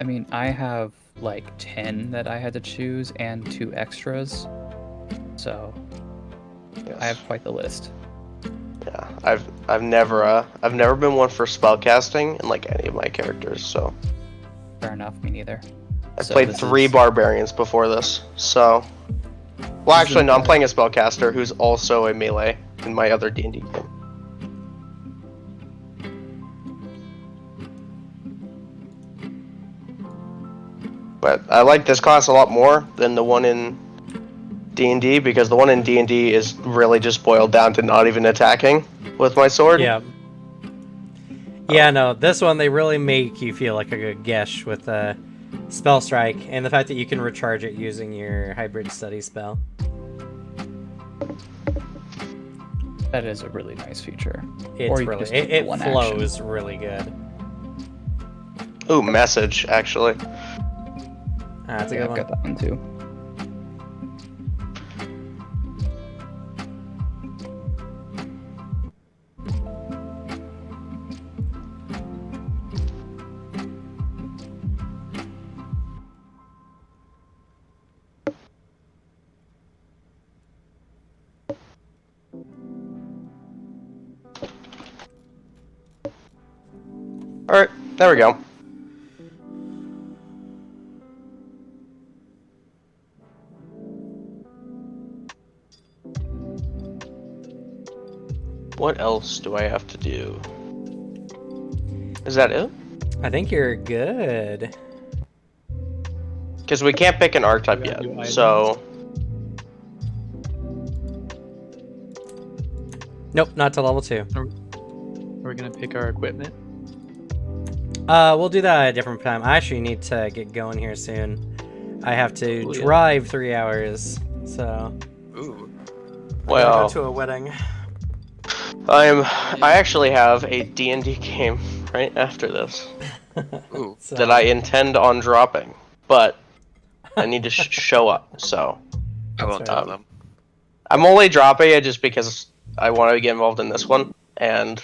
I mean, I have like 10 that I had to choose and 2 extras. So Yes. I have quite the list. Yeah, I've never been one for spellcasting in like any of my characters. So Fair enough, me neither. I So played this 3 is- barbarians before this. So, well, actually, no, I'm playing a spellcaster who's also a melee in my other D&D game. But I like this class a lot more than the one in D&D because the one in D&D is really just boiled down to not even attacking with my sword. Yeah. Yeah, no, this one, they really make you feel like a good Gesh with a spell strike, and the fact that you can recharge it using your hybrid study spell. That is a really nice feature. It's Or you could really, just do it one flows really good. Ooh, message, actually. That's a Yeah, good I've one. got that one too. There we go. What else do I have to do? Is that it? I think you're good. Because we can't pick an archetype Do I yet, do items? so... Nope, not till level 2. Are we gonna pick our equipment? We'll do that at a different time. I actually need to get going here soon. I have to Oh, yeah. drive 3 hours, so Ooh. I Well, go to a wedding. I actually have a D&D game right after this Ooh. So, that I intend on dropping, but I need to show up, so... I won't fair. tell them. I'm only dropping it just because I want to get involved in this one, and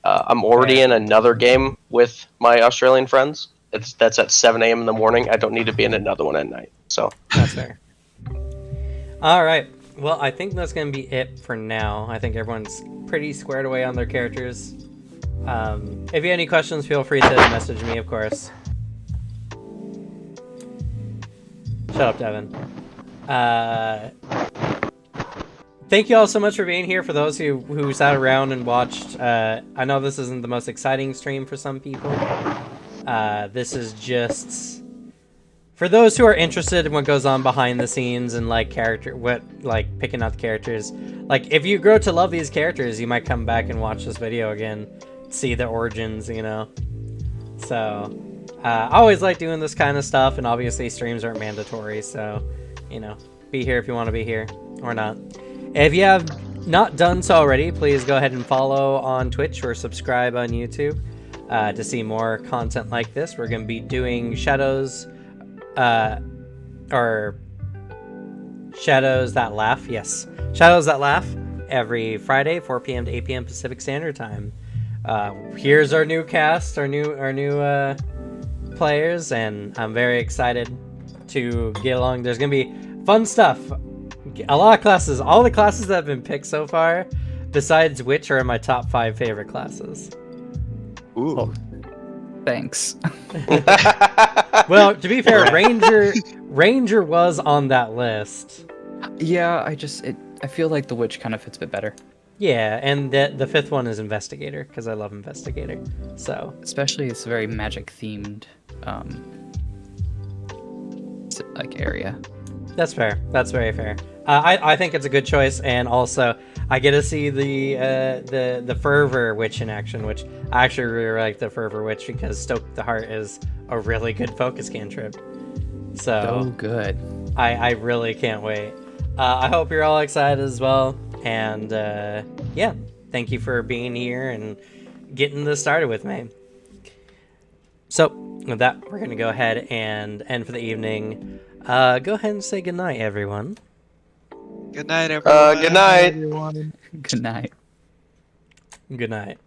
I'm already in another game with my Australian friends. That's at 7 a.m. in the morning. I don't need to be in another one at night. So that's fair. All right. Well, I think that's going to be it for now. I think everyone's pretty squared away on their characters. If you have any questions, feel free to message me, of course. Shut up, Devin. Thank you all so much for being here. For those who sat around and watched, I know this isn't the most exciting stream for some people. This is just for those who are interested in what goes on behind the scenes and like picking out the characters. Like if you grow to love these characters, you might come back and watch this video again, see the origins, you know. So I always like doing this kind of stuff, and obviously streams aren't mandatory, so you know, be here if you want to be here or not. If you have not done so already, please go ahead and follow on Twitch or subscribe on YouTube to see more content like this. We're going to be doing Shadows That Laugh. Yes, Shadows That Laugh every Friday, 4 p.m. to 8 p.m. Pacific Standard Time. Here's our new cast, our new players, and I'm very excited to get along. There's going to be fun stuff. A lot of classes. All the classes that have been picked so far, besides which are my top 5 favorite classes. Ooh. Oh, thanks. Well, to be fair, Ranger was on that list. Yeah, I feel like the witch kind of fits a bit better. Yeah, and the 5th one is Investigator, because I love Investigator. So Especially it's a very magic themed like area. that's fair. That's very fair. I think it's a good choice, and also I get to see the Fervor Witch in action, which I actually really like the Fervor Witch because Stoke the Heart is a really good focus cantrip. So good. I really can't wait. I hope you're all excited as well, and yeah, thank you for being here and getting this started with me. So with that, we're gonna go ahead and end for the evening. Go ahead and say goodnight, everyone. Good night, everyone. good night. Good night. Good night.